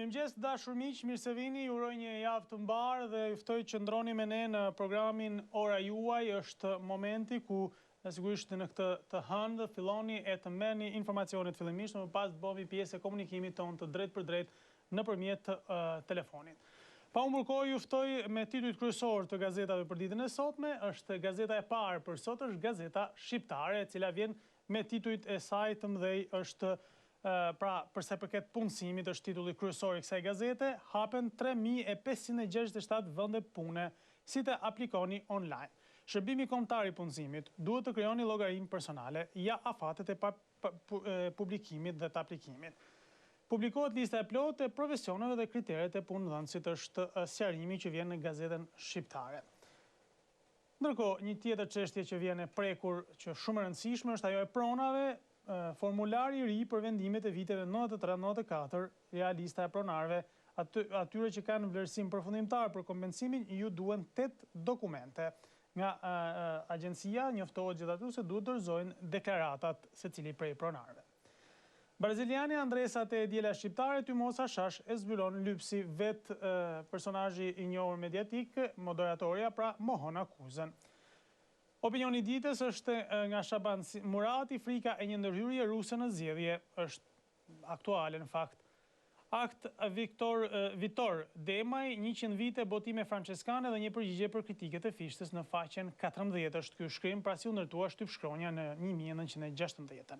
Mirëmëngjes, dashur miq, mirë se vini. Ju uroj një javë të mbarë dhe ju ftoj që ndroni me ne në programin Ora Juaj. Është momenti ku sigurisht në këtë të hënë filloni e të merrni informacionet fillimisht, më pas të bëni pjesë e komunikimit tonë të drejt për drejt nëpërmjet telefonit. Pa humbur kohë, ju ftoj me titujt kryesor të gazetave për ditën e sotme. Është gazeta e parë për sot, është Gazeta Shqiptare, e cila vjen me titujt e saj të mëdhej, është pra, përsa përket punësimit, është titulli kryesor i kësaj gazete. Hapen 3567 vende pune si të aplikoni online. Shërbimi kombëtar i punësimit duhet të krijoni llogarinë personale, ja afatet e publikimit dhe të aplikimit. Publikohet lista e plotë e profesioneve dhe kriteret e punëdhënësit, është sqarimi që vjen në Gazetën Shqiptare. Ndërkohë, një tjetër çështje që vjen e prekur, që shumë e rëndësishme, është ajo e pronave. Formulari i ri për vendimet e viteve 93-94, ja lista e pronarëve, atyre që kanë vlerësim përfundimtar për kompensimin, ju duhen 8 dokumente. Nga agjencia njoftohet gjithashtu se duhet dorëzojnë deklaratat secili prej pronarëve. Braziliani Andresat e Diela Shqiptare, Tymosa Shash e zbulon lypsi vet personazhi i njohur mediatik, moderatorja pra mohon akuzën. Opinioni ditës është nga Shaban Murati, frika e një ndërhyrje ruse në zgjedhje, është aktuale në fakt. Akt Vitor Demaj, 100 vite botime franceskane dhe një përgjigje për kritiket e fishtës në faqen 14 është ky shkrim, pra si u ndërtua shtypshkronja në 1916.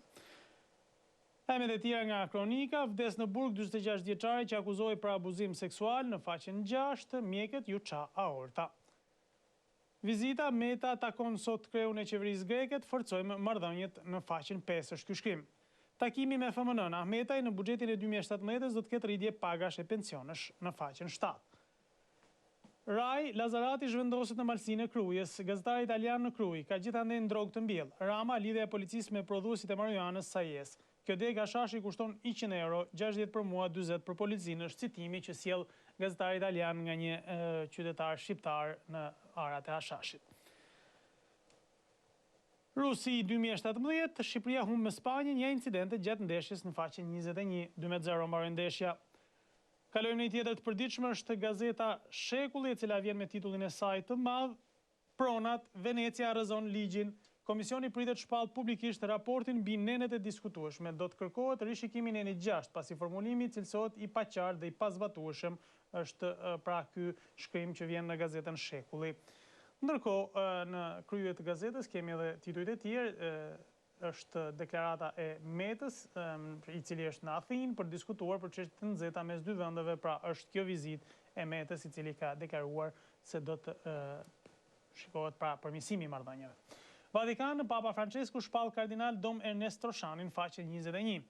Lajmet e tjera nga kronika, vdes në burg 46 vjeçari që akuzohej për abuzim seksual në faqen 6, mjekët ju ça aorta. Vizita Meta takon sot kreun e qeverisë greke, forcojmë marrëdhëniet në faqen 5 është ky shkrim. Takimi me FMN, Ahmetaj në buxhetin e 2017 do të ketë rritje pagash e pensionesh në faqen 7. Raj, Lazarati zhvendoset në malsinë e Krujës, gazetari italian në Krujë, ka gjithandej në drogë të mbjellë. Rama, lidhja e policisë me prodhuesit e marijuanës Sajes. Kjo deg hashashi kushton 100 euro, 60 për mua, 40 për policinë, është citimi që sjell gazetari italian nga një qytetar shqiptar në arat e hashashit. Rusi 2017, Shqipëria humb me Spanjën, një incidente gjatë ndeshjes në faqen 21, 2-0 mbaroi ndeshja. Kalojmë në një tjetër të përditshme, është gazeta Shekulli, e cila vjen me titullin e saj të madh, Pronat, Venecia rrezon ligjin. Komisioni pritet shpall publikisht raportin mbi nenet e diskutueshme. Do të kërkohet rishikimi i nenit 6, pasi formulimi cilësohet i paqartë dhe i pazbatueshëm, është pra ky shkrim që vjen në gazetën Shekulli. Ndërkohë, në krye të gazetës kemi edhe titujt e tjerë, është deklarata e Metës, i cili është në Athinë për diskutuar për çështje të nxehta mes dy vendeve, pra është kjo vizitë e Metës i cili ka deklaruar se do të shikohet pra përmirësimi i marrëdhënieve. Vatikan, Papa Francesku shpall kardinal Dom Ernest Troshanin, faqe 21.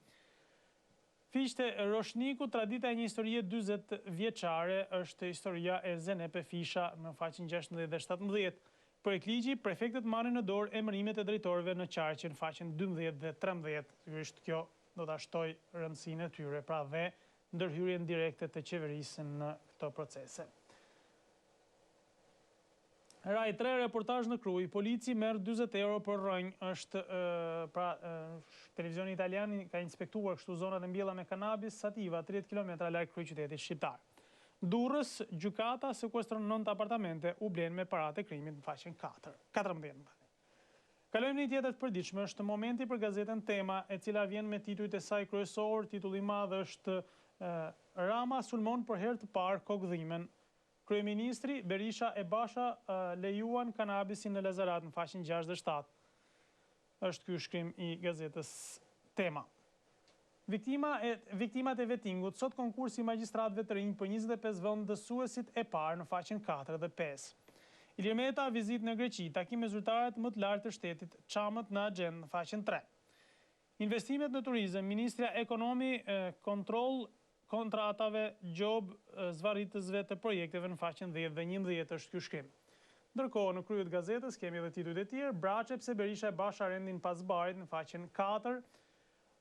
Fiqte Roshniku, tradita e një historie 40 vjeçare, është historia e Zenepe Fisha në faqen 16 dhe 17. Projekt ligji, prefektët marrin në dorë emërimet e drejtorëve në qarqe në faqen 12 dhe 13. Sigurisht kjo do ta shtoj rëndësinë e tyre, pra dhe ndërhyrjen direkte të qeverisë në këto procese. Rai 3, reportazh në Krujë, polici merr 40 euro për rrënjë, është pra televizioni italian ka inspektuar kështu zonat e mbjella me kanabis sativa 30 km larg kryeqytetit shqiptar. Durrës, gjykata sekuestron 9 apartamente, u blen me paratë e krimit në faqen 14. Kalojmë në një tjetër të përditshme, është momenti për gazetën Tema, e cila vjen me titujt e saj kryesor. Titulli i madh është Rama sulmon për herë të parë kokëdhimen. Kryeministri Berisha e Basha lejuan kanabisin në Lazarat në faqen 6 dhe 7. Është ky shkrim i gazetës Tema. Viktimat e vettingut, sot konkursi i magjistratëve të rinj për 25 vendësuesit e parë në faqen 4 dhe 5. Ilir Meta vizitë në Greqi, takim me zyrtarët më të lartë të shtetit, çamët në agjendë në faqen 3. Investimet në turizëm, Ministria Ekonomi kontroll kontratave, gjob zvarritësve të projekteve në faqen 10 dhe 11 është ky shkrim. Ndërkohë, në krye të gazetës kemi edhe titujt e tjerë, Braçe pse Berisha e Basha rendin pas barit në faqen 4,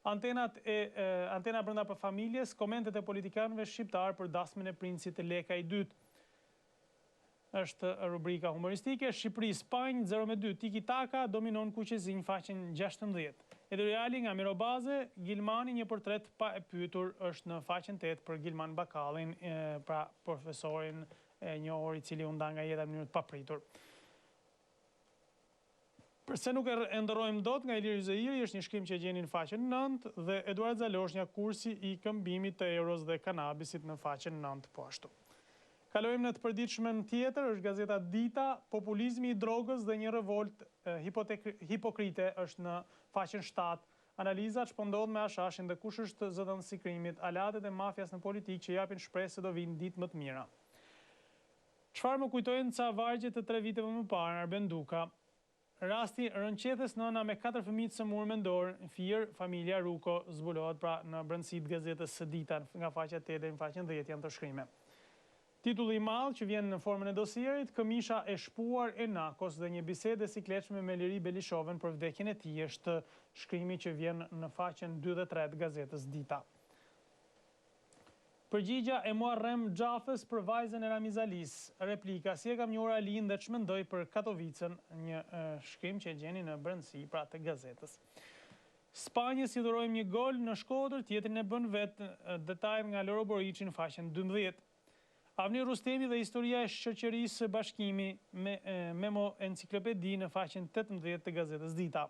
antena brenda për familjes, komentet e politikanëve shqiptar për dasmën e princit të Leka i 2. Është rubrika humoristike, Shqipëri Spanjë 0-2, Tiki Taka dominon Kuqezinj faqen 16. Editoriali nga Mirobaze, Gilmani, një portret pa e pyetur, është në faqen 8 për Gilman Bakallin, pra profesorin e njohur I cili u nda nga jeta në mënyrë të papritur. Përse nuk e ndërrojmë dot nga Ilir Zeiri, është një shkrim që e gjeni në faqen 9 dhe Eduard Zaloshnja, kursi I këmbimit të euros dhe kanabisit në faqen 9 po ashtu. Kalojmë në të përditshmen tjetër, është gazeta Dita, populizmi I drogës dhe një revolt hipokrite është në faqen 7. Analizat që ndodh me Ashashin dhe kush është zëdhënësi I krimit, alatet e mafjas në politikë që japin shpresë se do vinë ditë më të mira. Çfarë më kujtojnë ca vargje të 3 viteve më parë, Arben Duka, rasti rënqethes nëna me 4 fëmijë të sëmurë mendor, Fier, familja Ruko zbulohet pra në brendësitë gazetës së Dita nga faqja 8 deri në faqen 10 janë të shkrime. Titulli I madh që vjen në formën e dosierit, Këmisha e shpuar e Nakos dhe një bisedë e sikletshme me Liri Belishoven për vdekjen e tij është shkrimi që vjen në faqen 2 dhe 3 të gazetës Dita. Përgjigja e Muarrem Xhafës për vajzën e Ramizalis. Replika, si e kam njohur Alin dhe çmendoj për Katovicën, një shkrim që e gjeni në brendësi pra të gazetës. Spanjës I dhurojmë një gol në Shkodër, tjetrin e bën vetë, detajet nga Loro Boriçi në faqen 12. Avni Rustemi dhe historia e shoqërisë së bashkimi me Memo enciklopedi në faqen 18 të gazetës Dita.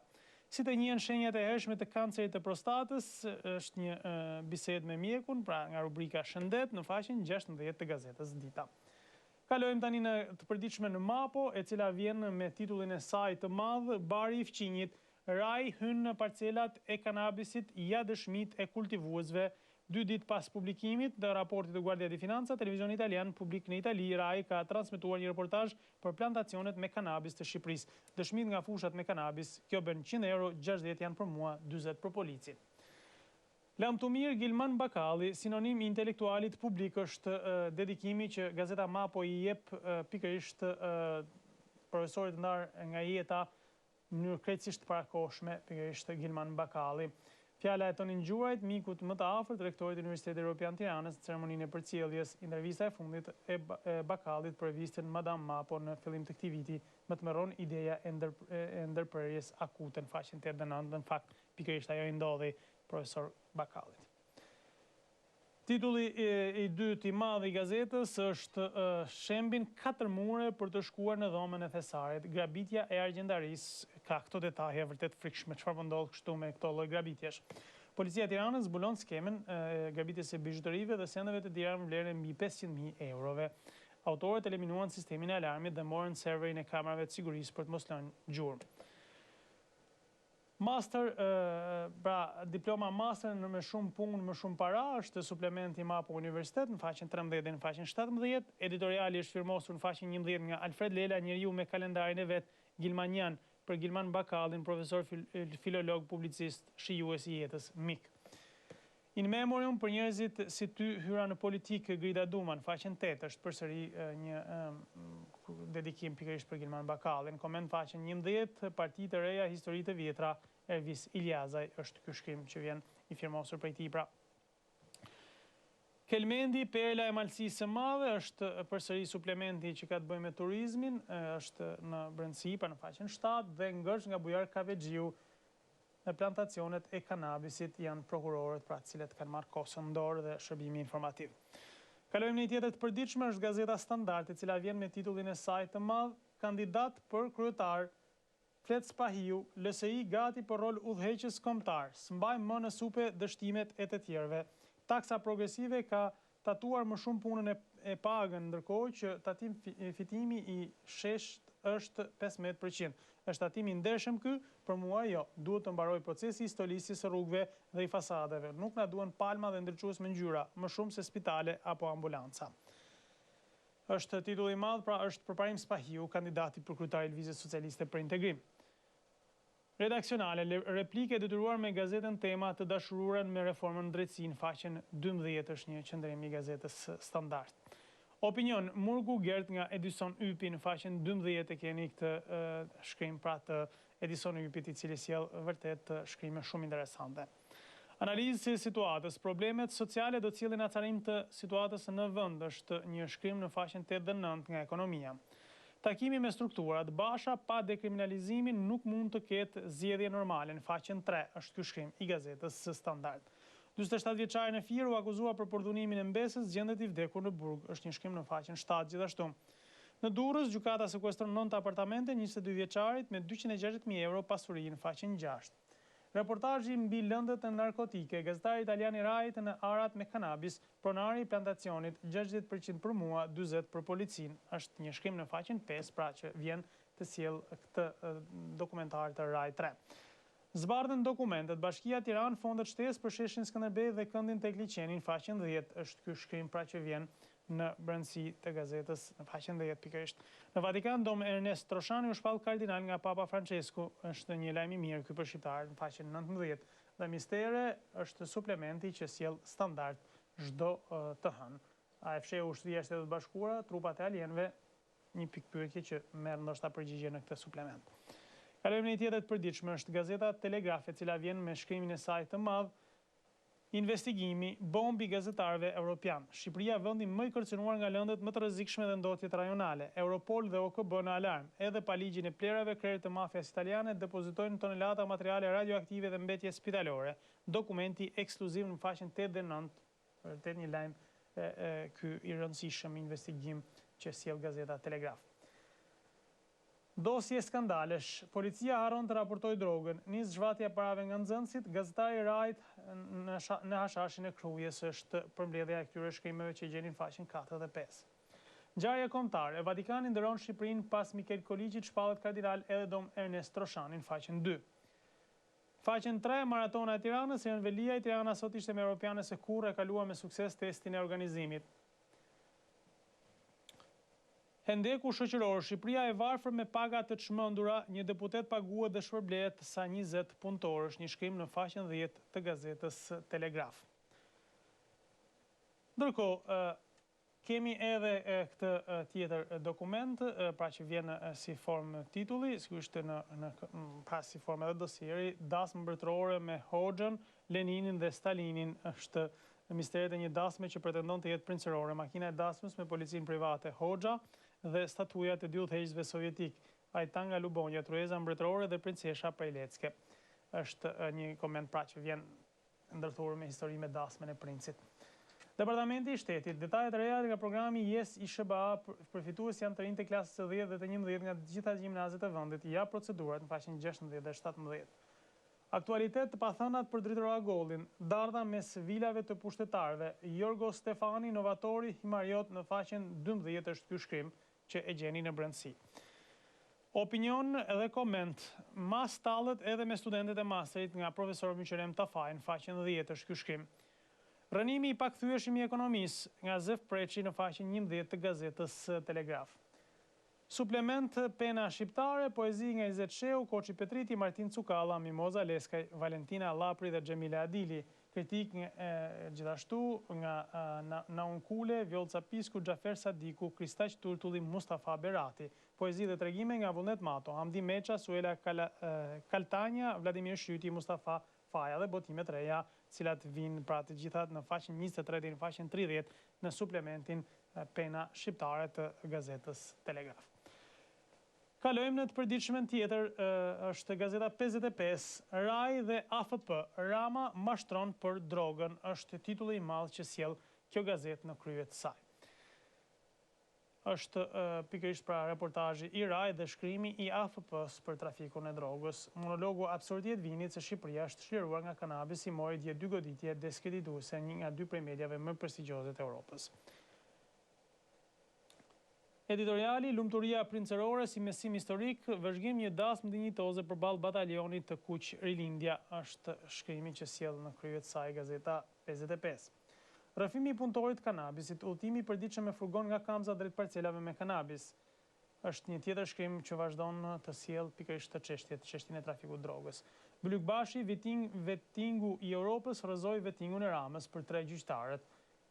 Si të njihen shenjat e hershme të kancerit të prostatës, është një bisedë me mjekun, pra nga rubrika Shëndet në faqen 16 të gazetës Dita. Kalojmë tani në të përditshme në Mapo, e cila vjen me titullin e saj të madh, Bari I fqinjit, Raj hyn në parcelat e kanabisit, ja dëshmit e kultivuesve. 2 ditë pas publikimit të raportit të Guardia di Finanza, televizioni italian publik në Itali, RAI ka transmetuar një reportazh për plantacionet me kanabis të Shqipërisë. Dëshmit nga fushat me kanabis, kjo bën 100 euro, 60 janë për mua, 40 për policin. Lamtumir Gilman Bakalli, sinonim I intelektualit publik, është dedikimi që gazeta Mapo I jep pikërisht profesorit ndar nga jeta në mënyrë krejtësisht parakohshme, pikërisht Gilman Bakalli. Fjala e Tonin Gjuajt, mikut më të afërt, rektorit të Universitetit Evropian Tiranës, në ceremoninë e përcjelljes, intervista e fundit e Bakallit për revistën Madame Mapo në fillim të këtij viti, më të mëron ideja e ndërprerjes akute në faqen 8 dhe 9, në fakt pikërisht ajo I ndodhi profesor Bakallit. Titulli I dytë I madh I gazetës është shembin 4 mure për të shkuar në dhomën e thesarit. Grabitja e argjendarisë ka këto detaje vërtet frikshme, çfarë po ndodh kështu me këto lloj grabitjesh. Policia e Tiranës zbulon skemen grabitjes së bizhuterive dhe sendeve të tjera në vlerë mbi 500.000 eurove. Autorët eliminuan sistemin e alarmit dhe morën serverin e kamerave të sigurisë për të mos lënë gjurmë. Master, pra diploma master në me shumë punë, më shumë para, është suplementi Mapo Universitet në faqen 13 dhe në faqen 17. Editoriali është firmosur në faqen 11 nga Alfred Lela, njeriu me kalendarin e vet Gilmanian, për Gilman Bakallin, profesor filolog, publicist, shijues I jetës, mik. In memoriam për njerëzit si ty hyra në politikë Grida Duma, në faqen 8 është përsëri një dedikim pikërisht për Gilman Bakallin. Koment faqen 11, partitë e reja, historitë e vjetra, Ervis Iljazaj është ky shkrim që vjen I firmosur prej tij pra. Kelmendi, perla e malësisë së madhe, është përsëri suplementi që ka të bëjë me turizmin, është në brendësi pa në faqen 7 dhe ngërsh nga Bujar Kavexhiu në plantacionet e kanabisit janë prokurorët pra cilët kanë marrë kosën dorë dhe shërbimi informativ. Kalojmë në një tjetër të përditshme, është gazeta Standard, e cila vjen me titullin e saj të madh, kandidat për kryetar, Flet Spahiu, LSI gati për rol udhëheqës kombëtar, s'mbajmë më në supe dështimet e të tjerëve. Taksa progresive ka tatuar më shumë punën e pagën, ndërkohë që fitimi I shesht është 15%. Është tatimi I ndershëm ky, për mua jo. Duhet të mbaroj procesi I stolisjes së rrugëve dhe I fasadeve. Nuk na duhen palma dhe ndërçues me ngjyra, më shumë se spitale apo ambulanca. Është titulli I madh, pra është përparim Spahiu, kandidati për kryetar I Lëvizjes Socialiste për Integrim. Redaksionale, replike detyruar me gazetën Tema të dashuruar me reformën në drejtësi në faqen 12 është një qëndrim I gazetës Standard. Opinion, Murgu Gert nga Edison Ypi në faqen 12 e keni këtë shkrim pra të Edison Ypit I cili sjell vërtet shkrime shumë interesante. Analizë e situatës, problemet sociale do cilin acarim të situatës në vend është një shkrim në faqen 8 dhe 9 nga ekonomia. Takimi me strukturat Basha pa dekriminalizimin nuk mund të ketë zgjedhje normale, në faqen 3 është ky shkrim i gazetës Standard. 47 vjeçari në Fier u akuzua për përdhunimin e mbesës, gjendet i vdekur në burg, është një shkrim në faqen 7 gjithashtu. Në Durrës, gjykata sekuestron 9 apartamente 22 vjeçarit me 260.000 euro pasuri në faqen 6. Reportazhi mbi lëndët e narkotike, gazetari italian i Rajit në arat me kanabis, pronari i plantacionit 60% për mua, 40% për policinë, është një shkrim në faqen 5, pra që vjen të sjell këtë dokumentar të Rai 3. Zbardhen dokumentet, Bashkia Tiranë fondet shtesë për sheshin Skënderbej dhe këndin tek liçeni në faqen 10, është ky shkrim pra që vjen në brendësi të gazetës në faqen 10 pikërisht. Në Vatikan, dom Ernest Troshani u shpall kardinal nga Papa Francesku, është një lajm i mirë ky për shqiptarët në faqen 19. Dhe mistere është suplementi që sjell Standard çdo të hënë. AFSH-u Ushtria e Shtetit të Bashkuara, trupat e alienëve, një pikë pyetje që merr ndoshta përgjigje në këtë suplement. Kalojmë në një tjetër të përditshme, është gazeta Telegraf, e cila vjen me shkrimin e saj të madh, investigimi bombi gazetarëve evropian. Shqipëria vendi më i kërcënuar nga lëndët më të rrezikshme dhe ndotjet rajonale. Europol dhe OKB në alarm. Edhe pa ligjin e plerave, krerët të mafias italiane depozitojnë tonelata materiale radioaktive dhe mbetje spitalore. Dokumenti ekskluziv në faqen 8 dhe 9, vërtet një lajm ky i rëndësishëm investigim që sjell gazeta Telegraf. Dosje skandalesh. Policia haron të raportoj drogën. Nis zhvatja parave nga nxënësit. Gazetari Rajt në hashashin e Krujes është përmbledhja e këtyre shkrimeve që gjeni në faqen 4 dhe 5. Ngjarje kombëtare. Vatikani ndëron Shqipërinë pas Mikel Koliqit, shpallet kardinal edhe dom Ernest Troshani në faqen 2. Faqen 3, maratona e Tiranës, Jan Velia, Tirana sot ishte me europiane se kurrë e kalua me sukses testin e organizimit. Hendeku shoqëror, Shqipëria e varfër me paga të çmendura, një deputet paguhet dhe shpërblehet sa 20 punëtorësh, një shkrim në faqen 10 të gazetës Telegraf. Ndërkohë, kemi edhe këtë tjetër dokument, pra që vjen si formë titulli, sigurisht pas si formë edhe dosieri, dasmë mbretërore me Hoxhën, Leninin dhe Stalinin, është misteret e një dasme që pretendon të jetë princerore, makina e dasmës me policinë private Hoxha dhe statujat e dy udhëheqësve sovjetik, Ajtanga Lubonja, trueza mbretërore dhe princesha Prejlecke. Është një koment pra që vjen ndërthurur me histori me dasmën e princit. Departamenti i Shtetit, detajet e reja nga programi Yes i SBA, përfitues janë të rinj të klasës së 10 dhe të 11 nga të gjitha gjimnazet e vendit, ja procedurat në faqen 16 dhe 17. Aktualitet të pathënat për Dritora Gollin, dardha mes vilave të pushtetarëve, Jorgo Stefani, novatori Himariot në faqen 12 është ky shkrim që e gjeni në brendësi. Opinion dhe koment, mas tallet edhe me studentët e masterit nga profesor Myqerem Tafaj në faqen 10 është ky shkrim. Rënimi i pakthyeshëm i ekonomisë nga Zef Preçi në faqen 11 të gazetës Telegraf. Suplement pena shqiptare, poezi nga Izet Sheu, Koçi Petriti, Martin Cukalla, Mimoza Leskaj, Valentina Lapri dhe Xhemila Adili. Kritik gjithashtu nga Naun Kule, Vjolca Pisku, Xhafer Sadiku, Kristaq Turtulli, Mustafa Berati. Poezi dhe tregime nga Vullnet Mato, Hamdi Meça, Suela Kaltanja, Vladimir Shyti, Mustafa Faja dhe botimet reja, cilat vinë pra të gjithat në faqen 23 dhe në faqen 30 në suplementin pena shqiptare të gazetës Telegraf. Kalojmë në të përditshmen tjetër, është gazeta 55, Rai dhe AFP, Rama mashtron për drogën, është titulli i madh që sjell kjo gazetë në krye të saj. Është pikërisht pra reportazhi i Rai dhe shkrimi i AFP-s për trafikun e drogës. Monologu absurd i Edvinit se Shqipëria është çliruar nga kanabisi mori dje 2 goditje diskredituese, një nga 2 prej mediave më prestigjioze të Europës. Editoriali, lumturia princerore si mesim historik, vëzhgim një dasmë dinjitoze përballë batalionit të Kuq Rilindja, është shkrimi që sjell në krye të saj gazeta 55. Rrëfimi i punëtorit kanabisit, udhëtimi i përditshëm me furgon nga kamza drejt parcelave me kanabis, është një tjetër shkrim që vazhdon të sjell pikërisht të çështjen e trafikut drogës. Blykbashi, vetingu i Europës rrëzoi vetingun e Ramës për 3 gjyqtarët.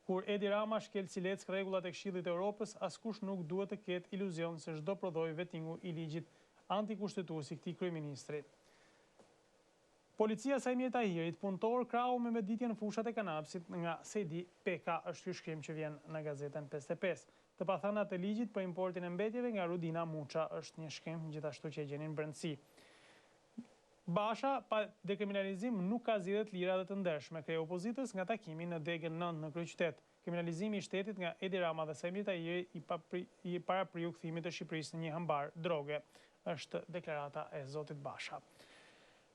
Kur Edi Rama shkel si leck rregullat e Këshillit të Europës, askush nuk duhet të ketë iluzion se çdo prodhoi vetingu i ligjit antikushtetues i këtij kryeministri. Policia Sajmir Tahirit, punëtor krahu me meditje në fushat e kanabësit nga Sedi Peka, është ky shkrim që vjen në gazetën 55. të pathënat e ligjit për importin e mbetjeve nga Rudina Muça është një shkem gjithashtu që e gjenin brendësi. Basha, pa dekriminalizim, nuk ka zgjedhjet lira dhe të ndershme, kreu opozitës nga takimi në degën 9 në kryeqytet. Kriminalizimi i shtetit nga Edi Rama dhe Sejmi Tahiri i parapriu kthimit të Shqipërisë në një hambar droge, është deklarata e zotit Basha.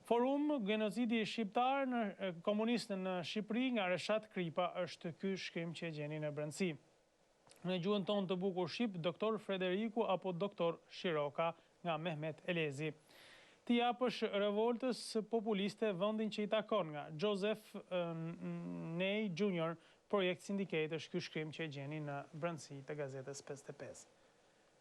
Forum Genocidi shqiptar në komunistë në Shqipëri nga Reshat Kripa është ky shkrim që e gjeni në brendësi. Në gjuhën tonë të bukur shqip, doktor Frederiku apo doktor Shiroka nga Mehmet Elezi. Ti japësh revoltës populiste vendin që i takon nga Joseph Ney Jr. Projekt Syndicate është ky shkrim që e gjeni në brendësi të gazetës 55.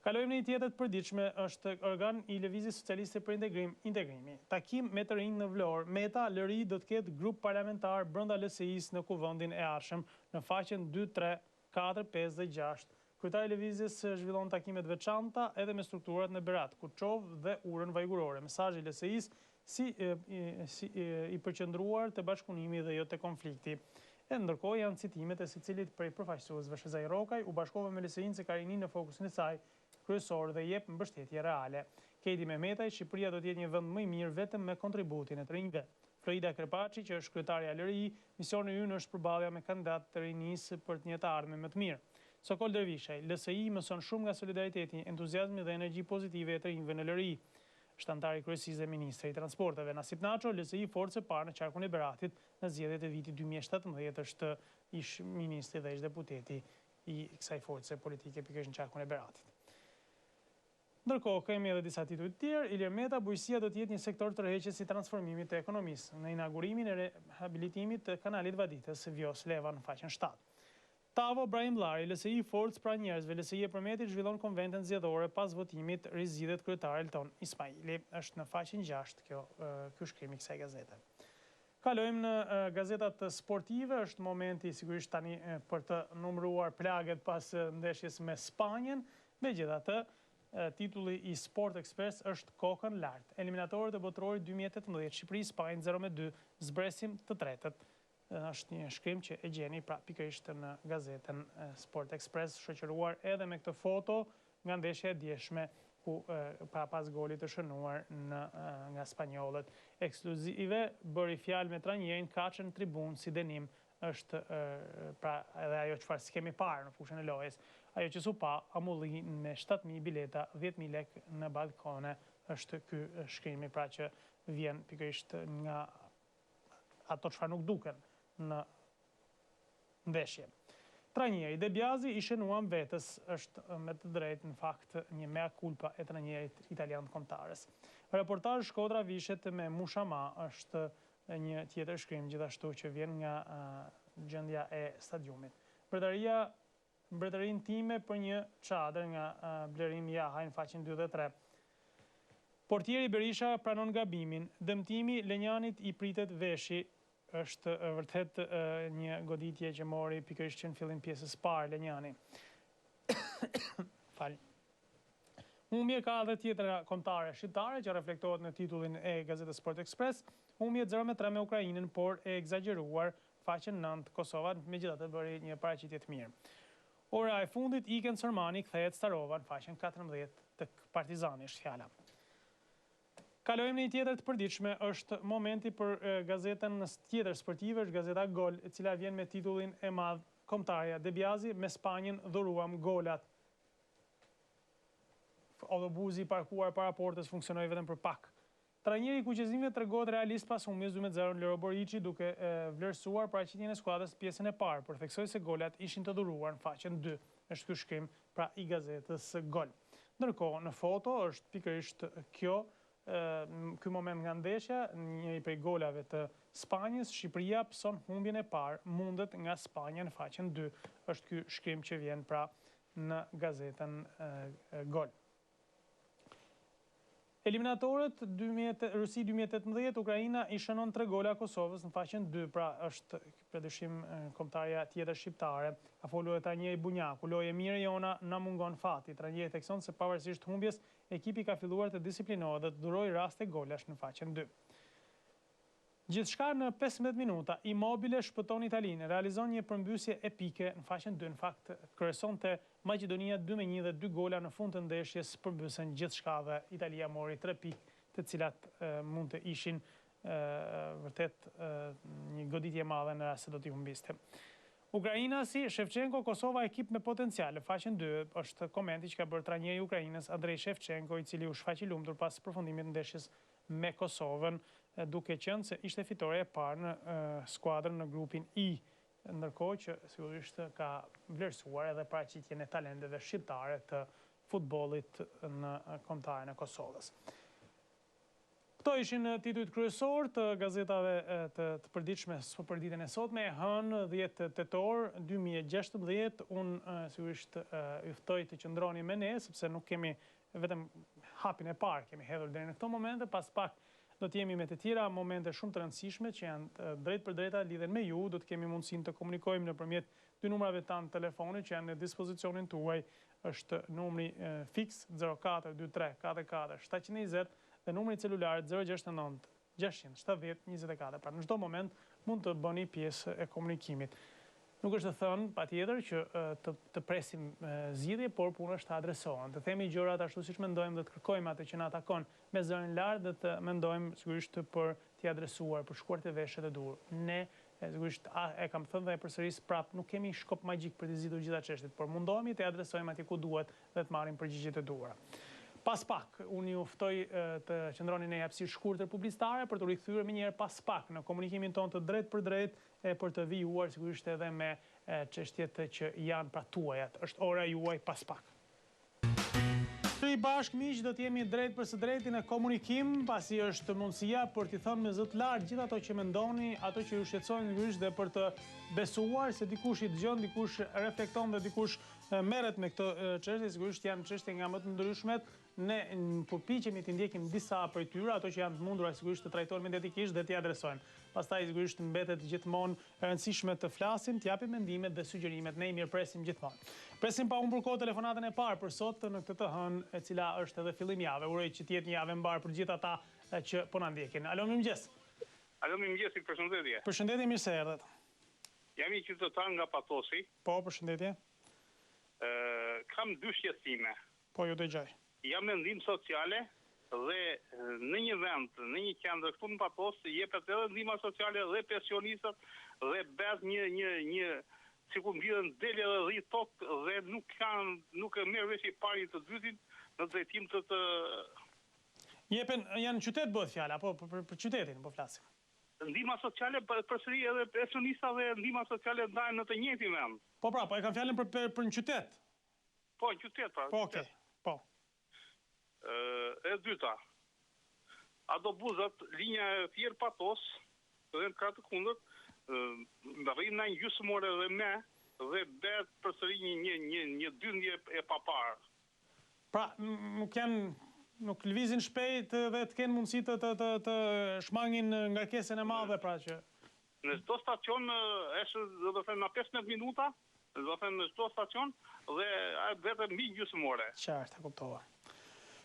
Kalojmë në një tjetër të përditshme, është organ i Lëvizjes Socialiste për Integrimi. Takim me të rinj në Vlorë, Meta Lëri do të ketë grup parlamentar brenda LSI-s në kuvendin e ardhshëm në faqen 2, 3, 4, 5 dhe 6. Kryetari i lëvizjes zhvillon takimet veçanta edhe me strukturat në Berat, Kuçov dhe Urën Vajgurore. Mesazhi i LSI-s i përqendruar te bashkëpunimi dhe jo te konflikti. Ndërkohë janë citimet e secilit prej përfaqësuesve. Shezai Rokaj u bashkova me LSI-n se ka rinin në fokusin e saj kryesor dhe jep mbështetje reale. Kedi Mehmetaj, Shqipëria do të jetë një vend më i mirë vetëm me kontributin e të rinjve. Florida Krepaçi, që është kryetarja e LRI, misioni ynë është përballja me kandidat të rinisë për të një të ardhme më të mirë. Sokol Dervishaj, LSI mëson shumë nga solidariteti, entuziazmi dhe energji pozitive e të rinjve në LRI. Shtantari kryesisë dhe ministri i transporteve Nasip Naço, LSI forcë parë në qarkun e Beratit në zgjedhjet e vitit 2017 është ish ministri dhe ish deputeti i kësaj force politike pikërisht në qarkun e Beratit. Ndërkohë, kemi edhe disa titull të tjerë. Ilir Meta, bujqësia do të jetë një sektor tërheqës i transformimit të ekonomisë. Në inaugurimin e rehabilitimit të kanalit Vaditës, Vjos Leva në faqen 7. Tavo Brahim Llari, LSI forcë pra njerëzve, LSI e Përmetit zhvillon konventen zgjedhore pas votimit rizidhet kryetari Elton Ismaili. Është në faqen 6 ky shkrim i kësaj gazete. Kalojmë në gazetat sportive, është momenti sigurisht tani për të numëruar plagët pas ndeshjes me Spanjen. Megjithatë, titulli i Sport Express është kokën lart. Eliminatorët e botrorit 2018, Shqipëri-Spanjë 0-2, zbresim të tretët. Është një shkrim që e gjeni pra pikërisht në gazetën Sport Express, shoqëruar edhe me këtë foto nga ndeshja e djeshme ku pra pas golit të shënuar nga spanjollët. Ekskluzive bëri fjalë me trajnerin, kaçën tribun si denim është pra edhe ajo çfarë s'kemi parë në fushën e lojës. Ajo që su pa, amulli me 7.000 bileta, 10.000 lek në balkone, është ky shkrimi pra që vjen pikërisht nga ato çfarë nuk duken në ndeshje. Trajneri Debiazi i shënuam vetës është me të drejtë në fakt një mea culpa e trajnerit italian të kombëtarës. Reportazh Shkodra Vishet me Mushama është një tjetër shkrim gjithashtu që vjen nga gjendja e stadiumit. Mbretërinë time për një çadër nga Blerim Jahaj në faqen 2 dhe 3. Portieri Berisha pranon gabimin. Dëmtimi Lenjanit i pritet veshi. Është vërtet një goditje që mori pikërisht që në fillim pjesës parë Lenjani. Fal. Humbje ka edhe tjetra kombëtare shqiptare që reflektohet në titullin e gazetës Sport Express. Humbje 0-3 me Ukrainën, por e egzageruar faqen 9 Kosova, megjithatë bëri një paraqitje të mirë. Ora e fundit Iken Sormani kthehet Starova në faqen 14 të Partizani është fjala. Kalojmë në një tjetër të përditshme, është momenti për gazetën tjetër sportive, është gazeta Gol, e cila vjen me titullin e madh kombëtarja Debiazi me Spanjën dhuruam golat. Autobusi parkuar para portës funksionoi vetëm për pak. Trajneri i kuqezimit tregohet realist pas humbjes 2-0 Lero Boriçi duke vlerësuar paraqitjen e skuadrës pjesën e parë, por theksoi se golat ishin të dhuruar në faqen 2. Është ky shkrim pra i gazetës Gol. Ndërkohë në foto është pikërisht ky moment nga ndeshja, një prej golave të Spanjës, Shqipëria pëson humbjen e parë, mundet nga Spanja në faqen 2. Është ky shkrim që vjen pra në gazetën Gol. Eliminatorët Rusi 2018, Ukraina i shënon 3 gola Kosovës në faqen 2, pra është përdyshim kombëtarja tjetër shqiptare. Ka folur edhe Trajneri Bunjaku, lojë mirë jona na mungon fati. Trajneri thekson se pavarësisht humbjes, ekipi ka filluar të disiplinohet dhe të duroj raste golash në faqen 2. Gjithçka në 15 minuta, Immobile shpëton Italinë, realizon një përmbysje epike në faqen 2. Në fakt, kryesonte Maqedonia 2-1 dhe 2 gola në fund të ndeshjes përmbysen gjithçka dhe Italia mori 3 pikë, të cilat mund të ishin vërtet një goditje e madhe në rast se do t'i humbiste. Ukraina si Shevchenko, Kosova ekip me potencial. Në faqen 2 është komenti që ka bërë trajneri i Ukrainës Andrej Shevchenko, i cili u shfaqi lumtur pas përfundimit të ndeshjes me Kosovën, duke qenë se ishte fitore e parë në skuadrën në grupin I, ndërkohë që sigurisht ka vlerësuar edhe paraqitjen e talenteve shqiptare të futbollit në kombëtaren e Kosovës. Këto ishin titujt kryesor të gazetave të përditshme për ditën e sotme, hënë 10 tetor 2016. Unë sigurisht ju ftoj të qëndroni me ne, sepse nuk kemi vetëm hapin e parë, kemi hedhur deri në këto momente, pas pak do të jemi me të tjera momente shumë të rëndësishme që janë drejt për drejta lidhen me ju, do të kemi mundësinë të komunikojmë nëpërmjet dy numrave tanë telefoni që janë në dispozicionin tuaj, është numri fiks 0423 44 720 dhe numri celularit 069 670 24. Pra në çdo moment mund të bëni pjesë e komunikimit. Nuk është të thënë patjetër që të presim zgjidhje, por puna është të adresohen. Të themi gjërat ashtu siç mendojmë dhe të kërkojmë atë që na takon me zërin lart dhe të mendojmë sigurisht për t'i adresuar, për shkuar të veshët e dur. Ne sigurisht e kam thënë dhe përsëris prap, nuk kemi shkop magjik për të zgjidhur gjitha çështjet, por mundohemi të adresojmë atje ku duhet dhe të marrim përgjigjet e duhura. Pas pak, unë ju ftoj të qëndroni në një hapësirë shkurtër publicitare për të rikthyer më njëherë pas pak në komunikimin tonë të drejt për drejt për të vijuar sigurisht edhe me çështjet që janë pra tuajat. Është ora juaj pas pak. I bashkë miq do të jemi drejt për së drejti në komunikim, pasi është mundësia për t'i thënë me zë të lartë gjithë ato që mendoni, ato që ju shqetësojnë sigurisht dhe për të besuar se dikush i dëgjon, dikush reflekton dhe dikush merret me këtë çështje, sigurisht janë çështje nga më të ndryshmet. Ne përpiqemi të ndjekim disa prej tyre, ato që janë të mundura sigurisht të trajtohen mediatikisht dhe t'i adresojmë. Pastaj sigurisht mbetet gjithmonë e rëndësishme të flasim, të japim mendimet dhe sugjerimet. Ne i mirëpresim gjithmonë. Presim pa humbur kohë telefonatën e parë për sot në këtë të hënë, e cila është edhe fillim jave. Uroj që të jetë një javë mbar për gjithë ata që po na ndjekin. Alo, mirëmëngjes. Alo, mirëmëngjes, përshëndetje. Përshëndetje, mirë se erdhët. Jam i qytetar nga Patosi. Po, përshëndetje. Kam dy shqetësime. Po, ju dëgjoj. Jam në ndihmë sociale dhe në një vend, në një qendër këtu në Patos, jepet edhe ndihma sociale dhe pensionistët dhe bëhet një sikur mbyllen dele dhe 10 tokë dhe nuk e merr vesh i pari të dytin në drejtim të Jepen janë në qytet bëhet fjala, apo për qytetin po flasim. Ndihma sociale përsëri edhe pensionista dhe ndihma sociale ndajnë në të njëjtin vend. Po pra, po e kam fjalën për në qytet. Po, në qytet pra. Po, okay. Po. E dyta, autobusat, linja e Fier Patos, dhe në kratë kundët, rrinë në gjysmore dhe me, dhe bëhet përsëri një dyndje e paparë. Pra, nuk lëvizin shpejt dhe të kenë mundësi të shmangin ngarkesën e madhe, pra që... Në çdo stacion është, do të thënë, në 15 minuta, do të thënë në çdo stacion, dhe vetëm mbi gjysmore. Qartë, e kuptova.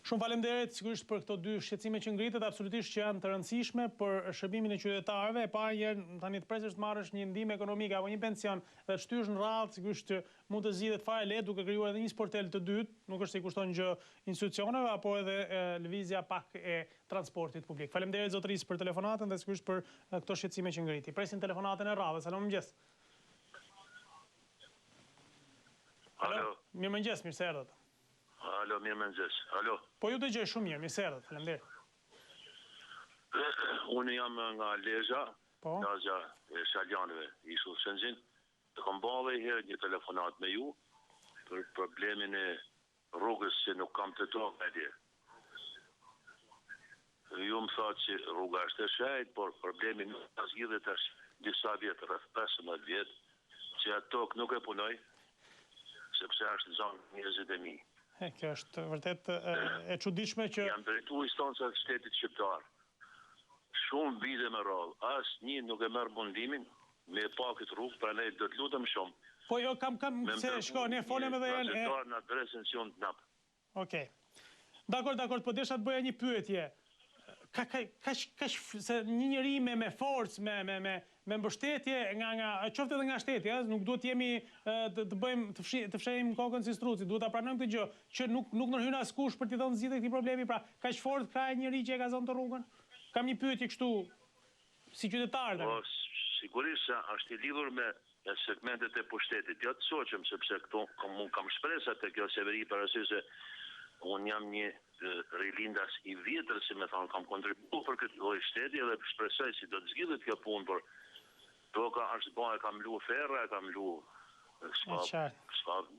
Shumë faleminderit sigurisht për këto dy shqetësime që ngritet, absolutisht që janë të rëndësishme për shërbimin e qytetarëve. E parë herë tani të presësh të marrësh një ndihmë ekonomike apo një pension dhe të shtysh në radhë, sigurisht që mund të zgjidhet fare lehtë duke krijuar edhe një sportel të dytë, nuk është se i kushton gjë institucioneve apo edhe lëvizja pak e transportit publik. Faleminderit zotërisë për telefonatën dhe sigurisht për këto shqetësime që ngriti. Presim telefonatën e radhës. Alo, mirëmëngjes. Alo, mirëmëngjes, mirë se erdhët. Alo, mirëmëngjes. Alo. Po ju dëgjoj shumë mirë, mirë se erdhët. Faleminderit. Unë jam nga Lezhë, po. Lezhë e Shaljanëve, Isull Shënxin. Të kam bërë herë një telefonat me ju për problemin e rrugës që nuk kam të tokë me dje. Ju më thotë që rruga është e shajt, por problemi nuk ka zgjidhet është disa vjetë, rreth 15 vjetë, që atë tokë nuk e punoj, sepse është zonë 20.000. Kjo është vërtet e çuditshme që... Jam drejtu instancat të shtetit shqiptar. Shumë vite me radhë, asnjë nuk e merr mundimin me pa këtë rrugë, prandaj do të lutem shumë. Po jo, kam se shko, ne folëm edhe janë... në adresën që unë të napë. Okej. Dakor, po desha të bëja një pyetje. se një njeri me forcë, me mbështetje nga qoftë edhe nga shteti, nuk duhet jemi të fshehim kokën si struci, duhet ta pranojmë këtë gjë, që nuk ndërhyn askush për t'i dhënë zgjidhje këtij problemi, pra kaq fort ka njëri që e ka zonë të rrugën. Kam një pyetje kështu si qytetar. Po sigurisht se është i lidhur me segmentet e pushtetit. Jo të shoqëm sepse këtu kam shpresa të kjo severi parasysh se unë jam një rilindas i vjetër, si me thonë, kam kontribuar për këtë lloj shteti dhe shpresoj si do të zgjidhet kjo punë, por toka është bëhe, kam lu ferra, kam lu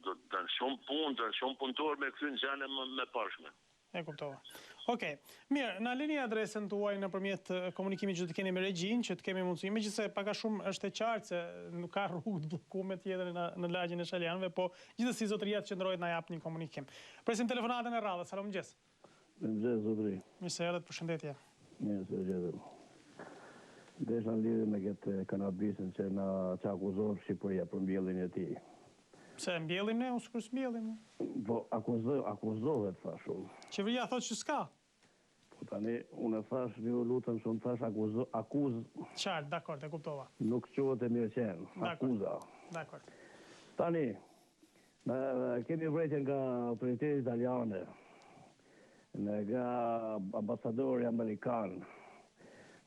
do të shumë punë, shumë punëtor me këthy në gjane me pashme. E kuptova. Okej, mirë, na lini adresën tuaj nëpërmjet komunikimit që të keni me regjin, që të kemi mundësi, megjithëse pak a shumë është e qartë se nuk ka rrugë të bllokuar tjetër në lagjen e Shaljanëve, po gjithsesi zotëria të qëndrohet na jap një komunikim. Presim telefonatën e radhës. Alo, mëngjes. Mëngjes, zotëri. Mirë se erdhët, përshëndetje. Mirë se erdhëm. Desha në lidhje me këtë kanabisën që na akuzon Shqipëria për mbjelljen e tij. Se mbjellim ne, unë s'mbjellim. Po akuzohet thash unë. Qeveria thotë që s'ka. Po tani unë thash, ju lutem shumë, thash akuz. Qartë, dakord, e kuptova. Nuk quhet e mirëqen, akuza. Dakord. Tani kemi vërejtje nga autoritetet italiane, nga ambasadori amerikan,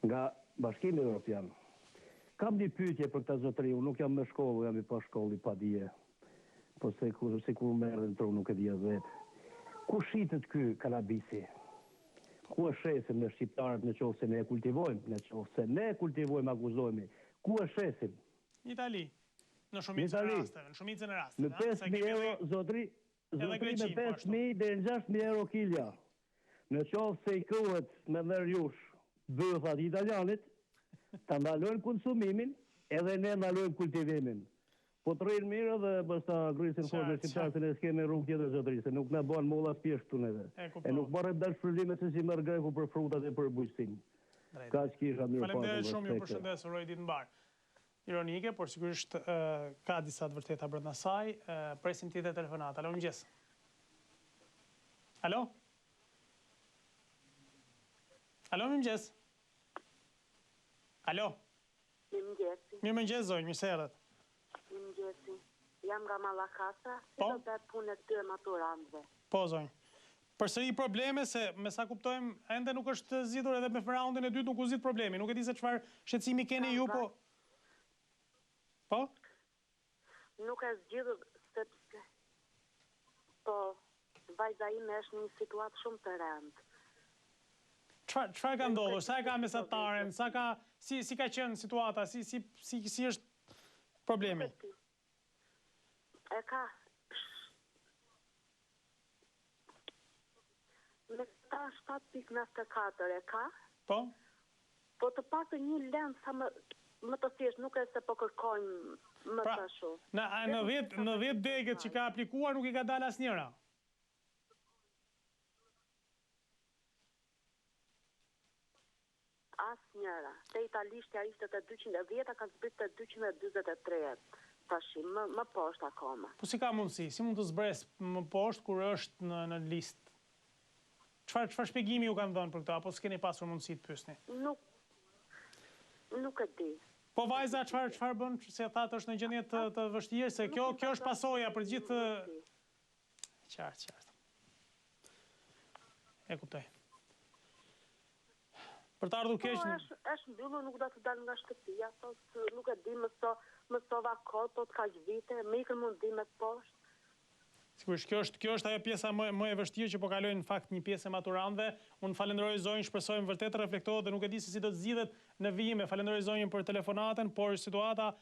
nga Bashkimi Evropian. Kam një pyetje për këtë zotëri, unë nuk jam me shkollë, jam i pa shkollë, i pa dije. Po se kur merren tru nuk e di as vetë. Ku shitet ky kanabisi? Ku e shesim në shqiptarët në qoftë se ne e kultivojmë, në qoftë se ne e kultivojmë, akuzohemi? Ku e shesim? Në Itali. Në shumicën e rasteve, në shumicën e rasteve. Në 5.000 euro, zotri me 5.000 dhe në 6.000 euro kilja. Në qoftë se i kruhet me dherjush bëthat italianit, ta ndalojnë konsumimin, edhe ne ndalojnë kultivimin. Po të rrinë mirë dhe bërsta grisin forme shqiptarë se ne s'kemi rrugë tjetër zotëri, se nuk në banë molla spjesht këtu neve. E nuk barëm dalë shpërlime se si mërë greku për frutat e për bujqësin. Ka që kisha mirë parë. Faleminderit shumë, ju përshëndes, uroj ditë mbar. Ironike, por sigurisht ka disa të vërteta brenda saj. Presim tjetër telefonat. Alo, mëngjes. Alo? Alo, mëngjes. Alo? Mirë mëngjes, zonjë, mirë se erdhët. Mëngjesi. Jam nga Mallakasa, si do të punë të maturantëve. Po, zonjë. Përsëri probleme se, me sa kuptojmë, ende nuk është zgjidhur edhe me raundin e dytë nuk u zgjidh problemi. Nuk e di se çfarë shqetësimi keni ju, po... Po? Nuk e zgjidhur sepse... Po, vajza ime është në një situatë shumë të rëndë. Çfarë ka ndodhur? Sa e ka mesataren? Sa ka... Si ka qenë situata? Si është problemi? E ka... Me ta 7.94 e ka? Po? Po të pak të një lëndë sa më të thjesht, nuk e se po kërkojnë më të shu. Në 10 degët që ka aplikuar nuk i ka dalë asnjëra? Asnjëra. Te italishtja ishte të 210, ka zbrit të 223. Tashi, më poshtë akoma. Po si ka mundësi? Si mund të zbres më poshtë kur është në listë? Çfarë shpjegimi ju kanë dhënë për këtë, apo s'keni pasur mundësi të pyesni? Nuk e di. Po vajza çfarë bën, se thatë është në gjendje të vështirë, se kjo është pasoja për gjithë... Qartë. E kuptoj. Për të ardhur keq... është mbyllur, nuk do të dalë nga shtëpia, nuk e di, më sova kohë, të kaq vite, me ikën mundimet poshtë. Sigurisht, kjo është ajo pjesa më e vështirë që po kalojnë në fakt një pjesë e maturantëve. Unë falenderoj zonjën, shpresojmë vërtet të reflektohet dhe nuk e di se si do të zgjidhet në vijim. Falenderoj zonjën për telefonatën, por situata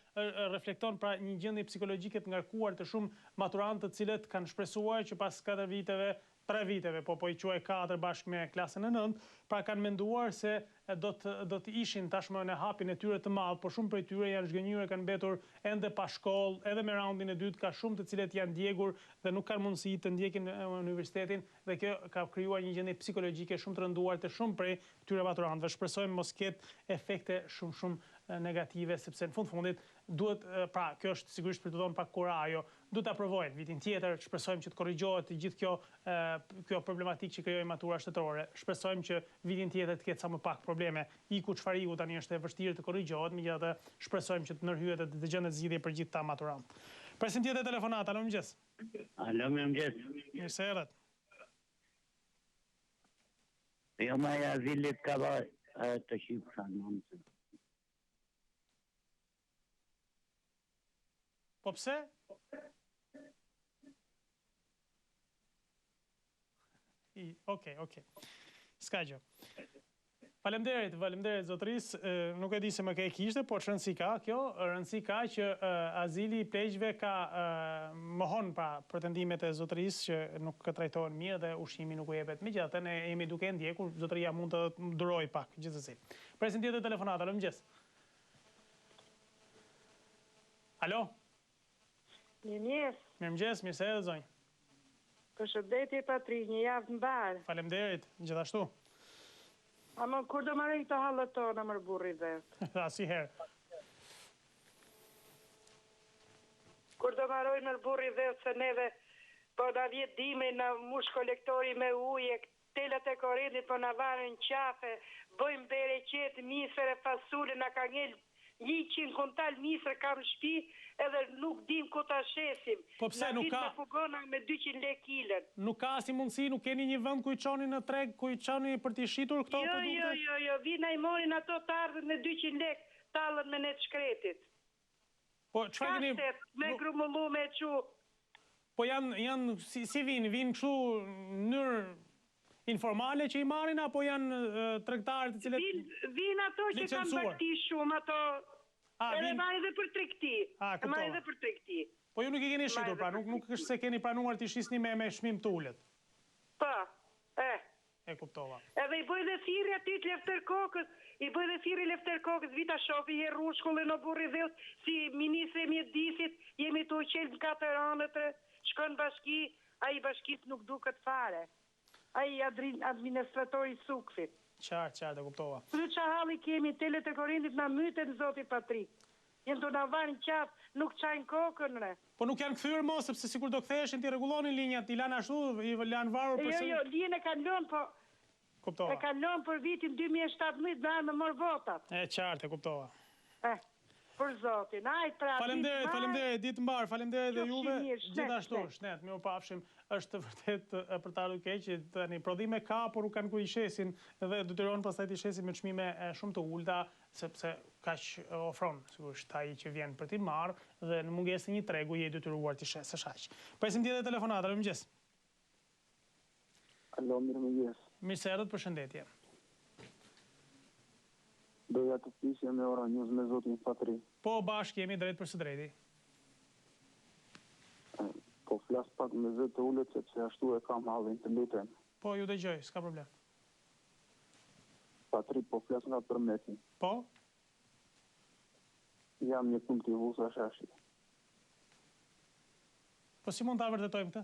reflekton pra një gjendje psikologjike të ngarkuar të shumë maturantë të cilët kanë shpresuar që pas 4 viteve, 3 viteve, po i quaj 4 bashkë me klasën e 9, pra kanë menduar se do të ishin tashmë në hapin e tyre të madh, por shumë prej tyre janë zhgënjur e kanë mbetur ende pa shkollë, edhe me raundin e dytë ka shumë të cilët janë djegur dhe nuk kanë mundësi të ndjekin universitetin dhe kjo ka krijuar një gjendje psikologjike shumë të rënduar të shumë prej këtyre maturantëve. Shpresojmë mos ketë efekte shumë negative sepse në fundit duhet, pra kjo është sigurisht për të dhënë pak kurajo, duhet ta provojnë vitin tjetër, shpresojmë që të korrigjohet gjithë kjo problematikë që krijoi matura shtetërore. Shpresojmë që vitin tjetër të ketë sa më pak probleme. Iku çfarë iku tani është e vështirë të korrigjohet, megjithatë shpresojmë që të ndërhyet dhe të gjendet zgjidhje për gjithë ta maturantë. Presim tjetër telefonat, alo mëngjes. Alo mëngjes. Mirë se erdhët. Jo ma ja villit ka të shqipë nëmëse. Po pse? Okej. S'ka gjë. Faleminderit zotëris, nuk e di se më ke kishte, por rëndësi ka kjo, rëndësi ka që azili i pleqjve ka mohon pra pretendimet e zotëris që nuk trajtohen mirë dhe ushqimi nuk u jepet. Megjithatë ne jemi duke ndjekur, zotëria mund të duroj pak gjithsesi. Presim tjetër telefonat, alo mëngjes. Alo? Mirëmëngjes, mirë se erdhët zonjë. Përshëndetje Patri, një javë të mbarë. Faleminderit, gjithashtu. Ama kur do marrë këto hallet tona më burri vetë? Asnjëherë. Kur do marrë më burri vetë se neve po na vjet dime na mush kolektori me ujë, telat e korrentit po na varen qafe, bëjmë bere qetë, misër e fasule, na ka ngel 100 kontal misër kam në shtëpi, edhe nuk dim ku ta shesim. Po pse nuk ka? Na fugona me 200 lekë kilën. Nuk ka si mundësi, nuk keni një vend ku i çoni në treg, ku i çoni për t'i shitur këto produkte? Jo, vina i morin ato të ardhët me 200 lekë, tallën me net shkretit. Po çfarë keni? Me grumullu me çu. Po janë si vinë kështu në mënyrë informale që i marrin apo janë tregtarë të cilët vinë ato që kanë bërti shumë ato. Edhe marrin dhe për tregti. Marrin dhe për tregti. Po ju nuk i keni shitur, pra nuk është se keni planuar t'i shisni me çmim të ulët. Po. E kuptova. Edhe i bëj dhe thirrje aty të Lefter Kokës, vita shofi i rrushkullin në burri dhe si ministri i mjedisit, jemi të uqel në 4 anët, shkon bashki, ai bashkis nuk duket fare. Ai administratori Sukfit. Qartë, e kuptova. Për që halli kemi, telet e korindit na myten, zoti Patrik. Jenë të na varin qatë, nuk qajnë kokën, ne. Po nuk janë kthyer mos, sepse sikur do ktheheshin ti rregullonin linjat, i lanë ashtu, i lanë varur përse. Jo, linjën e kanë lënë, po. Kuptova. E kanë lënë për vitin 2017 me mor votat. Qartë, e kuptova. Për zotin, pra... Faleminderit, ditë mbar, faleminderit dhe juve, gjithashtu, shnet, mirë pafshim, është vërtet për ta ardhur keq, tani prodhime ka, por nuk kanë ku i shesin dhe detyrohen pastaj të shesin me çmime shumë të ulta, sepse kaq ofron, sigurisht ai që vjen për t'i marrë dhe në mungesë të një tregu je detyruar të shes, është aq. Presim tjetër telefonat, alo mëngjes. Alo, mirëmëngjes. Mirë se erdhët, përshëndetje. Doja të flisja me Ora News me zotin Patri. Po, bashkë jemi drejt për së drejti. Po flas pak me zë të ulët, sepse ashtu e kam hallin të lutem. Po, ju dëgjoj, s'ka problem. Patri, po flas nga përmeti. Po? Jam një kultivues ashashi. Po si mund ta vërtetojmë këtë?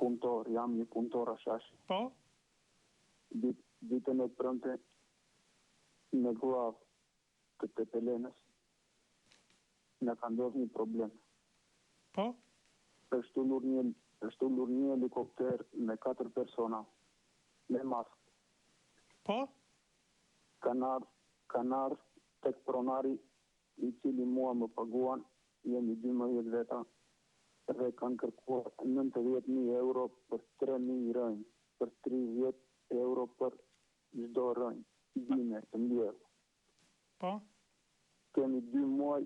Punëtor, jam një punëtor ashashi. Po? Ditën e premte në glavë të Tepelenës në ka ndodhur një problem. Po? Është ullur një helikopter me 4 persona me maskë. Po? Kanë ardhur tek pronari i cili mua më paguan, jemi 12 veta, dhe kanë kërkuar 90.000 euro për 3.000 rënjë, për 30 euro për çdo rënjë. Dime të mbjerë. Po? Kemi 2 muaj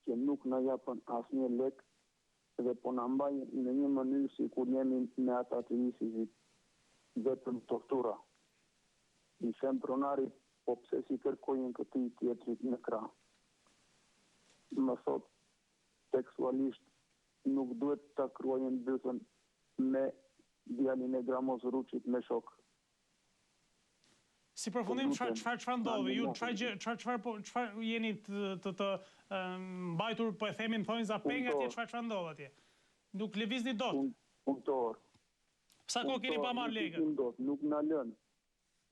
që nuk na japën asnjë lek dhe po na mbajnë në një mënyrë si kur jemi me ata të njësit vetëm tortura. I them pronari, po pse si kërkojnë këtij tjetrit në krah. Më thot, tekstualisht nuk duhet ta kruajnë dytën me djalin e Gramos Ruçit me shok. Si përfundim, çfarë ndodhi? Ju çfarë jeni të mbajtur, po e themin thonë za peng atje, çfarë ndodh atje? Nuk lëvizni dot. Punëtor. Sa kohë keni pa marrë lekë? Nuk na lën.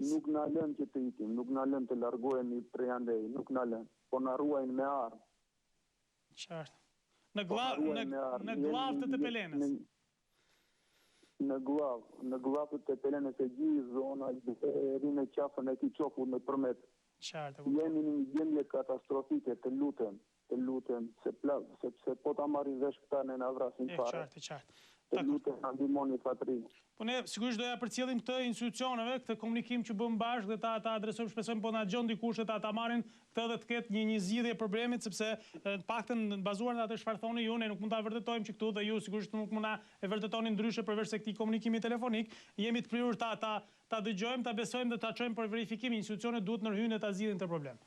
Nuk na lën që të ikim, nuk na lën të largohemi prej andej, nuk na lën. Po na ruajnë me armë. Qartë. Në glavë të Tepelenës. Në glavë të Tepelenës e gjithë zona e rinë qafën e Kiçokut në përmet. Jemi në një gjendje katastrofike, të lutem, sepse po ta marrin vesh këta në na vrasin fare. Qartë. Të lutem na ndihmoni fatri. Po ne sigurisht doja përcjellim këtë institucioneve, këtë komunikim që bëm bashkë dhe ta adresojmë, shpresojmë po na gjon dikush që ta marrin këtë dhe të ketë një zgjidhje problemit, sepse paktën bazuar në atë çfarë thoni ju, ne nuk mund ta vërtetojmë që këtu dhe ju sigurisht nuk mund ta e vërtetoni ndryshe përveç se këtij komunikimi telefonik. Jemi të prirur ta dëgjojmë, ta besojmë dhe ta çojmë për verifikim. Institucionet duhet ndërhyjnë dhe ta zgjidhin këtë problem.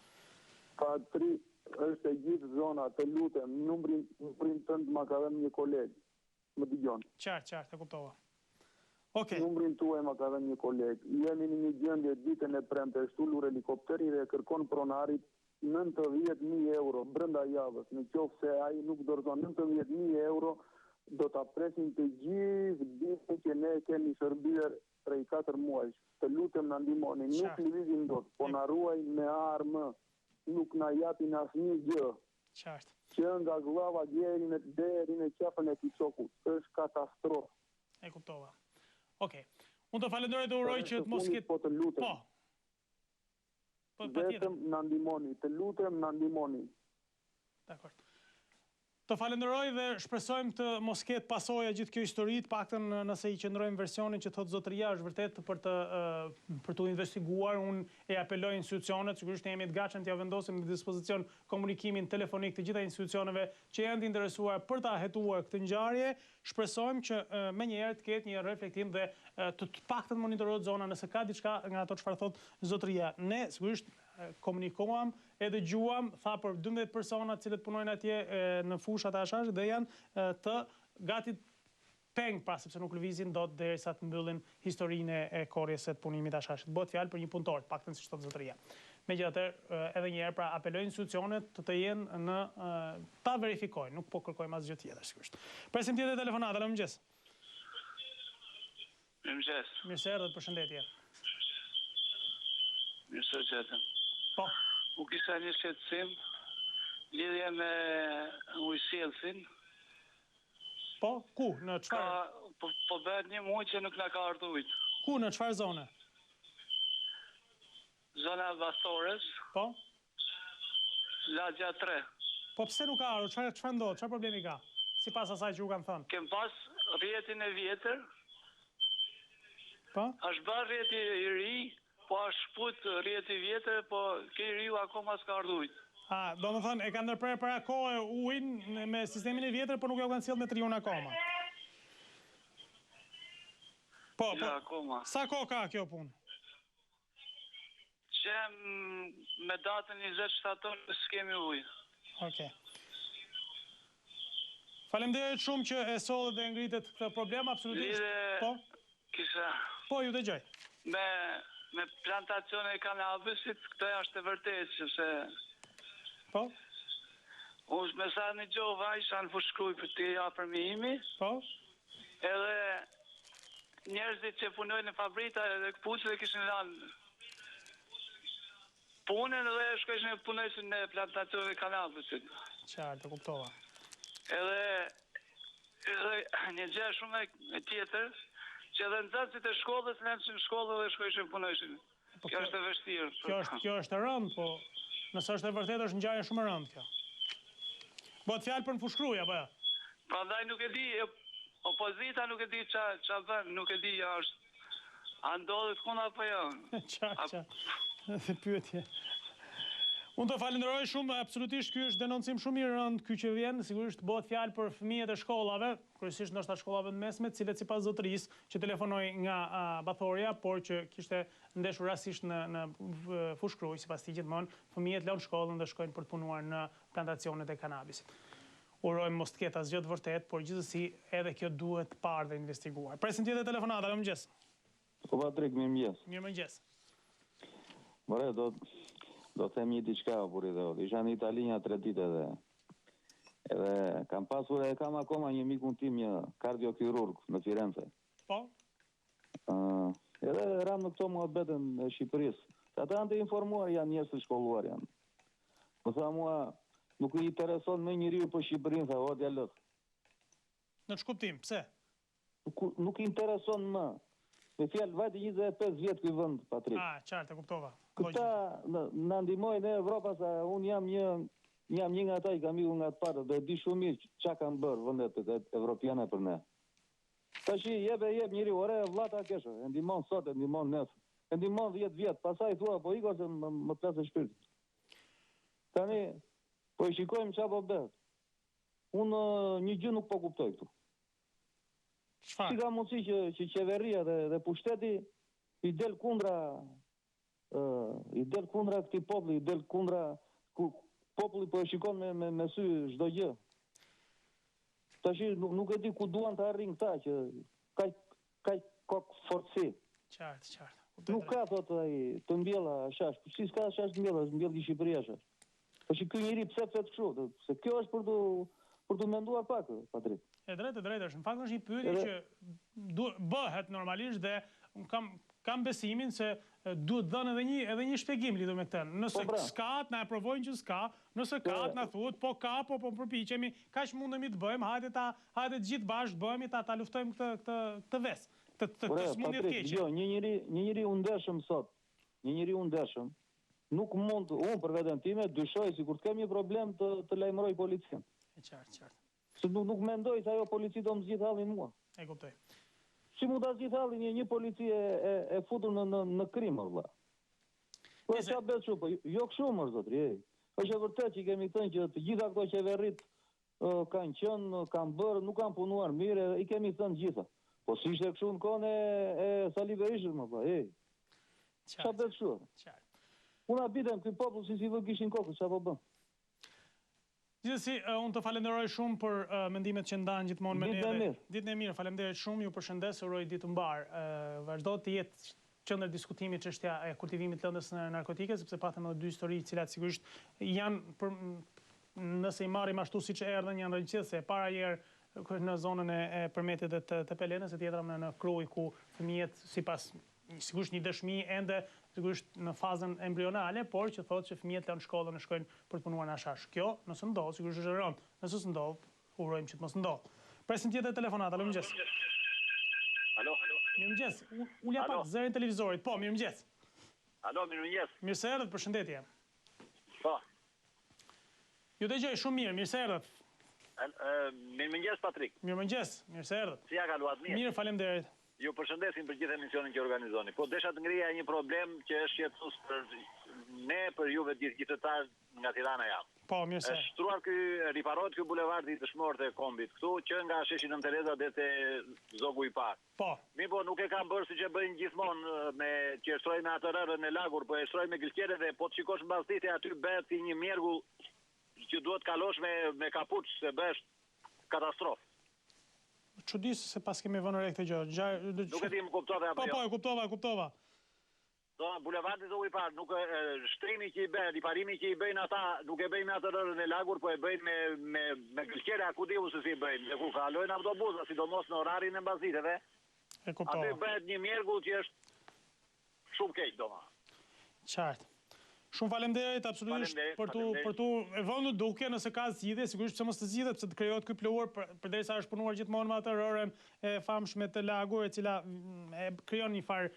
Patri, është e gjithë zona, të lutem, numrin tënd ma ka dhënë një koleg. Më dëgjon. Qartë, e kuptova. Numrin tuaj ma ka dhënë një koleg. Jemi në një gjendje ditën e premte, shtullur helikopteri dhe kërkon pronarit 90.000 euro brenda javës. Në qoftë se ai nuk dorëzon 90.000 euro, do ta presim të gjithë ditën që ne kemi shërbyer prej 4 muajsh. Të lutem na ndihmoni, nuk lëvizim dot, po na ruajnë me armë, nuk na japin asnjë gjë. Qartë. Që nga glava deri në qafën e Kiçokut, është katastrofë. E kuptova. Okej. Unë të falenderoj dhe uroj që të mos ketë... Po të lutem. Po. Vetëm na ndihmoni, të lutem na ndihmoni. Dakor. Të falenderoj dhe shpresojmë të mos ketë pasoja gjithë kjo histori, paktën nëse i qëndrojmë versionin që thotë zotëria është vërtet për të investiguar. Unë e apeloj institucionet, sigurisht ne jemi të gatshëm t'ia vendosim në dispozicion komunikimin telefonik të gjitha institucioneve që janë të interesuar për ta hetuar këtë ngjarje. Shpresojmë që menjëherë të ketë një reflektim dhe të paktën monitorohet zona nëse ka diçka nga ato çfarë thotë zotëria. Ne sigurisht komunikoam, e dëgjuam, tha për 12 persona cilët punojnë atje në fushat e Ashashit dhe janë të gati peng, pra sepse nuk lëvizin dot derisa të mbyllin historinë e korrjes së punimit të Ashashit. Bëhet fjalë për një punëtor, paktën siç thotë zotëria. Megjithatë, edhe një herë pra apeloj institucionet të jenë në ta verifikojnë, nuk po kërkojmë asgjë tjetër sigurisht. Presim tjetër telefonat, alo mëngjes. Mëngjes. Mirë se erdhët, përshëndetje. Mirë se gjetëm. Po. U kisha një shqetësim, lidhje me ujësjellësin. Po, ku? Në çfarë? Po bëhet një muaj që nuk na ka ardhur ujë. Ku, në çfarë zone? Zona Vastores. Po? Lagja 3. Po pse nuk ka ardhur? Çfarë ndodh? Çfarë problemi ka? Sipas asaj që u kanë thënë. Kem pas rrjetin e vjetër. Po? Është bërë rrjeti i ri, po është shput rrjeti i vjetër, po ke i riu akoma s'ka ardhur ujë. Do më thënë, e kanë ndërprer para kohë ujin me sistemin e vjetër, por nuk ja kanë sjellë me triun akoma. Po, akoma. Sa kohë ka kjo punë? Qem me datën 20 shtator s'kemi ujë. Okej. Faleminderit shumë që e sollet dhe ngritet këtë problem, absolutisht. Po? Kisha... Po, ju dëgjoj. Me plantacione e kanabisit, këtë është e vërtet, sepse... Po? Unë me sa një gjova, isha në fushkruj për të ja përmijimi. Po? Edhe njerëzit që punojnë në fabrita edhe këpucë dhe kishin lanë punën dhe shkojshin e punojshin në plantacione e kanabisit. Qartë, kuptova. Edhe një gjë shumë e tjetër, që edhe nxënësit e shkollës lënë në shkollë dhe shkojshin punojshin. Kjo është e vështirë. Kjo është e rëndë, po nëse është e vërtetë është ngjarje shumë e rëndë kjo. Bëhet fjalë për në fushkruj, apo jo? Prandaj nuk e di, opozita nuk e di ç'a bën, nuk e di është. A ndodhet kund apo jo? Qartë. Pyetje. Unë të falenderoj shumë, absolutisht ky është denoncim shumë i rëndë ky që vjen, sigurisht bëhet fjalë për fëmijët e shkollave, kryesisht ndoshta shkollave të mesme, të cilët sipas zotërisë që telefonoi nga Bathorja, por që kishte ndeshur rastisht në fushkruj, sipas tij gjithmonë, fëmijët lënë shkollën dhe shkojnë për të punuar në plantacionet e kanabisit. Urojmë mos të ketë asgjë të vërtetë, por gjithsesi edhe kjo duhet parë dhe investiguar. Presim tjetër telefonata, alo mëngjes. Po Patrik, mirëmëngjes. Mirëmëngjes. More, do them një diçka, buri dhe odi. Isha në Itali një 3 ditë edhe kam pasur e kam akoma një mikun tim, një kardiokirurg në Firenze. Po? Edhe ram në këto muhabetën e Shqipërisë. Ata janë të informuar, janë njerëz të shkolluar janë. Më tha mua, nuk i intereson me njeriu për Shqipërinë, tha, o djalë. Në ç'kuptim, pse? Nuk i intereson më. Me fjalë, vajte 25 vjet ky vend, Patrik. Qartë, e kuptova. Këta na ndihmojnë në Evropë, sa unë jam një nga ata, i kam ikur nga të parë, dhe di shumë mirë çka kanë bërë vendet evropiane për ne. Tash jep njeriu, ore vllata kesh, e ndihmon sot, e ndihmon nesër. E ndihmon 10 vjet, pastaj thua po iko se më plasë shpirt. Tani po i shikojmë çfarë po bëhet. Unë një gjë nuk po kuptoj këtu. Si ka mundësi që qeveria dhe pushteti i del kundra këtij populli, i del kundra populli po e shikon me sy çdo gjë. Tash nuk e di ku duan të arrin këta që kaq forci. Qartë. Nuk ka thot ai të mbjella shash. Si s'ka shash të mbjella, mbjell i Shqipëria shash. Po ky njeri pse fet kështu? Se kjo është për të menduar pak, Patrik. E drejtë është. Në fakt është një pyetje që bëhet normalisht dhe un kam besimin se duhet dhënë edhe një shpjegim lidhur me këtë. Nëse s'ka, na e provojnë që s'ka, nëse ka, na thuhet po ka, po përpiqemi, kaq mundemi të bëjmë, hajde të gjithë bashkë bëhemi ta luftojmë këtë ves. Këtë smundje të keqe. Jo, një njeri u ndeshëm sot. Një njeri u ndeshëm nuk mund, unë për veten time dyshoj sikur të kem një problem të lajmëroj policin. E qartë. Se nuk mendoj se ajo polici do më zgjidh hallin mua. E kuptoj. Si mund ta zgjidh hallin një polici e futur në krim, vëlla. Po sa bëhet kështu, po jo kështu më zotri. Është vërtet që kemi thënë që të gjitha këto qeverit kanë qenë, kanë bërë, nuk kanë punuar mirë, i kemi thënë gjitha. Po si ishte kështu në kohën e Sali Berishës, më pa, Sa bëhet kështu? Unë abitem ky popull si vë kishin kokën, çfarë po bën? Gjithsesi, unë të falenderoj shumë për mendimet që ndanë gjithmonë me ne. Ditën e mirë, faleminderit shumë, ju përshëndes, uroj ditë mbarë. Vazhdo të jetë qendër diskutimi çështja e kultivimit të lëndës narkotike, sepse patëm edhe 2 histori të cilat sigurisht janë nëse i marrim ashtu siç erdhën janë rëndësishme se para herë në zonën e Përmetit dhe të Pelenës, e tjetra në Kruj ku fëmijët sipas sigurisht një dëshmi ende sigurisht në fazën embrionale, por që thotë që fëmijët lanë shkollën e shkojnë për të punuar në ashash. Kjo, nëse ndodh, sigurisht është e rëndë. Nëse s'ndodh, urojmë që të mos ndodh. Presim tjetër telefonat. Alo, mirëmëngjes. Alo. Mirëmëngjes. Ulja pak zërin televizorit. Po, mirëmëngjes. Alo, mirëmëngjes. Mirë se erdhët, përshëndetje. Po. Ju dëgjoj shumë mirë, mirë se erdhët. Mirëmëngjes Patrik. Mirëmëngjes, mirë se erdhët. Si ja kaluat mirë? Mirë, faleminderit. Ju përshëndesim për gjithë emisionin që organizoni. Po desha të ngrija një problem që është shqetësues për ne, për juve gjithëtar nga Tirana jam. Po, mirë se. Është shtruar riparohet ky bulevardi i dëshmorët e kombit këtu, që nga sheshi Nën Tereza deri te zogu i parë. Po. Po nuk e kanë bërë siç e bëjnë gjithmonë me që shtrojnë me atë rrën e lagur, po e shtrojnë me gëlqere dhe po të shikosh mbas ditës aty bëhet si një mjergull që duhet kalosh me kapuç se bësh katastrofë. Çudis se pas kemi vënë re këtë gjë. Nuk e di më kuptove apo jo. Po, e kuptova. Do bulevardi zogu i parë, nuk shtrimi që i bën, riparimi që i bëjnë ata, nuk e bëjnë me atë rrën e lagur, po e bëjnë me gëlqere, ku diu se si bëjnë. Dhe ku kalojnë autobusa, sidomos në orarin e mbasiteve. E kuptova. Aty bëhet një mjergull që është shumë keq doma. Qartë. Shumë faleminderit absolutisht për tu e vënë duke nëse ka zgjidhje, sigurisht pse mos të zgjidhet, pse të krijohet ky pluhur përderisa është punuar gjithmonë me atë rërën e famshme të lagur, e cila e krijon një farë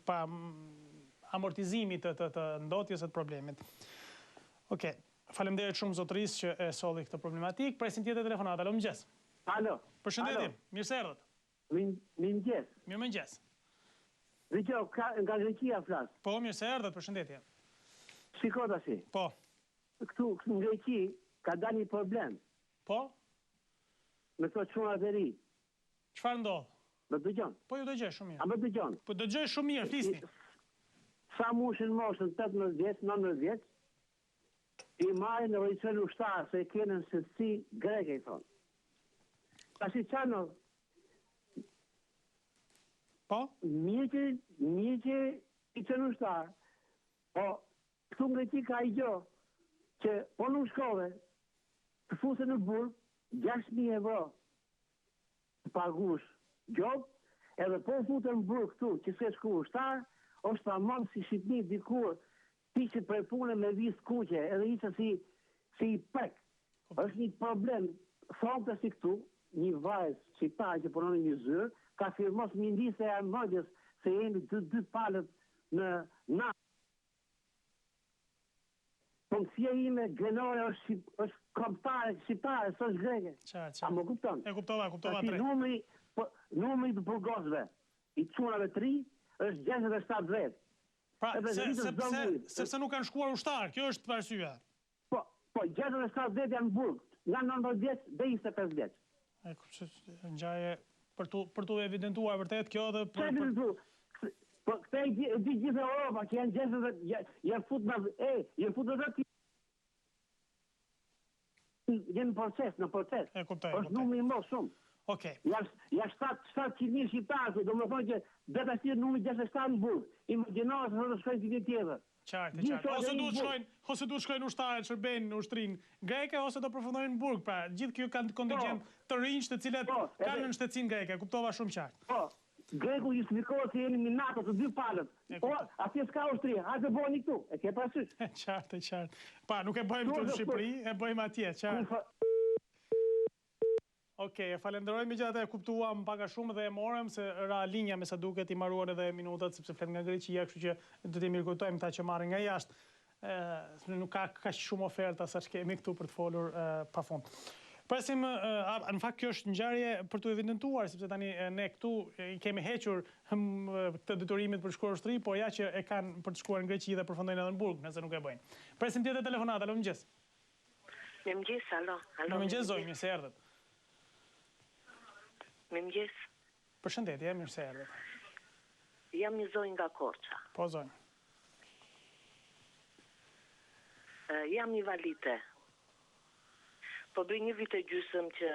pa amortizimi të ndotjes së problemit. Okej, faleminderit shumë zotërisë që e solli këtë problematik. Presim tjetër telefonat. Alo, mirëmëngjes. Alo. Përshëndetje. Mirë se erdhët. Mirëmëngjes. Mirëmëngjes. Dëgjoj, nga Greqia flas. Po, mirë se erdhët, përshëndetje. Shiko tash. Po. Këtu në Greqi ka dalë një problem. Po? Me to çunatëri. Çfarë ndodh? Më dëgjon? Po ju dëgjoj shumë mirë. A më dëgjon? Po dëgjoj shumë mirë, flisni. Sa mushin moshën 18 vjeç, 19 vjeç, i marrin në rricën ushtar se kanë se si greke i thon. Tash i çano po? Mjekë i qenë ushtar, po këtu Greqi ka i gjo që po nuk shkove të fuse në burg 6.000 euro të pagush gjob, edhe po fute në burg këtu që se shku ushtar, është ta mënë si Shqipni dikur ti që prej pune me visë kuqe, edhe i që si i pek. është një problem, thonë të si këtu, një vajzë shqiptar që punon në një zyrë, ka firmos një ndisë e armëgjës se jemi dy palët në na. Punësia ime grenore është komptare, shqiptare, së është greke. A më kupton? E kuptova tre. Numri të burgosve, i qunave 3, është 67 vetë. Pra, sepse nuk kanë shkuar ushtar, kjo është arsyeja. Po, 67 vetë janë burg, nga 19 vjeç dhe 25 vjeç. Ngjaje për tu evidentuar vërtet kjo dhe po këta e di gjithë Europa që janë gjithë janë futur vetë jenë në proces. Është numri më shumë. Okej. Ja 700.000 shqiptarë, do më thonë që vetë ashtë numri 67 në burg. Imagjinohet se do shkojnë të tjetër. Qartë. Ose du shkojnë ushtarët, shërbejnë në ushtrinë greke, ose do përfundojnë në burg. Pra, gjithë kjo kanë kontingent të rinj të cilet kanë në shtetësinë greke. Kuptova shumë qartë. Po, greku justifikohet se jeni minato të dy palët. Po, atje s'ka ushtri, hajde bëni këtu. E ke parasysh? Qartë. Pa, nuk e bëjmë këtu në Shqipëri, e bëjmë atje, qartë. Okej, falenderoj me gjatë e kuptuam paka shumë dhe e morëm se ra linja me sa duket i marruar edhe minutat sepse flet nga Greqia, kështu që do t'i mirëkujtojmë ta që marrin nga jashtë. Nuk ka kaq shumë oferta sa kemi këtu për të folur pafund. Presim, në fakt kjo është ngjarje për t'u evidentuar sepse tani ne këtu i kemi hequr këtë detyrimit për shkuar ushtri, por ja që e kanë për të shkuar në Greqi dhe përfundojnë edhe në burg, nëse nuk e bëjnë. Presim tjetër telefonat, alo mëngjes. Mëngjes, alo. Mëngjes zonjë, mirë se erdhët. Mëngjes. Përshëndetje, mirë se erdhët. Jam një zonjë nga Korça. Po zonjë. Jam një valite. Po bëj një vit e gjysëm që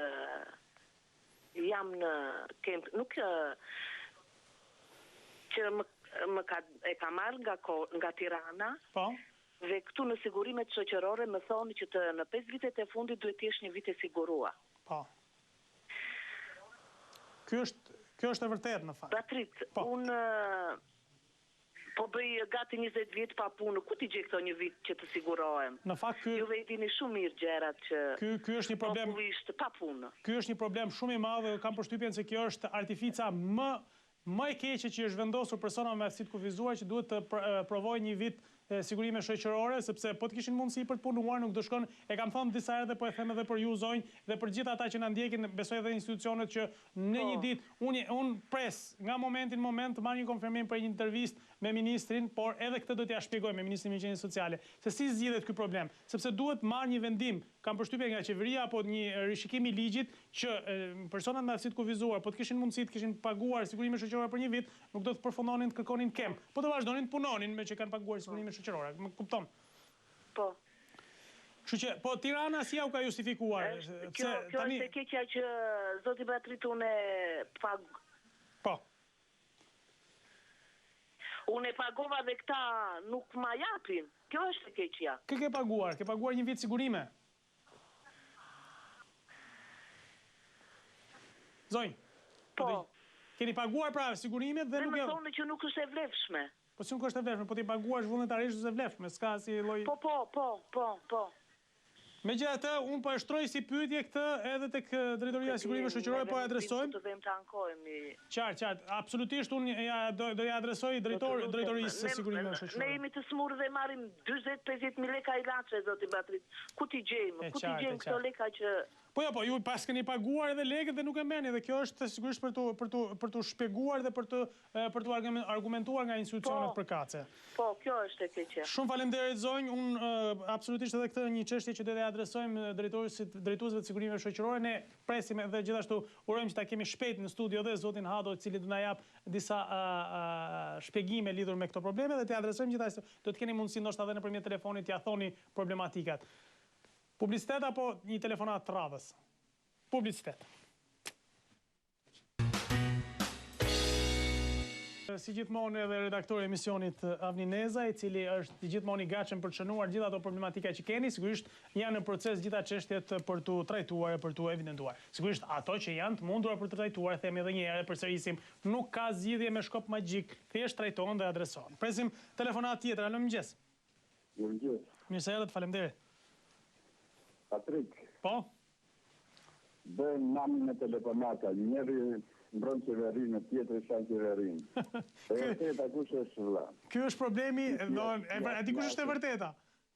jam në kemp, nuk që e ka marrë nga Tirana. Po. Dhe këtu në sigurimet shoqërore më thoni që në 5 vitet e fundit duhet t'jesh një vit e sigurua. Po. Kjo është e vërtet në fakt. Patrit, unë po bëj gati 20 vjet pa punë, ku t'i gjej këto një vit që të sigurohem? Në fakt juve i dini shumë mirë gjërat që ky është një problem pa punë. Ky është një problem shumë i madh dhe kam përshtypjen se kjo është artifica më e keqe që është vendosur personave me aftësi të kufizuar që duhet të provojë një vit sigurime shoqërore, sepse po të kishin mundësi për të punuar, nuk do shkon, e kam thënë disa herë dhe po e them edhe për ju zonjë dhe për gjithë ata që na ndjekin, besoj edhe institucionet që në një ditë unë pres nga momenti në moment të marr një konfirmim për një intervistë me ministrin, por edhe këtë do t'ja shpjegoj me ministrin e Mirëqenies Sociale, se si zgjidhet ky problem, sepse duhet marr një vendim, kam përshtypjen nga qeveria apo një rishikim i ligjit që personat me aftësi të kufizuar po të kishin mundësi të kishin paguar sigurime shoqërore për një vit, nuk do të përfundonin të kërkonin kemp, po të vazhdonin të punonin me që kanë paguar sigurime shoqërore. Më kupton? Po. Kështu që, po Tirana si ja u ka justifikuar? Kjo është e keqja që zoti Patrit unë Po. Unë e pagova dhe këta nuk ma japin. Kjo është e keqja. Kë ke paguar? Ke paguar një vit sigurime? Zonjë? Po. Keni paguar pra sigurimet dhe nuk e... Dhe më thonë që nuk është e vlefshme. Po si nuk është e vlefshme, po ti paguash vullnetarisht është e vlefshme, s'ka si lloj... Po. Megjithatë, unë po e shtroj si pyetje këtë edhe tek Drejtoria e Sigurimeve Shoqërore, po e adresojmë. Do vëm të ankohemi. Qartë, absolutisht unë do ja adresoj Drejtorisë së Sigurimeve Shoqërore. Ne jemi të smurë dhe marrim 40-50.000 lekë ilaçe zoti Patrit. Ku ti gjejmë? Ku ti gjejmë këto lekë që Po ju pas keni paguar edhe lekët dhe nuk e merrni dhe kjo është sigurisht për të shpjeguar dhe për të argumentuar nga institucionet përkatëse. Po, kjo është e keqja. Shumë faleminderit zonjë, unë absolutisht edhe këtë një çështje që do t'ja adresojmë drejtuesve të sigurimeve shoqërore, ne presim edhe gjithashtu urojmë që ta kemi shpejt në studio dhe zotin Hado, i cili do na jap disa shpjegime lidhur me këto probleme dhe t'ja adresojmë gjithashtu. Do të keni mundësi ndoshta edhe nëpërmjet telefonit t'ia thoni problematikat. Publicitet apo një telefonat të radhës? Publicitet. Si gjithmonë edhe redaktori i emisionit Avni Neza, i cili është gjithmonë i gatshëm për të shënuar gjithë ato problematika që keni, sigurisht janë në proces gjitha çështjet për t'u trajtuar e për t'u evidentuar. Sigurisht ato që janë të mundura për të trajtuar, themi edhe një herë, përsërisim, nuk ka zgjidhje me shkop magjik, thjesht trajtohen dhe adresohen. Presim telefonat tjetër. Alo, mëngjes. Mëngjes. Mirë se erdhët, faleminderit. Patrik. Po? Bëjmë namin e telefonata, njëri mbron qeverinë, tjetëri shan qeverinë. E vërteta kush është vëlla? Ky është problemi, e di kush është e vërteta?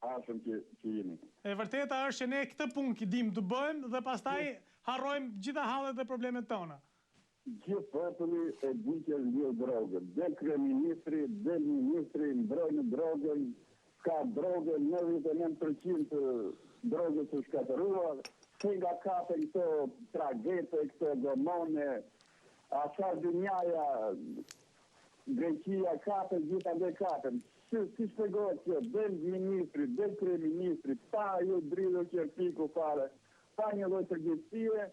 Ashëm që jemi. E vërteta është që ne këtë punë dim të bëjmë dhe pastaj harrojmë gjitha hallet dhe problemet tona. Gjithë populli e di që ndjell drogën. Del kryeministri, del ministri, mbrojnë drogën, ka drogën, 99% drogës është shkatëruar. Se nga kapen këto tragete, këto gomone, asa dënjaja, Greqia kapen, gjitha dhe kapen. Si shpegohet që del ministri, del kryeministri, pa ju dridhur që piku fare, pa një lloj përgjegjësie,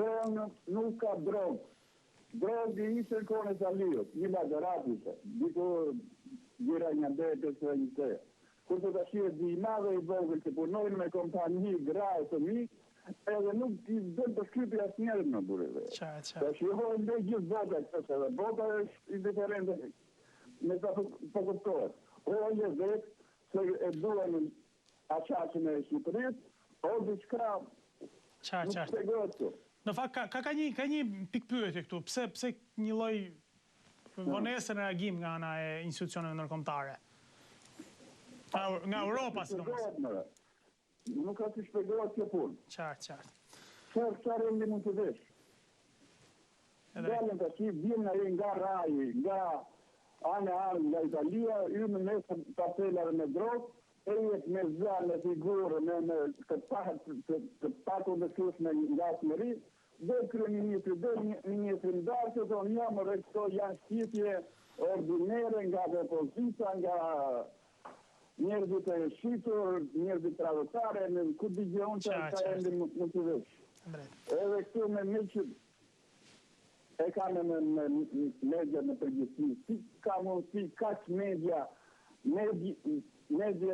tonë nuk ka drogë. Drogë ishte në kohën e Saliut, një lagerat ishte, dikur gjira një ndete së një te. Kurse të shie di madhe i vogël që punojnë me kompani, graë, të mi, edhe nuk i dënë të shkypi asë njerën në bureve. Të shihojnë dhe gjithë bota këtës edhe. Bota është indiferente me të përkëptohet. O një vetë se e duhen aqaqën e Shqipëris, o diçka nuk shpegohet të. Në fakt, ka një pikpyetje këtu. Pse një lloj vonese në reagim nga ana e institucioneve ndërkombëtare? Nga Europa, sidomos. Nuk ka të shpegohet kjo punë. Qartë. Çfarë rendi mund të vesh? Dalën të që vjen nga raji, nga anë, nga Italia, ju në mesë paselave me drogë, e jetë me zjarë, me figurë, me të paku dhe kushme nga smëri, dhe kryeministri, dhe ministri ndarë, që tonë jamë rekto janë shqipje ordinere nga opozita, nga njerëzit e shqitur, njerëzit tradotare, në ku digjon që ka endi më të vesh. Edhe këtu me me që e ka me media në përgjithësi, si ka mundësi, ka që media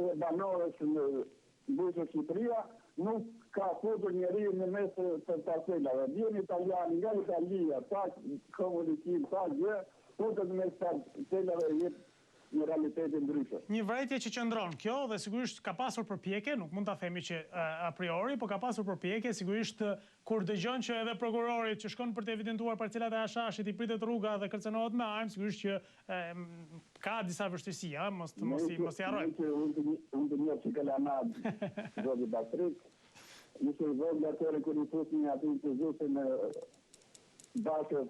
dhe banorës në bushë Shqipëria, nuk ka futur njeri në mesë të parcelave. Vjen italiani nga Italia, pa komunikim, pa gjë, futur në mesë parcelave jetë në realitetin ndryshë. Një vërejtje që qëndron kjo dhe sigurisht ka pasur përpjekje, nuk mund ta themi që a priori, po ka pasur përpjekje sigurisht kur dëgjon që edhe prokurori që shkon për të evidentuar parcelat e Ashashit i pritet rruga dhe kërcënohet me armë, sigurisht që ka disa vështirësi, mos i harrojmë. Unë të një që kalamad, zoti Patrik, ishte i vogël atëre kur i fusin aty të zusin në bakës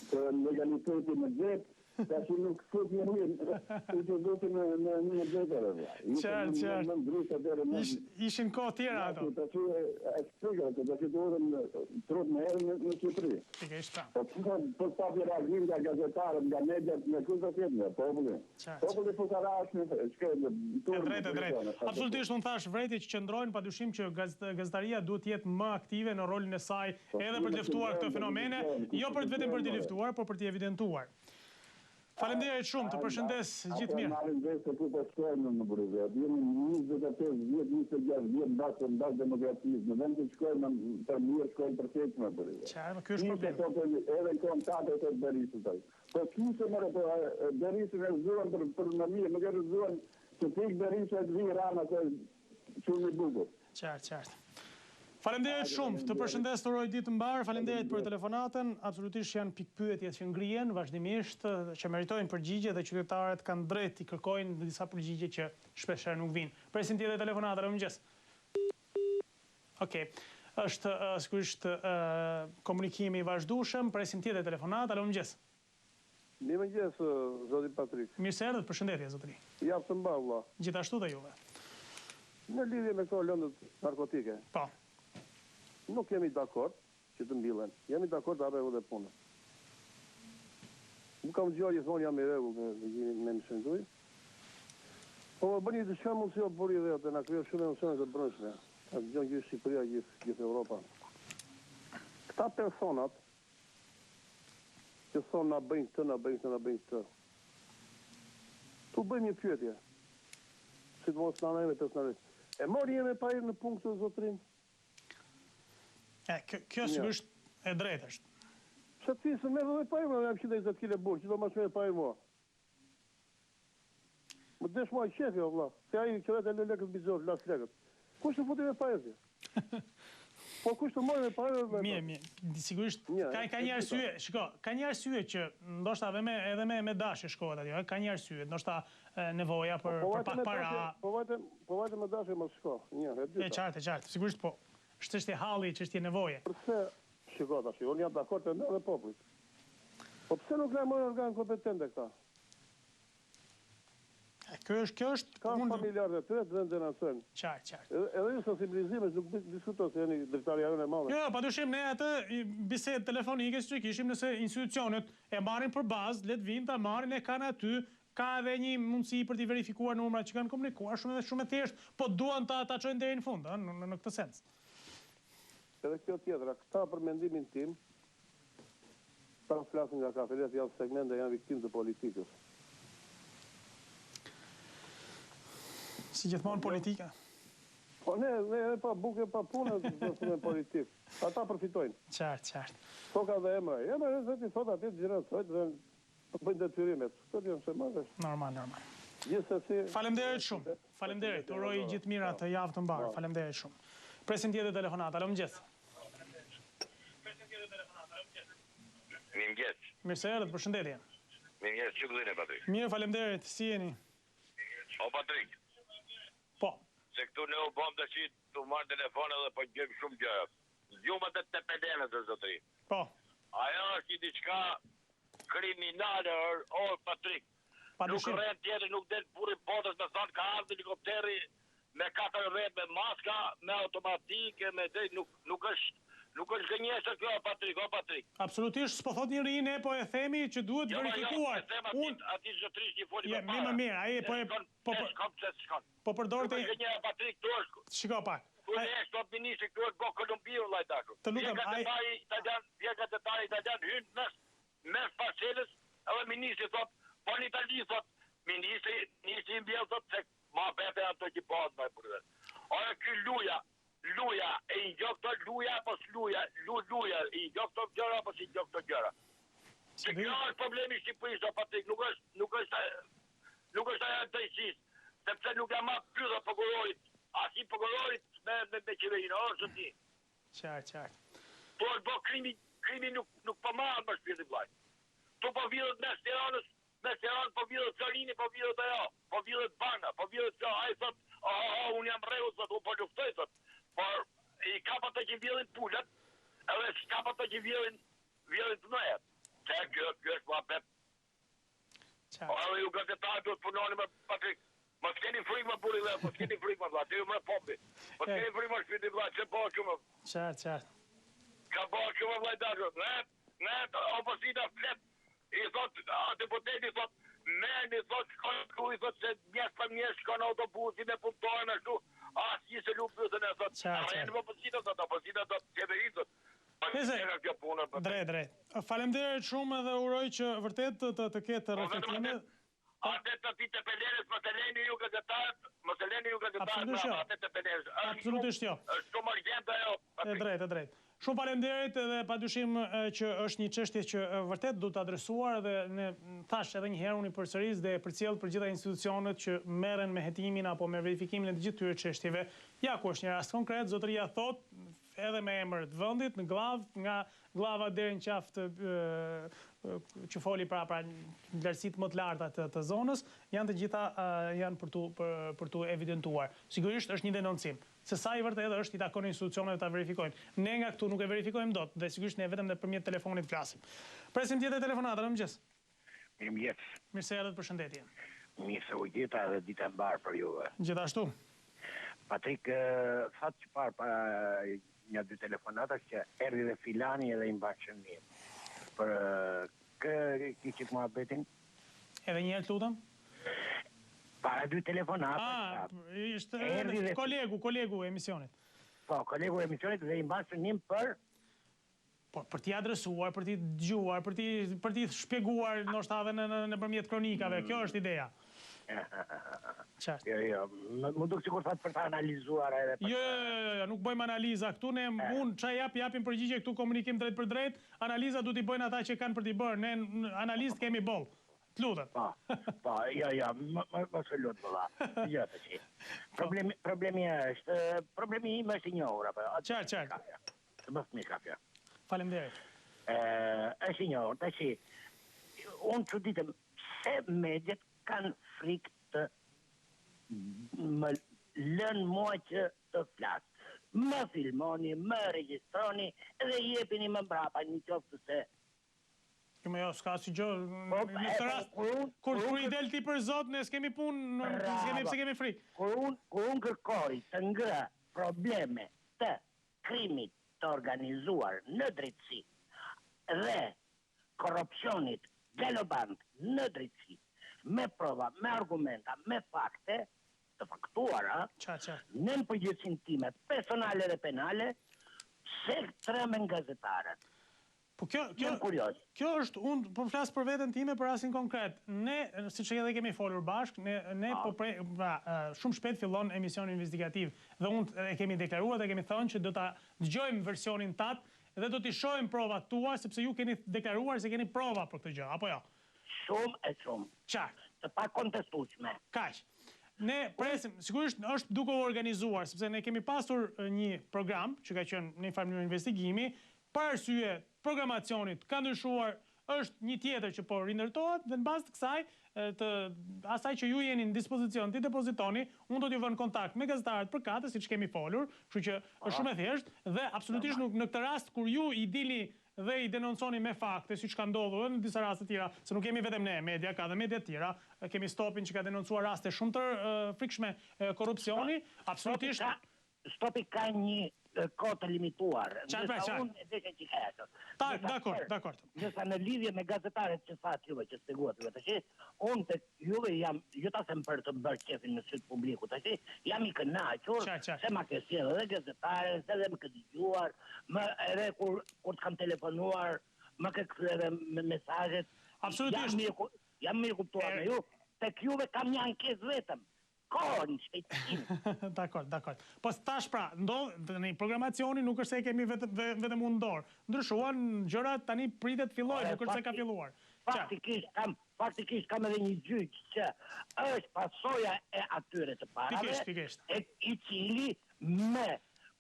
të legalitetin në gjepë, ka që nuk fut një rrinë, i të zotin në një gjekërë. Qartë. Ishin kohë tjera ato. Të që e shpikë, të që të urën trut në herë në Qipëri. Po të papi reagim nga gazetarët, nga mediat, në kërë të tjetë në populli. Populli fukarash në shkëllë. Drejtë. Absolutisht unë thash vrejtje që qëndrojnë, pa dyshim që gazetaria duhet jetë më aktive në rolin e saj edhe për të luftuar këtë fenomene, jo për të vetëm për të luftuar, por për të evidentuar. Faleminderit shumë, të përshëndes gjithë mirë. Marrin vesh se ku po shkojmë në Burgos. Jemi 25 vjet, 26 vjet mbas demokracisë. Në vend të shkojmë për mirë, shkojmë për keq në Burgos. Qartë, ky është problemi. Edhe kontaktet e Berisut. Po çuse më po Berisën e zuan për më mirë, nuk e rrezuan që pik Berisë të vi Rama se shumë i bukur. Qartë. Faleminderit shumë, të përshëndes, të uroj ditë mbar, faleminderit për telefonatën, absolutisht janë pikpyetje që ngrihen vazhdimisht, që meritojnë përgjigje dhe qytetarët kanë drejt i kërkojnë disa përgjigje që shpeshherë nuk vinë. Presim tjetër telefonata, mëngjes. Okej, është sigurisht komunikimi i vazhdueshëm, presim tjetër telefonata, mëngjes. Mëngjes, zoti Patrik. Mirë se erdhët, përshëndetje zotëri. Javë të mbar, vëlla. Gjithashtu dhe juve. Në lidhje me këto lëndët narkotike. Po. Nuk jemi dakord që të mbillen. Jemi dakord të rregull dhe punën. Nuk kam gjallë gjithmonë jam i rregull me më shënduj. Po më bëni diçka mund si o buri dhe të na kryo shumë emocione të brendshme. Ka dëgjon gjithë Shqipëria, gjithë Europa. Këta personat që thonë na bëjnë këtë, na bëjnë këtë, na bëjnë këtë. Tu bëjmë një pyetje. Si të mos nënajme të sënërit. E mori jemi pa irë në punë këtë zotrin? Kjo sigurisht e drejtë është. Se ti se merë dhe pa irë, jam 120 kile burë, që do ma shme pa irë mua. Më desh mua i qefi, o vla. Se aji që vetë e le lekët bizor, las lekët. Kush të futi me pa irë? Po kush të mori me pa irë? Mirë, sigurisht, ka një arsye, shiko, ka një arsye që ndoshta edhe me dashje shkohet atjo, ka një arsye, ndoshta nevoja për pak para. Po vajte me dashje më shko, një, e dyta. E qartë, sigurisht po. Çështje halli, çështje nevoje. Përse, shiko tash, unë jam dakord të ndër dhe popullit. Po pse nuk na morën organ kompetente këta? Kjo është... Ka familjarë të të denasën. Qartë. Edhe ju sensibilizime nuk diskuto se jeni drejtari ajon e madhe. Jo, padyshim ne atë bisedë telefonike që kishim nëse institucionet e marrin për bazë, le të vinë ta marrin e kanë aty, ka edhe një mundësi për t'i verifikuar numrat që kanë komunikuar, shumë e thjeshtë, po duan ta çojnë deri në fund, në këtë sens. Edhe kjo tjetra, këta për mendimin tim, ta flasin nga kafelet, janë segmente, janë viktim të politikës. Si gjithmonë politika? Po ne pa buke, pa punë, do të me politikë. Ata përfitojnë. Qartë. Po ka dhe emra. Emra e zëti thot atit gjirët, dhe bëjnë detyrimet. Këtë jënë se madhe. Normal. Gjithsesi... Faleminderit shumë. Faleminderit. Uroj gjithë mirat të javë të mbarë. Faleminderit shumë. Presim tjetër telefonat. Alo, mëngjes. Mëngjes. Mirë se erdhët, përshëndetje. Mëngjes, që gëdhine, Patrik? Mirë, faleminderit. Si jeni? O, Patrik. Po. Se këtu ne u bom të qitë të marrë telefone dhe po gjëmë shumë gjëra. Gjumët e të pedenet dhe zotri. Po. Ajo është i diçka kriminale, Patrik. Nuk rrën tjetër, nuk del burri botës me thonë ka ardhë helikopteri me 4 rrët me maska, me automatike, me dhe, nuk është gënjesër kjo, Patrik. Absolutisht, s'po thot njëri ne, po e themi që duhet verifikuar. Ati zotrisht i foli më para. Më mirë, aje po përdorë të... Nuk është gënjesër, Patrik, të është... Shiko pak. Tu e është të ministri, tu është bo Kolumbiu, lajtashu. Të lutem, Vjeka detari italian hynë mes parcelës, edhe ministri thot, po në Itali thot, ministri i mbjell thot, se ma bete ato që bëhat me përdhe. Ore, ky luja, e i gjok të luja, apo s'luja, luja, i gjok të gjëra, apo si gjok të gjëra. Se kjo është problemi Shqipërisë, o Patrik, nuk është aja të drejtësisë, sepse nuk e ma pyra prokurorit, as i prokurorit me qeverinë, është ti. Qartë. Po është bo krimi nuk po marrë më shpirti vlajt. Tu po vjedhët mes Tiranës, po vjedhët Zorini, po vjedhët ajo, po vjedhët Bana, po vjedhët kjo, a i thot, unë jam regu, thot, unë po luftoj, thot. Por i kapët të që vjedhin pullet, edhe s'kapët të që vjedhin të nëjet. Se kjo është ma pep. Edhe ju gazetarë duhet punoni me Patrik. Më s'keni frikë më buri dhe, më s'keni frikë më vlajt, ju më pombi. Më s'keni frikë më shpirti vlajt, se bëhë këmë. Qartë. Ka bëhë këmë vlajt dashur. Ne, oposita flet, i thot, deputeti thot, i thot, shkojnë, i thot, se njës për njës shkojnë autobusi me puntojnë ashtu, asë se lupë pësën e thot, a e në oposita thot, qeveri thot. Drejt. Faleminderit shumë dhe uroj që vërtet të ketë reflektime. Atë të ti të pelerës, më të leni ju gazetarët, me atë të pelerës. Absolutisht jo. është shumë argjenta jo. E drejt. Shumë faleminderit dhe padyshim që është një çështje që vërtet do të adresuar dhe ne thash edhe një herë unë përsëris dhe përcjell për gjitha institucionet që merren me hetimin apo me verifikimin e të gjithë këtyre çështjeve. Ja ku është një rast konkret, zotëria thot edhe me emër të vendit në glavë, nga glava deri në qafë që foli pra lartësitë më të larta të zonës, janë të gjitha janë për tu evidentuar. Sigurisht është një denoncim. Se sa i vërtet është i takon institucionet ta verifikojnë. Ne nga këtu nuk e verifikojmë dot, dhe sigurisht ne vetëm nëpërmjet telefonit flasim. Presim tjetër telefonata, mëngjes. Mirëmëngjes. Mirë se erdhët, përshëndetje. Mirë se u gjeta dhe dita e mbarë për juve. Gjithashtu. Patrik, thatë që parë pa një dy telefonata që erdhi dhe filani edhe i mbanë shëndim. Për kishit mua betin? Edhe një herë të lutem? Para dy telefonata. Ishte kolegu e emisionit. Po, kolegu e emisionit dhe i mbanë shëndim për? Po, për t'i adresuar, për t'i dëgjuar, për t'i shpjeguar, ndoshta edhe nëpërmjet kronikave, kjo është ideja. Jo, më duk sikur thatë për ta analizuar edhe për... Jo, nuk bëjmë analiza këtu, unë që japim përgjigje këtu komunikim drejt për drejt, analiza du t'i bëjnë ata që kanë për t'i bërë, ne analistë kemi boll. T'lutem. Po, jo, më së lutë bëlla. Jo, të që. Problemi im është i një ora. Qarë. Të më fëmi kafja. Faleminderit. është i një orë, të që unë që ditëm se mediat kanë frikë të më lënë mua që të flasë. Më filmoni, më registroni dhe jepini më mbrapa një qoftë se... Këmë jo, s'ka si gjë, në të rast, kur i del ti për zot, ne s'kemi punë, se kemi frikë. Kur unë kërkoj të ngrë probleme të krimit të organizuar në drejtësi dhe korrupsionit galopant në drejtësi, me prova, me argumenta, me fakte të faktuara, në përgjithësinë time personale dhe penale, se tremën gazetarët. Po kjo është, unë po flasë për veten time për asin konkret. Ne, si që edhe kemi folur bashkë, ne shumë shpejt fillon emision investigativ dhe unë e kemi deklaruar dhe kemi thënë që do ta dëgjojmë versionin tatë dhe do t'i shohim provat tua, sepse ju keni deklaruar se keni prova për këtë gjë, apo jo? Shumë. Qartë. Të pa kontestueshme. Kaq. Ne presim, sigurisht është duke u organizuar, sepse ne kemi pasur një program që ka qenë në një farë mënyrë investigimi, për arsye programacionit ka ndryshuar, është një tjetër që po rindërtohet dhe në bazë të kësaj, asaj që ju jeni në dispozicion të depozitoni, unë do t'ju vënë kontakt me gazetarët për kate, si që kemi folur, kështu që është shumë e thjeshtë, dhe absolutisht nuk në këtë rast kur ju i dini dhe i denonconi me fakte, si që ka ndodhur në disa raste tjera, se nuk kemi vetëm ne, media, ka dhe media tjera, kemi Stopin që ka denoncuar raste shumë të frikshme korrupsioni, absolutisht... Stopi ka një kohë të limituar. Dakor. Nësa në lidhje me gazetarët që fatë juve, që steguat juve, të që unë të juve jam, ju ta them për të bërë qefin në sytë publiku, të që jam i kënaqur, se ma ke sjellë edhe gazetarët, se dhe më këtë dëgjuar, edhe kur të kam telefonuar, më ke kësë edhe me mesajet. Absolutisht. Jam mirë kuptuar me ju, tek juve kam një ankesë vetëm. Kohën, shpejtësim. Dakor. Po tash pra, në programacioni nuk është se kemi vetëm unë dorë. Ndryshuan gjërat tani pritet filloj, nuk është se ka filluar. Faktikisht kam edhe një gjyq që është pasoja e atyre të parave, i cili me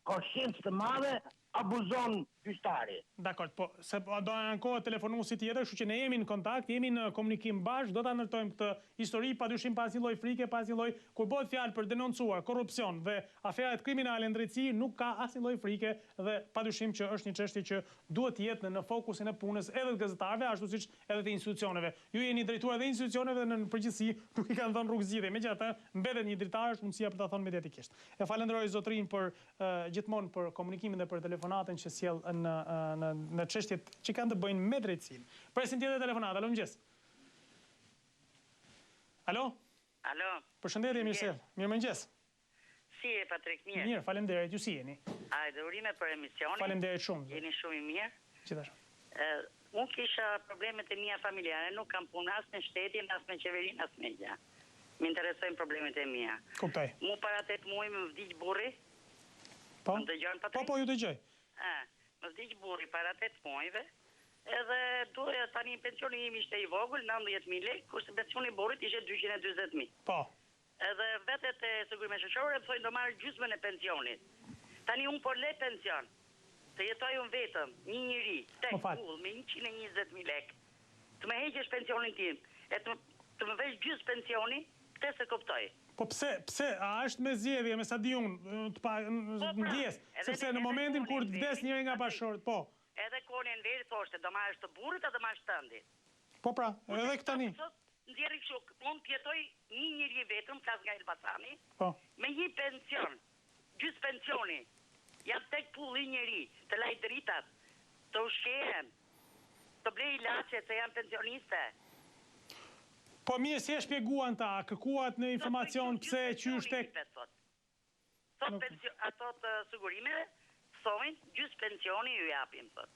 koshiencë të madhe abuzon gjyqtari. Dakor, po, se do ankohet telefonu si tjetër, kështu që ne jemi në kontakt, jemi në komunikim bashkë, do ta ndërtojmë këtë histori, padyshim pas një lloj frike, pas një lloj kur bëhet fjalë për denoncuar korrupsion dhe aferat kriminale në drejtësi, nuk ka asnjë lloj frike dhe padyshim që është një çështje që duhet të jetë në fokusin e punës edhe të gazetarëve, ashtu siç edhe të institucioneve. Ju jeni drejtuar edhe institucioneve dhe në përgjithësi nuk i kanë dhënë rrugë zgjidhje. Megjithatë, mbetet një dritar, është mundësia për ta thënë mediatikisht. E falenderoj zotrin për gjithmonë për komunikimin dhe për telefonatën që sjell në çështjet që kanë të bëjnë me drejtësinë. Presim tjetër telefonat. Alo, mëngjes. Alo? Përshëndetje, mirë mëngjes. Si e Patrik, mirë? Mirë, faleminderit, ju si jeni? Ajde, urime për emisionin. Faleminderit shumë. Jeni shumë i mirë. Gjithashtu. Unë kisha problemet e mia familjare, nuk kam punë as me shtetin, as me qeverinë, as me gjë. Më interesojnë problemet e mia. Kuptoj. Mu para 8 muaj më vdiq burri. Po? Më dëgjon, Patrik? Po, ju dëgjoj. Më vdiq burri para 8 muajve, edhe duhe tani pensioni im ishte i vogël, 19.000 lekë, kurse pensioni i burrit ishte 240.000. Po. Edhe vetet e sigurime shoqërore më thonë do marr gjysmën e pensionit. Tani unë po le pension. Të jetoj unë vetëm, një njeri, tek pull, me 120.000 lekë. Të më heqesh pensionin tim, e të më vesh gjysmë pensioni, këtë se kuptoj. Po pse, a është me zgjedhje, me sa di unë, ndjes, sepse në momentin kur të vdes njëri nga bashkëshorët, po. Edhe koni në veri thoshte, do marrësh të burrit apo do marrësh tëndit. Po pra, edhe këtani. Ndjeri kështu, unë tjetoj një njëri vetëm, flas nga Elbasani, po. Me një pension, gjysmë pensioni, jam tek pulli njëri, të laj dritat, të ushqehen, të blej ilaçe se jam pensioniste. Po mirë, si e shpjeguan ta, kërkuat në informacion pse qysh tek... Ato të sigurime, thonë, gjysmë pensioni ju japim, thot.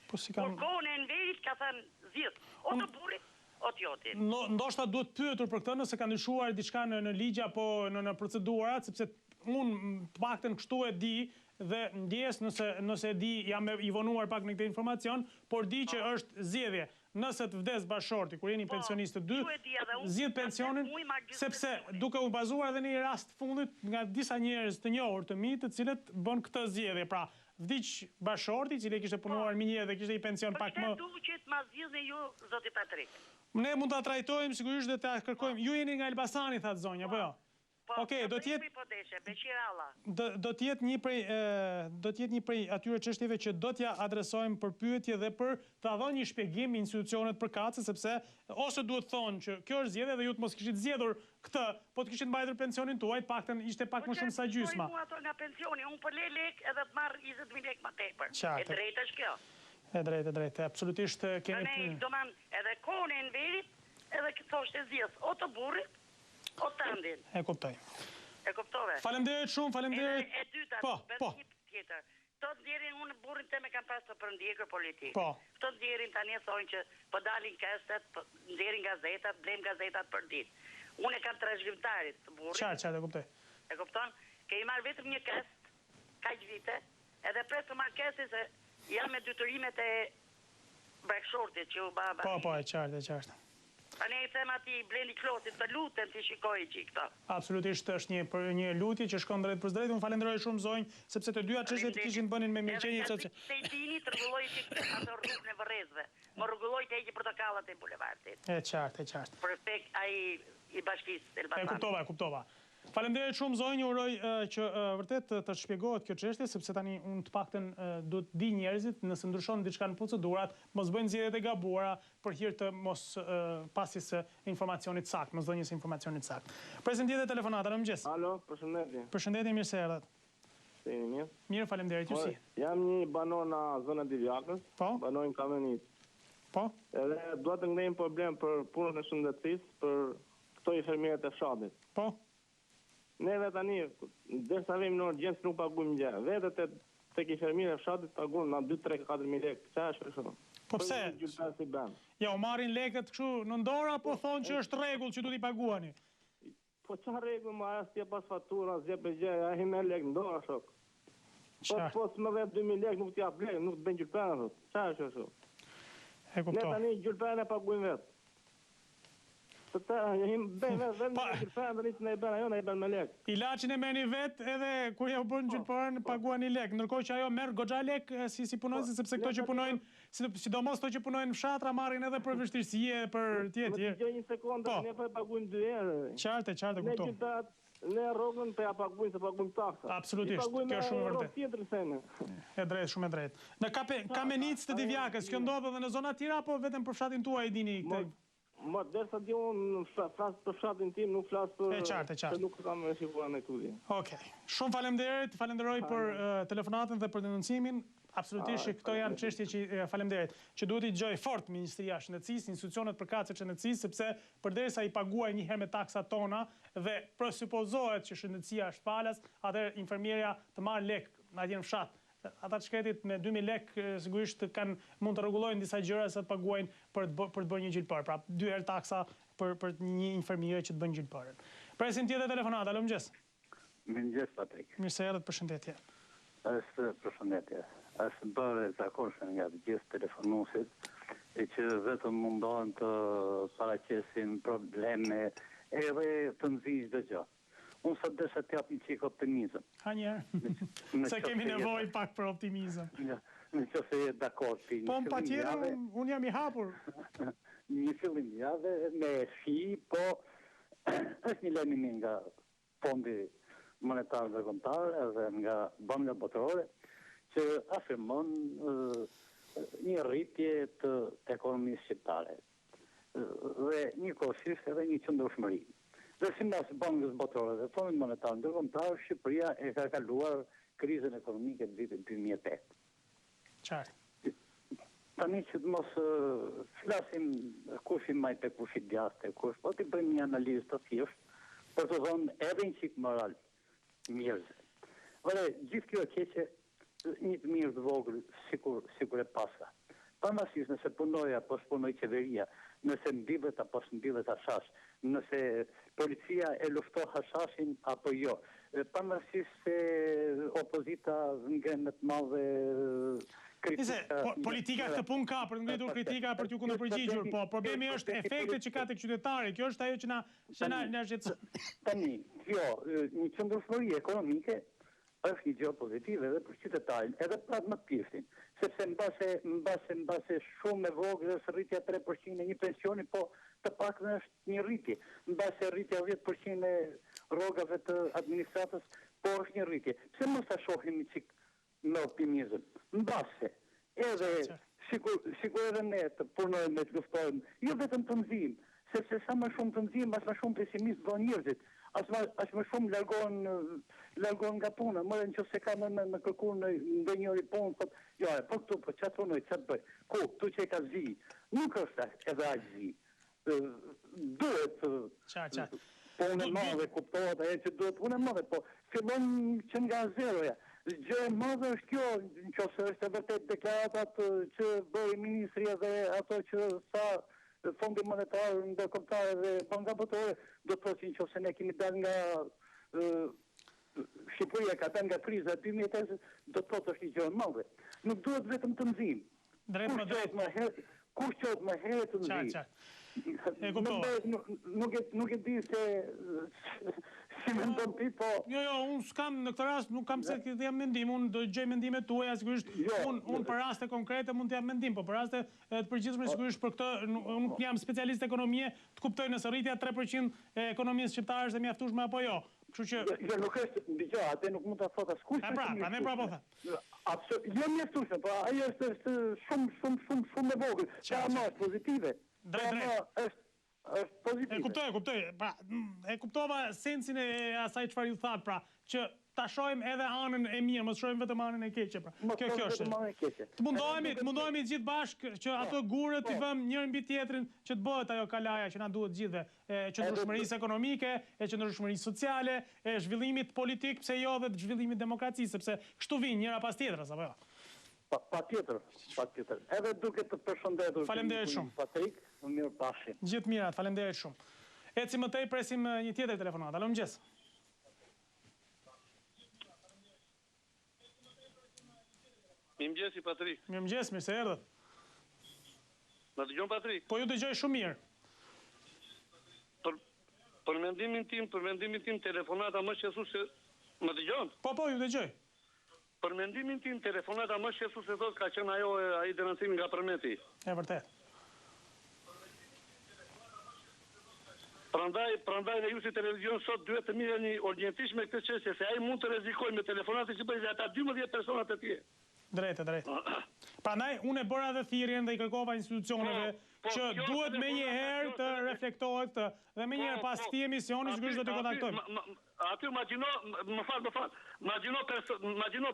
Kur kohën e Enverit ka thënë zgjidh, o të burrit, o të jotin. Ndoshta duhet pyetur për këtë nëse ka ndryshuar diçka në ligj apo në procedurat, sepse unë paktën kështu e di dhe ndjes nëse di jam i vonuar pak në këtë informacion, por di që është zgjedhje. Nëse të vdes bashorti, kur jeni pensionistë të dy, zgjidh pensionin, sepse duke u bazuar edhe në një rast fundit nga disa njerëz të njohur të mi, të cilët bën këtë zgjedhje. Pra, vdiq bashorti, i cili kishte punuar minje dhe kishte një pension pak më. Për çfarë duhet ma zgjidhni ju, zoti Patrik? Ne mund ta trajtojmë sigurisht dhe ta kërkojmë. Ju jeni nga Elbasani, thatë zonja, apo jo? Okej, do të jetë një prej atyre çështjeve që do t'ja adresojmë për pyetje dhe për ta dhënë një shpjegim institucionet përkatëse, sepse ose duhet thonë që kjo është zgjedhje dhe ju të mos kishit zgjedhur këtë, po të kishit mbajtur pensionin tuaj, paktën ishte pak më shumë sa gjysma. Po ato nga pensioni, unë për lek edhe të marr 20.000 lekë më tepër. E drejtë është kjo. E drejtë, absolutisht kemi. Ne domethënë edhe kohën e Enverit, edhe thoshte zgjedh o të burrit o tandin. E kuptoj. E kuptove? Faleminderit shumë, faleminderit. E dyta, një tjetër. Këto ndjerin unë burrin te me kam pas të përndjekër politik. Këto ndjerin tani thonë që po dalin kestet, ndjerin gazetat, blem gazetat për ditë. Unë e kam trashëgimtarit të burrit. Qartë, e kuptoj. E kupton? Ke i marrë vetëm një kest, kaq vite, edhe pres të marrë kesti se jam me dytërimet e brekshortit që u baba. Po, e qartë. A ne i them ati Bleni Klosit të lutem të shikoj që i këta. Absolutisht është një lutje që shkon drejt për drejt. Unë falenderoj shumë zonjë, sepse të dyja çështjet kishin bënin me mirëqenie sociale. Se i dini të rregulloj ato rrugën e Vërrezve. Më rregulloj të heqë portokallat e bulevardit. E qartë. Për respekt ai i bashkisë Elbasanit. E kuptova. Faleminderit shumë zonjë, uroj që vërtet të shpjegohet kjo çështje, sepse tani unë të paktën duhet di njerëzit nëse ndryshon diçka në procedurat, mos bëjnë zgjedhjet e gabuara për hir të mos pasjes së informacionit sakt, mos dhënies së informacionit sakt. Prezantimi dhe telefonata, mëngjes. Alo, përshëndetje. Përshëndetje, mirë se erdhët. Si jeni mirë? Mirë, faleminderit, ju si? Jam një banor në zonën Divjakës. Po. Banojmë kamionist. Po. Edhe dua të ngrej një problem për punën e shëndetësisë, për këto infermierët e fshatit. Po. Neve tani, derisa vim në urgjencë nuk paguajmë gjë. Vetët tek infermierët e fshatit paguajnë na 2-3-4.000 lekë. Çfarë është kështu? Po pse? Ja, u marrin lekët kështu në dorë apo thonë që është rregull që duhet i paguani? Po çfarë rregull më as pas fatura, as jep gjë, ai më lekë në dorë shok. Po më vet 2.000 lekë nuk t'i jap lekë, nuk të bën gjylpana thot. Çfarë është kështu? E kuptoj. Ne tani gjylpana e paguajmë vetë. Pëta, jemi bëjmë vetë në gjylpana, dhe nisë në i bën ajo, në i bën me lekë. Ilaçin e merrni vetë edhe kur ja u bën gjylpërën paguani lekë, ndërkohë që ajo merr goxha lekë si punonjës, sepse këto që punojnë, sidomos këto që punojnë në fshatra marrin edhe për vështirësie, për tjetër. Më një sekondë, ne po paguajmë 2 herë. Qartë, kuptoj. Ne rrogën për ja paguajmë se paguajmë taksa. Absolutisht, kjo është shumë vërtet. E drejtë, shumë e drejtë. Në Kamenicë të Divjakës, kjo ndodh edhe në zona të tjera apo vetëm për fshatin tuaj e dini këtë? Më derisa di unë flas për fshatin tim, nuk flas për se nuk kam shikuar në këtu. Okej. Shumë falenderoj për telefonatën dhe për denuncimin. Absolutisht që këto janë çështje që faleminderit, që duhet i dëgjoj fort Ministria e Shëndetësisë, institucionet përkatëse të shëndetësisë, sepse përderisa i paguaj një herë me taksat tona dhe presupozohet që shëndetësia është falas, atëherë infermierja të marr lek atje në fshat. Ata të shkretit me 2.000 lekë sigurisht mund të rregullojnë disa gjëra sa të paguajnë për të bërë një gjylpër. Pra 2 herë taksa për një infermiere që të bën gjylpërën. Presim tjetër telefonat, alo mëngjes. Mëngjes Patrik. Mirë se erdhët, përshëndetje. Përshëndetje. Është bërë e zakonshme nga të gjithë telefonuesit e që vetëm mundohen të paraqesin probleme edhe të nxjisë çdo gjë. Unë sa desha të jap një qik optimizëm. Ha njerë, se kemi nevoj pak për optimizëm. Në që se je dakord për një fillim jave. Po më patjetër, unë jam i hapur. Një fillim jave me shi, po është një lënimi nga Fondi Monetar dhe Kombëtar edhe nga Banka Botërore, që afirmon një rritje të ekonomisë shqiptare dhe një kohësisht edhe një qëndrueshmëri. Dhe si mas Bankës Botërore dhe Fondit Monetar Ndërkombëtar, Shqipëria e ka kaluar krizën ekonomike të vitit 2008. Qartë. Tani që të mos flasim kush i majte, kush i djaste, po të bëjmë një analizë të thjeshtë për të thonë edhe një qik moral mirëze. Vëre, gjithë kjo e keqe, një të mirë të vogël, sikur e pasa. pavarësisht nëse punoja apo s'punoj qeveria, nëse mbivet apo s'mbivet asas, nëse policia e lufton hasasin apo jo, pavarësisht se opozita ngren më të madhe politika këtë punë ka për të ngritur kritika për t'ju kundërpërgjigjur, po problemi është efektet që ka tek qytetari, kjo është ajo që na shqetëson. Tani, një qëndrueshmëri ekonomike është një gjë pozitive edhe për qytetarin, edhe prapë më pjeftin, sepse mbase shumë e vogël është rritja 3% e një pensioni, po të paktën është një rritje. Mbase rritja 10% e rrogave të administratës, po është një rritje. Pse mos ta shohim çik me optimizëm? Mbase edhe sikur edhe ne të punojmë të luftojmë, jo vetëm të nxjim, sepse sa më shumë të nxjim, as më shumë pesimist bën njerëzit. As më shumë largon nga puna, më nëse ka me kërkuar në ndonjëri punë, thotë, jo, po këtu, po çfarë punoj, çfarë bëj? Ku, këtu që ka zi. Nuk është edhe aq zi. Duhet punë e madhe, kuptohet ajo që duhet punë e madhe, po fillon që nga zeroja. Gjë e madhe është kjo, nëse është e vërtet deklaratat që bëri ministri edhe ato që sa Fondi Monetar Ndërkombëtar dhe Banka Botërore, do të thotë nëse ne kemi dalë nga Shqipëria ka dalë nga kriza 2008, do të thotë është një gjë e madhe. Nuk duhet vetëm të nxjim. Kush qoftë më herët të nxjim. Nuk e di se si mendon ti, po... Jo, unë s'kam në këtë rast, nuk kam se të jam mendim, unë do gjej mendimet tuaja, sigurisht, unë për raste konkrete mund të jam mendim, po për raste të përgjithshme sigurisht për këtë, nuk jam specialist ekonomie, të kuptoj nëse rritja 3% e ekonomisë shqiptare është e mjaftueshme apo jo. Kështu që... Jo, nuk është, dëgjoj, atë nuk mund ta thot askush. Ne pra po them. Jo mjaftueshme, po ajo është shumë e vogël. Ka më pozitive. Drejt. Është pozitive. E kuptoj. Pra, e kuptova sensin e asaj çfarë ju thatë, pra, që ta shohim edhe anën e mirë, mos shohim vetëm anën e keqe, pra. Kjo është. Të mundohemi gjithë bashkë që ato gurët i vëmë njërin mbi tjetrin që të bëhet ajo kalaja që na duhet gjithëve, e qëndrueshmërisë ekonomike, e qëndrueshmërisë sociale, e zhvillimit politik, pse jo dhe të zhvillimit demokracisë, sepse kështu vijnë njëra pas tjetrës, apo jo? Patjetër. Edhe duke të përshëndetur. Faleminderit shumë. Patrik, më mirë pafshim. Gjithë mirat, faleminderit shumë. Eci më tej presim një tjetër telefonat. Alo, mëngjes. Mirëmëngjesi Patrik. Mirëmëngjes, mirë se erdhët. Më dëgjon Patrik? Po ju dëgjoj shumë mirë. Për mendimin tim telefonata më shqetësuese më dëgjon? Po, ju dëgjoj. Për mendimin tim telefonata më shqetësuese thotë ka qenë ai denoncimi nga Përmeti. E vërtet. Prandaj ne ju si televizion sot duhet të mireni orientisht me këtë çështje, se ai mund të rrezikojë me telefonatë që bëjnë ata 12 persona të tjerë. Drejt. Prandaj unë e bëra edhe thirrjen dhe i kërkova institucioneve që duhet menjëherë të reflektohet dhe menjëherë pas këtij emisioni sigurisht do të kontaktojmë. Aty imagjino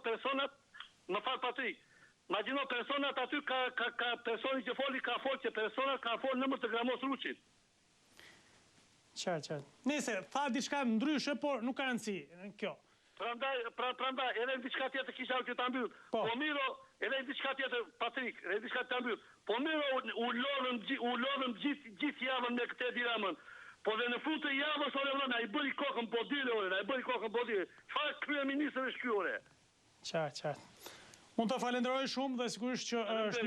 personat, më fal Patrik. Imagjino personat aty ka personi që foli, ka folë që personat ka folë në emër të Gramos Ruçit. Qartë. Nëse tha diçka ndryshe, por nuk ka rëndësi kjo. Prandaj, edhe në diçka tjetër kisha që ta mbyll. Po miro, edhe në diçka tjetër, Patrik, edhe diçka ta mbyll. Po miro, u lodhëm gjithë javën me këtë diramën. Po dhe në fund të javës, na i bëri kokën bodile, Çfarë kryeministri është ky ore? Qartë. Unë të falenderoj shumë dhe sigurisht që është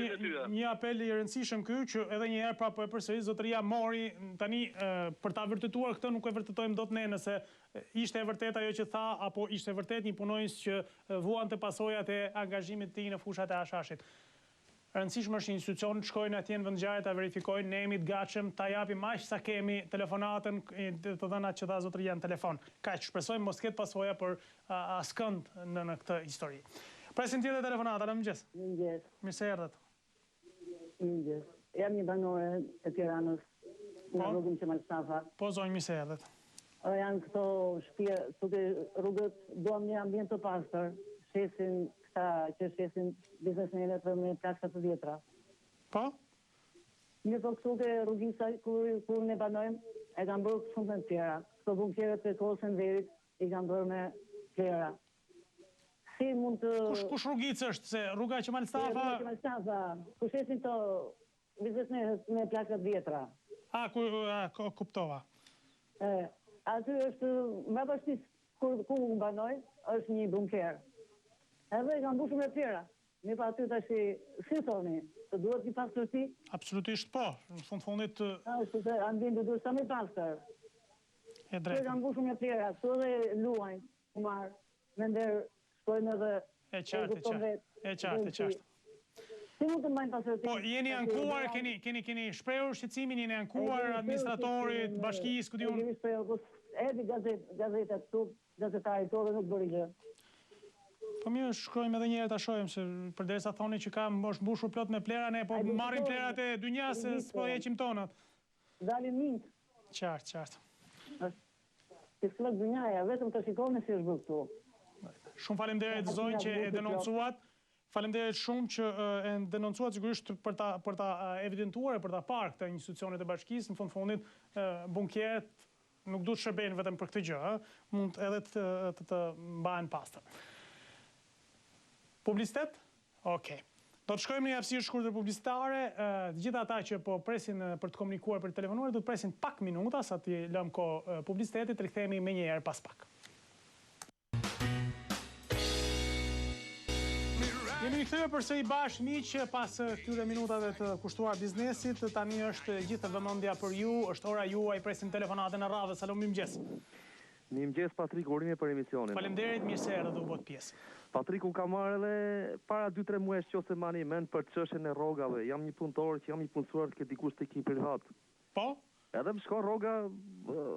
një apel i rëndësishëm ky, që edhe një herë prapë e përsëris zotëria mori tani për ta vërtetuar këtë nuk e vërtetojmë dot ne nëse ishte e vërtet ajo që tha apo ishte vërtet një punonjës që vuante pasojat e angazhimit të tij në fushat e Ashashit. Rëndësishmë është një institucion të shkojnë atje në vendngjarje ta verifikojnë, ne jemi të gatshëm ta japim aq sa kemi telefonatën të dhënat që dha zotëria në telefon. Kaq shpresojmë mos ketë pasoja për askënd në këtë histori. Presim tjetër telefonata, në mëngjes. Mëngjes. Mirë se erdhët. Mëngjes. Jam një banore e Tiranës, në rrugën Qemal Safa. Po, zonjë, mirë se erdhët. Janë këto shtëpi, këto rrugët, duam një ambient të pastër, shesin biznesmenët për me plaksa të vjetra. Po? Një po këtu ke rrugisa, kur ne banojmë, e kanë bërë shumë të tjera. Këto bunkjeret të kosën verit, i kanë bërë me tjera. Si mund të... Kush rrugicë është, se rruga Qemal Stafa... Rruga Qemal Stafa, ku shesin të biznesmenët me plakat vjetra. Kuptova. Aty është, më bashkëtis, ku unë banoj, është një bunker. Edhe kanë mbushur me tjera. Mi pa aty tash, si thoni, të duhet një pastërti? Absolutisht po, në fundit... Ashtu se ambientit duhet sa me pastër. E drejtë. Kanë mbushur me tjera, këtu edhe luajnë, marë, me ndërë, shkojnë edhe... E qartë. Si mund të mbajnë pastërti? Po, jeni ankuar, keni shprehur shqetësimin, jeni ankuar administratorit, bashkisë, ku diun? Edi gazetat këtu, gazetari këtu dhe nuk bëri gjë. Po mirë, shkojmë edhe njëherë ta shohim, se përderisa thoni që është mbushur plot me plera, ne po marrim plerat e dynjas se s'po heqim tonat. Dalin mint. Qartë. Ti s'lët dynjaja, vetëm të shikoni si është bërë këtu. Shumë faleminderit zonjë që e denoncuat. Faleminderit shumë që e denoncuat sigurisht për ta evidentuar e për ta parë këtë institucionet e bashkisë, në fundit bunkeret nuk duhet shërbejnë vetëm për këtë gjë, mund edhe të mbahen pastër. Publicitet? Okej. Do të shkojmë në një hapësirë shkurtër publicitare. Të gjitha ata që po presin për të komunikuar për telefonuar, do të presin pak minuta sa të lëmë kohë publicitetit, rikthehemi me njëherë pas pak. Jemi rikthyer përsëri bashkë miq pas këtyre minutave të kushtuar biznesit. Tani është gjithë vëmendja për ju, është ora juaj, presim telefonatën e radhës. Alo, mirëmëngjes. Mirëmëngjes, Patrik, urime për emisionin. Faleminderit, mirë se erdhe dhe u bët pjesë. Patrik, unë ka marrë edhe para 2-3 muaj qose mani mend për çështjen e rrogave. Jam një punëtor që jam i punësuar të dikush tek një privat. Po? Edhe më shkon rroga,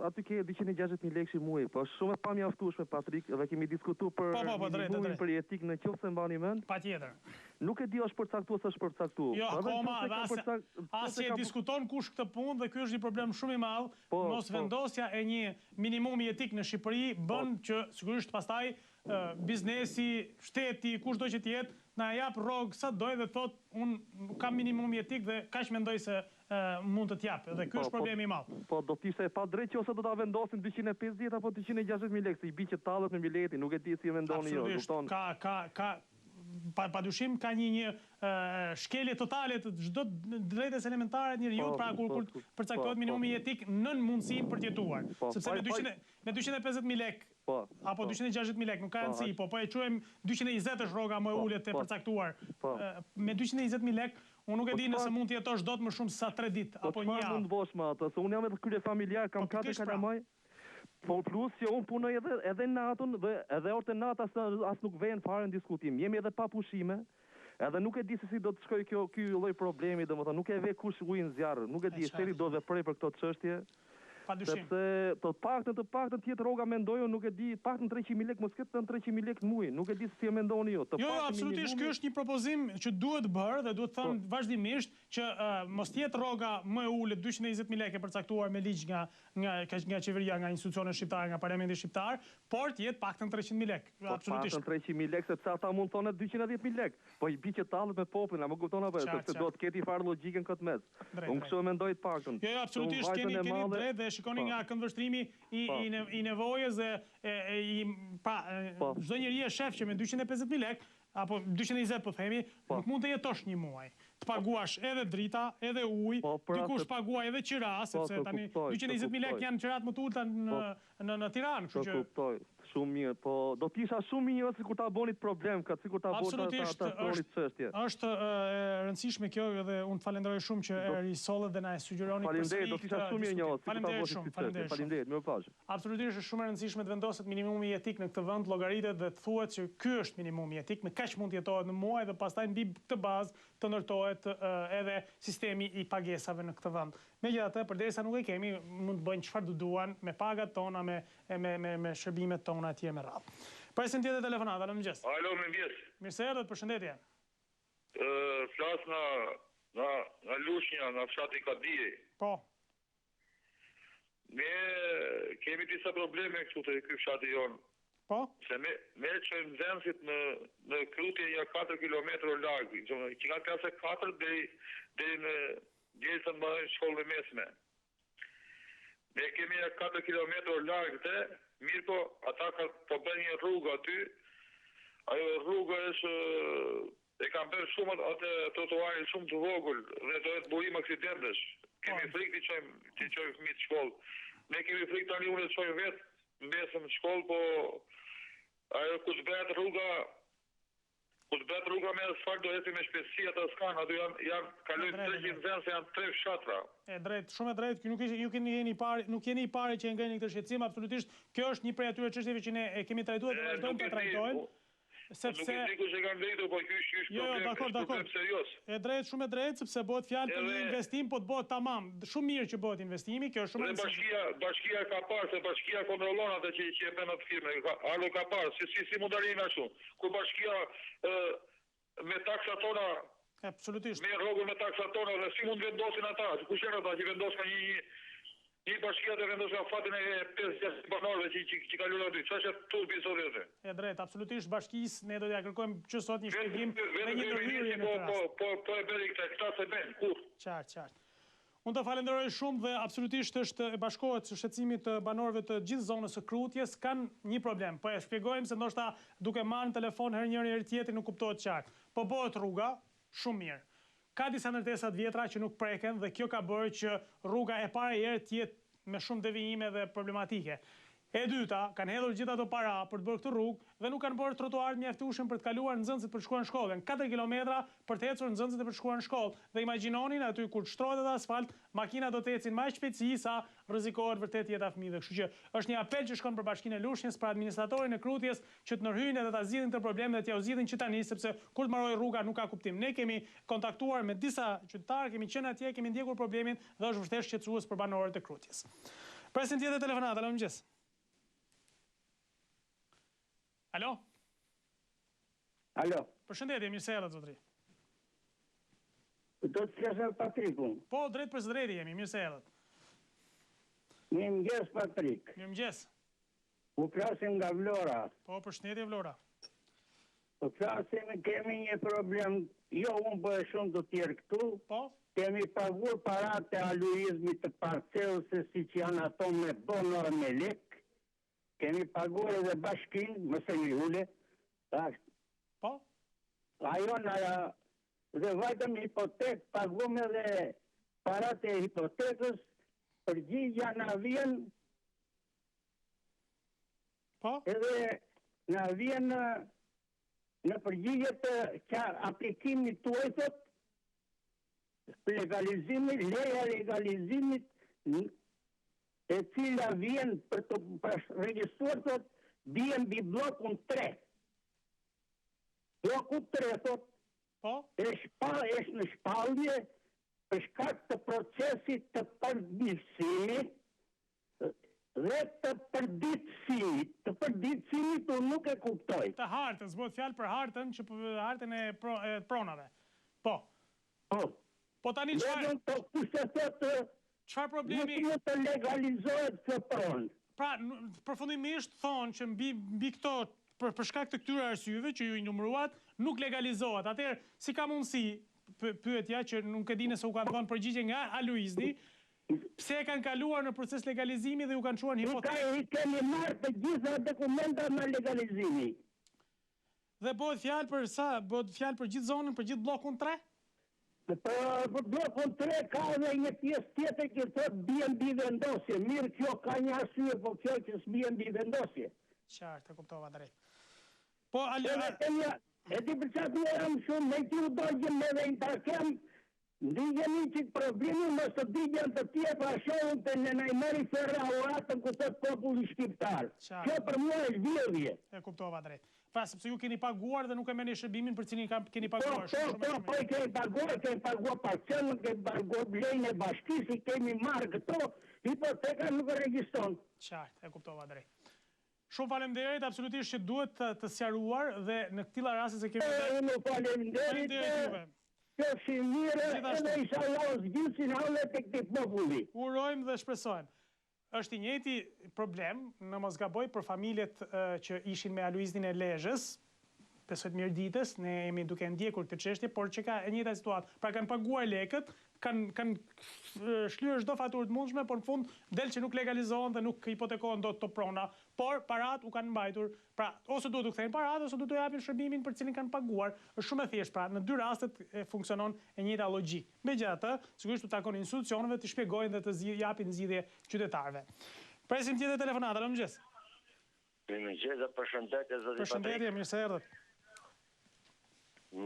aty ke 260.000 lekë muaj. Po shumë e pamjaftueshme, Patrik, dhe kemi diskutuar për për etik në qoftë se mbani mend. Patjetër. Nuk e di është përcaktuar ose është përcaktuar. Jo, akoma, as e diskuton kush këtë punë dhe ky është një problem shumë i madh. Mos vendosja e një minimumi etik në Shqipëri bën që sigurisht pastaj biznesi, shteti, kushdo që të jetë, na jap rrogë sa doj dhe thot unë kam minimum etik dhe kaq mendoj se mund të t'japë. Dhe ky është problemi i madh. Po do të ishte e padrejtë ose do ta vendosin 250 apo 260.000 lekë, i bi që tallet me bileti, nuk e di si e mendoni ju. Padyshim ka një shkelje totale të çdo drejtës elementare të njeriut pra kur përcaktohet minimumi etik nën mundësinë për të jetuar. Sepse me 250.000 lekë apo 260.000 lekë nuk ka rëndësi, po e quajmë 220 është rroga më e ulët e përcaktuar. Me 220.000 lekë unë nuk e di nëse mund të jetosh dot më shumë se sa 3 ditë apo një javë. Mund të bosh më atë, se unë jam edhe krye familjar, kam 4 kalamaj. Po plus që unë punoj edhe natën dhe edhe orët e natës as nuk vjen fare në diskutim. Jemi edhe pa pushime, edhe nuk e di se si do të shkoj ky lloj problemi, domethënë nuk e ve kush ujin zjarr, nuk e di shteti do veprej për këto çështje. Sepse të paktën tjetë rroga mendojo, nuk e di, paktën 300.000 lekë, mos ketë 300.000 lekë muaj, nuk e di se si e mendoni ju. Jo, absolutisht, ky është një propozim që duhet bërë dhe duhet thënë vazhdimisht që mos jetë rroga më e ulët 220.000 lekë e përcaktuar me ligj nga qeveria, nga institucionet shqiptare, nga parlamenti shqiptar, por të jetë paktën 300.000 lekë. Absolutisht. Paktën 300.000 lekë, sepse ata mund thonë 210.000 lekë, po i bi që tallet me popullin, a më kupton apo, sepse do të ketë fare logjikën këtë mes. Unë kështu e mendoj të paktën. Jo, absolutisht keni drejt dhe shikoni nga këndvështrimi i nevojës dhe çdo njeri e shef që me 250.000 lekë apo 220 po themi, nuk mund të jetosh një muaj. Të paguash edhe drita, edhe ujë, dikush paguaj edhe qira, sepse tani 220.000 lekë janë qirat më të ulta në Tiranë, kështu që kuptoj. Shumë mirë, po do të isha shumë mirë sikur ta bonit problem, sikur ta bonit çështje. Është e rëndësishme kjo dhe unë të falenderoj shumë që e risollet dhe na e sugjeroni përsëri. Faleminderit, do të isha shumë mirë sikur ta bonit çështje. Faleminderit, mirëpafshim. Absolutisht është shumë e rëndësishme të vendoset minimumi etik në këtë vend, llogaritet dhe thuhet që ky është minimumi etik, me kaq mund të jetohet në muaj dhe pastaj mbi këtë bazë të ndërtohet edhe sistemi i pagesave në këtë vend. Megjithatë, përderisa nuk e kemi, mund të bëjnë çfarë duan me pagat tona, me shërbimet tona etj me radhë. Presim tjetër telefonat, alo mëngjes. Alo, mëngjes. Mirë se erdhët, përshëndetje. Flas nga Lushnja, nga fshati Kadije. Po. Ne kemi disa probleme këtu te ky fshati jon. Po? Se me çojmë nxënësit në krutje ja 4 kilometra larg, që nga klasa 4 deri në djersën më shkollën mesme. Ne kemi 4 kilometra larg te, mirë po, ata po bëjnë një rrugë aty, ajo rruga është e kam bërë shumë atë trotuarin shumë të vogël dhe do të burim aksidentesh. Kemi frikë të çojmë fëmijët në shkollë. Ne kemi frikë tani unë të çojmë vetë mbesëm në shkollë, po ajo ku të bëhet rruga me asfalt do eci me shpejtësi atë s'kan, aty janë kalojnë 300 vend se janë 3 fshatra. E drejt, shumë e drejt, nuk jeni i pari që ngrenin këtë shqetësim, absolutisht kjo është një prej atyre çështjeve që ne e kemi trajtuar dhe vazhdojmë të trajtojmë. Sepse... Nuk e di kush e kanë vënë, po ky është problem serioz. E drejt, shumë e drejt, sepse bëhet fjalë për një investim, po të bëhet tamam. Shumë mirë që bëhet investimi, kjo është shumë e rëndësishme. Bashkia ka parë, se bashkia kontrollon atë që e bën atë firmë. Alo ka parë, si mund dalin ashtu. Ku bashkia me taksat tona, absolutisht. Me rrogën me taksat tona, dhe si mund vendosin ata? Kush janë ata që vendosin një bashkia të vendosin fatin e 5-6 banorëve që kalon aty. Çfarë është turpi sot atë? E drejt, absolutisht bashkisë ne do t'ja kërkojmë që sot një shpjegim me një ndërhyrje në këtë rast. Po e bëri këta se bën, kur? Qartë. Unë të falenderoj shumë dhe absolutisht është e bashkohet së shqetësimit të banorëve të gjithë zonës së Krutjes, kanë një problem. Po e shpjegojmë se ndoshta duke marrë në telefon herë njëri herë tjetri nuk kuptohet qartë. Po bëhet rruga, shumë mirë. Ka disa ndërtesa të vjetra që nuk preken dhe kjo ka bërë që rruga e parë herë të jetë me shumë devijime dhe problematike. E dyta, kanë hedhur gjithë ato para për të bërë këtë rrugë dhe nuk kanë bërë trotuar mjaftueshëm për të kaluar nxënësit për të shkuar në shkollë. 4 kilometra për të ecur nxënësit për të shkuar në shkollë. Dhe imagjinonin aty kur shtrohet atë asfalt, makina do të ecin me shpejtësi sa rrezikohet vërtet jeta e fëmijëve. Kështu që është një apel që shkon për Bashkinë e Lushnjës, për administratorin e Krutjes që të ndërhyjnë edhe ta zgjidhin këtë problem dhe t'ja u zgjidhin që tani, sepse kur të mbarojë rruga nuk ka kuptim. Ne kemi kontaktuar me disa qytetarë, kemi qenë atje, kemi ndjekur problemin dhe është vërtet shqetësues për banorët e Krutjes. Presim tjetër telefonat, alo mëngjes. Alo? Alo? Përshëndetje, mirë se erdhët, zotri. Do të flasë Patrikun. Po, drejt për së drejti jemi, mirë se erdhët. Mirë mëngjes, Patrik. Mirë mëngjes. U flasim nga Vlora. Po, përshëndetje Vlora. U flasim, kemi një problem, jo unë bëhe shumë të tjerë këtu. Po? Kemi pagur parate a luizmit të parcelës se si që janë ato me bonor me lek. Kemi paguar edhe bashkinë, mëse një ule. Po? Ajo në dhe vajtëm hipotek, paguam edhe parate e hipotekës, përgjigja në vjen, po? Edhe në vjen në përgjigje të aplikimit të ojtët, legalizimit, leja legalizimit, e cila vjen për të regjistruar thot vjen mbi blokun 3. Bloku 3 thot është në shpallje për shkak të procesit të përditësimit dhe të përditësimit. Të përditësimit unë nuk e kuptoj. Të hartës, bëhet fjalë për hartën që hartën e pronave. Po. Po tani çfarë? Po kushte thotë çfarë problemi? Nuk të legalizohet këtë pronë. Pra, përfundimisht thonë që mbi këto, për shkak të këtyre arsyeve që ju i numëruat, nuk legalizohet. Atëherë, si ka mundësi, pyetja që nuk e di nëse u kanë dhënë përgjigje nga Aluizni, pse e kanë kaluar në proces legalizimi dhe ju kanë çuar në hipotekë? I kemi marrë të gjitha dokumenta në legalizimi. Dhe bëhet fjalë për sa? Bëhet fjalë për gjithë zonën, për gjithë bllokun 3? Për blokun 3 ka edhe një pjesë tjetër që thot bie mbi vendosje. Mirë, kjo ka një arsye, po kjo që s'bie mbi vendosje. Qartë, e kuptova drejt. Po e di për çfarë do jam shumë me ti u dojëm edhe në parkem. Ndijemi që problemi mos të digjen të tjerë pra shohën të në najmeri ferra uratën ku të populli shqiptar. Kjo për mua është vjedhje. E kuptova drejt. Pra, sepse ju keni paguar dhe nuk e merrni shërbimin për cilin keni paguar. Po, kemi paguar parcelën, kemi paguar blejnë e bashkisë, kemi marrë këto, hipoteka nuk e regjistron. Qartë, e kuptova drejt. Shumë faleminderit, absolutisht që duhet të sqaruar dhe në këtilla raste se kemi Unë faleminderit. Kjo mirë edhe inshallah zgjidhsin hallet tek të populli. Urojmë dhe shpresojmë. Është i njëjti problem, në mos gaboj, për familjet që ishin me Aluiznin e Lezhës, 15 Mirditës, ne jemi duke ndjekur këtë çështje, por që ka e njëjta situatë. Pra kanë paguar lekët, kanë shlyer çdo faturë të mundshme, por në fund del që nuk legalizohen dhe nuk hipotekohen dot të prona. Po por parat u kanë mbajtur, pra ose duhet u kthejnë parat ose duhet u japin shërbimin për cilin kanë paguar. Është shumë e thjeshtë, pra në dy rastet funksionon e njëjta logjik. Megjithatë, sigurisht u takon institucioneve të shpjegojnë dhe të japin zgjidhje qytetarëve. Presim tjetër telefonata, mirëmëngjes. Mirëmëngjes, përshëndetje zoti Patrik. Përshëndetje, mirë se erdhët.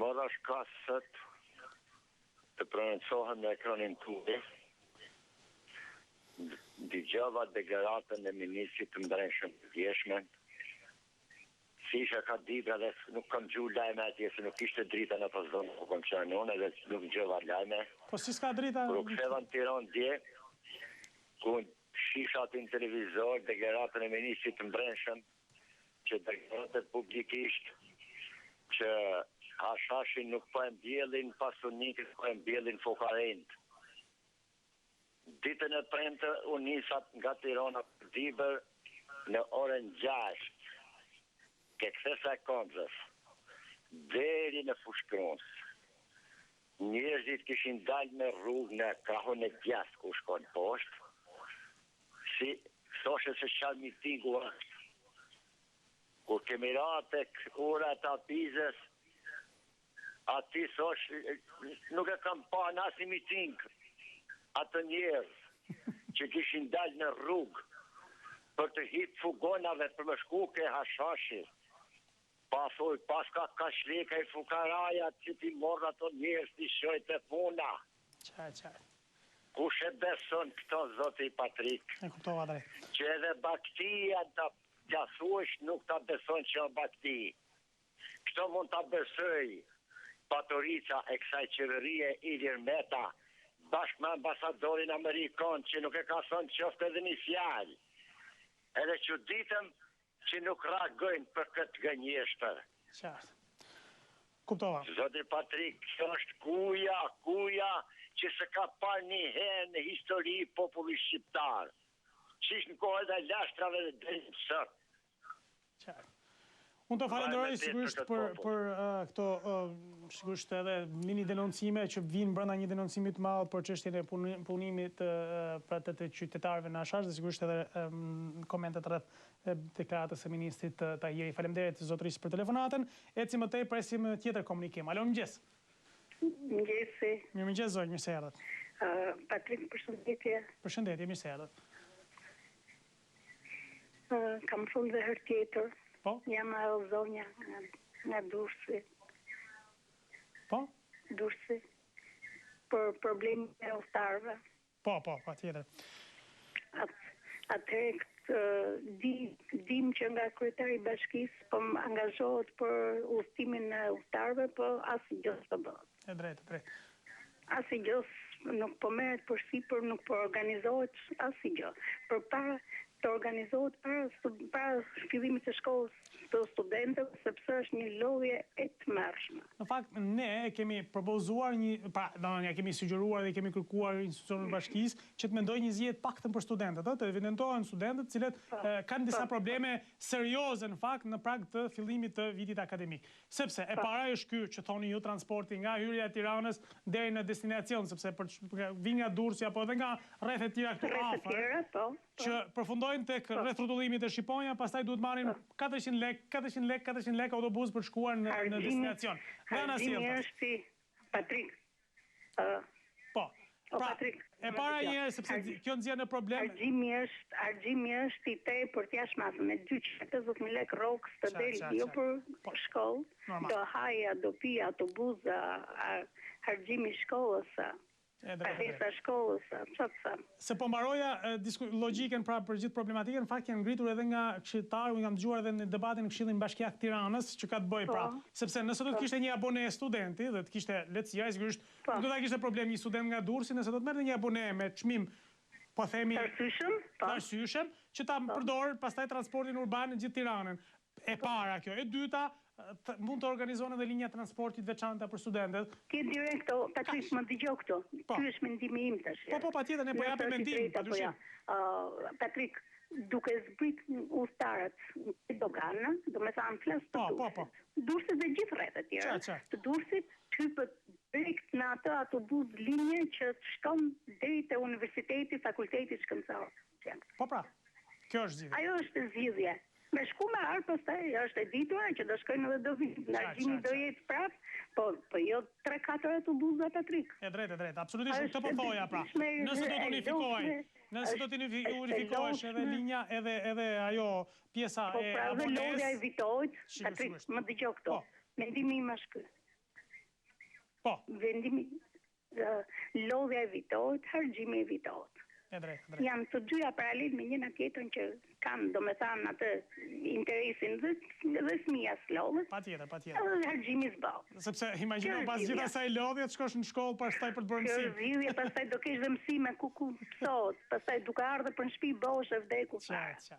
Mora shkasët të prononcohen në ekranin tuaj. Dëgjova deklaratën e ministrit të Brendshëm të Vjeshmen. Fisha ka ditë dhe nuk kam gjuhë lajme atje, se nuk ishte drita në zonë ku kam qenë unë, edhe nuk gjova lajme. Po si s'ka drita? Kur ktheva në Tiranë dje, ku shisha aty në televizor deklaratën e ministrit të Brendshëm, që deklaratet publikisht që Hashashin nuk po e mbjellin pasunikët, po e mbjellin fokarejnë. Ditën e premte u nisat nga Tirana për Dibër në orën 6, ke kthesa e Konzës, deri në Fushkronës. Njerëzit kishin dalë me rrugë në krahun e djathtë ku shkon poshtë, si thoshe se çfarë mitingu është. Kur kemi ra tek ura e Tapizës, ati thosh, nuk e kam pa në asnjë miting atë njerëz që kishin dalë në rrugë për të hip fugonave për më shku ke Hashashi. Pas ka shleka i fukaraja që ti morë ato njerëz t'i shoj të puna. Kush e beson këto, zoti Patrik? E kuptova drejt. Që edhe baktia t'ja thush nuk ta beson që o bakti. Këto mund t'a besoj patorica e kësaj qeverie Ilir Meta, bashkë me ambasadorin Amerikan, që nuk e ka thonë qoftë edhe një fjalë. Edhe që ditëm që nuk reagojnë për këtë gënjeshtër. Qartë. Kuptova. Zoti Patrik, kjo është kuja që se ka parë një herë në histori popullit shqiptar. Qish në kohë dhe lashtrave dhe dhenë sot. Qartë. Unë të falenderoj sigurisht për këto sigurisht edhe mini denoncime që vinë brenda një denoncimi të madh për çështjen e punimit për të qytetarëve në Hashash dhe sigurisht edhe komentet rreth deklaratës së ministrit Tajiri. Faleminderit zotërisë për telefonatën. Ecim më tej, presim tjetër komunikim. Alo, mirëmëngjes. Mirëmëngjes. Mirëmëngjes zot, mirë se erdhët. Patrik, përshëndetje. Përshëndetje, mirë se erdhët. Kam thonë dhe herë tjetër. Po? Jam ajo zonja nga Durrësi. Po? Durrësi. Për problemin e udhëtarëve. Po, tjetër. Atëherë dim që nga kryetari i bashkisë po angazhohet për udhëtimin e udhëtarëve, po asnjë gjë s'po bëhet. E drejtë. Asnjë gjë nuk po merret përsipër, nuk po organizohet asnjë gjë. Përpara të organizohet para fillimit të shkollës të studentëve, sepse është një lodhje e tmerrshme. Në fakt, ne kemi propozuar ne kemi sugjeruar dhe kemi kërkuar institucionet bashkisë që të mendojë një zgjedhje paktën për studentët, të evidentohen studentët të cilët kanë disa probleme serioze në fakt në prag të fillimit të vitit akademik. Sepse e para është ky që thoni ju, transporti nga hyrja e Tiranës deri në destinacion, sepse vin nga Durrësi apo edhe nga rrethet tjera këtu afër, që përfundojnë tek rreth rrotullimit të Shqiponja, pastaj duhet marrin 400 lek autobus për shkuar në destinacion. Argjimi është Patrik. Po. Patrik. E para një sepse kjo nxjerr në problem. Argjimi është i tepërt jashtëm me 250.000 lek rrogës të del jo për shkollë. Do haja, do pija, autobusa, argjimi shkollës. Pagesa shkollës, se po mbaroja logjikën për gjithë problematikën, në fakt janë ngritur edhe nga këshilltarë, nga dëgjuar edhe në debatin në Këshillin Bashkiak Tiranës, që ka të bëjë pra, sepse nëse do të kishte një abone studenti dhe të kishte lehtësia, sigurisht nuk do ta kishte problem një student nga Durrësi, nëse do të merrte një abone me çmim, po themi, arsyeshëm, që ta përdor pastaj transportin urban në gjithë Tiranën. E para kjo, e dyta, mund të organizojnë edhe linja transportit veçanta për studentët. Ti direkt, Patrik, më dëgjoj këto. Ky është mendimi im tash. Po, patjetër, ne po japim mendim, padyshim. Patrik, duke zbrit udhëtarët në doganë, domethënë flas për Durrësit. Durrësit dhe gjithë rrethet tjera. Të Durrësit hypet direkt në atë autobus linje që shkon deri te universiteti, fakulteti shkencor. Po pra. Kjo është zgjidhje. Ajo është zgjidhje. Me shku me arë, pastaj është e ditur që do shkojnë edhe do vinë. Largimi do jetë prapë, po jo 3-4 autobuza të trik. E drejt, absolutisht këtë po thoja pra. Nëse do të unifikohesh edhe linja edhe ajo pjesa e abonesë. Po pra dhe lodhja e vitojt, Patrik, më dëgjoj këto. Mendimi im është ky. Po. Lodhja e vitojt, harxhimi e vitojt. Janë të dyja paralel me njëna tjetrën që kanë, domethënë, atë interesin dhe fëmia s'lodhet. Patjetër. Edhe harxhimi s'bëhet. Sepse imagjino pas gjithë asaj lodhje të shkosh në shkollë pastaj për të bërë mësim. Kjo zgjidhje pastaj do kesh dhe mësime ku sot, pastaj duke ardhur për në shtëpi bosh e vdekur fare.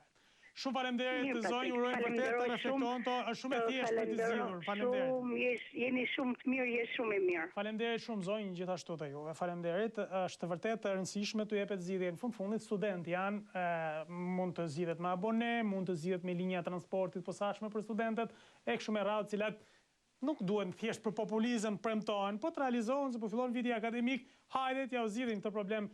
Shumë faleminderit zonjë, urojmë vërtet të reflekton to, është shumë e thjeshtë për të zgjidhur. Faleminderit. Jeni shumë të mirë, je shumë e mirë. Faleminderit shumë zonjë, gjithashtu të juve. Faleminderit, është vërtet e rëndësishme të jepet zgjidhje. Në fundit student janë, mund të zgjidhet me abone, mund të zgjidhet me linja transportit posaçme për studentët, e kështu me radhë, cilat nuk duhen thjesht për populizëm premtohen, po të realizohen se po fillon viti akademik, hajde t'ja u zgjidhin këtë problem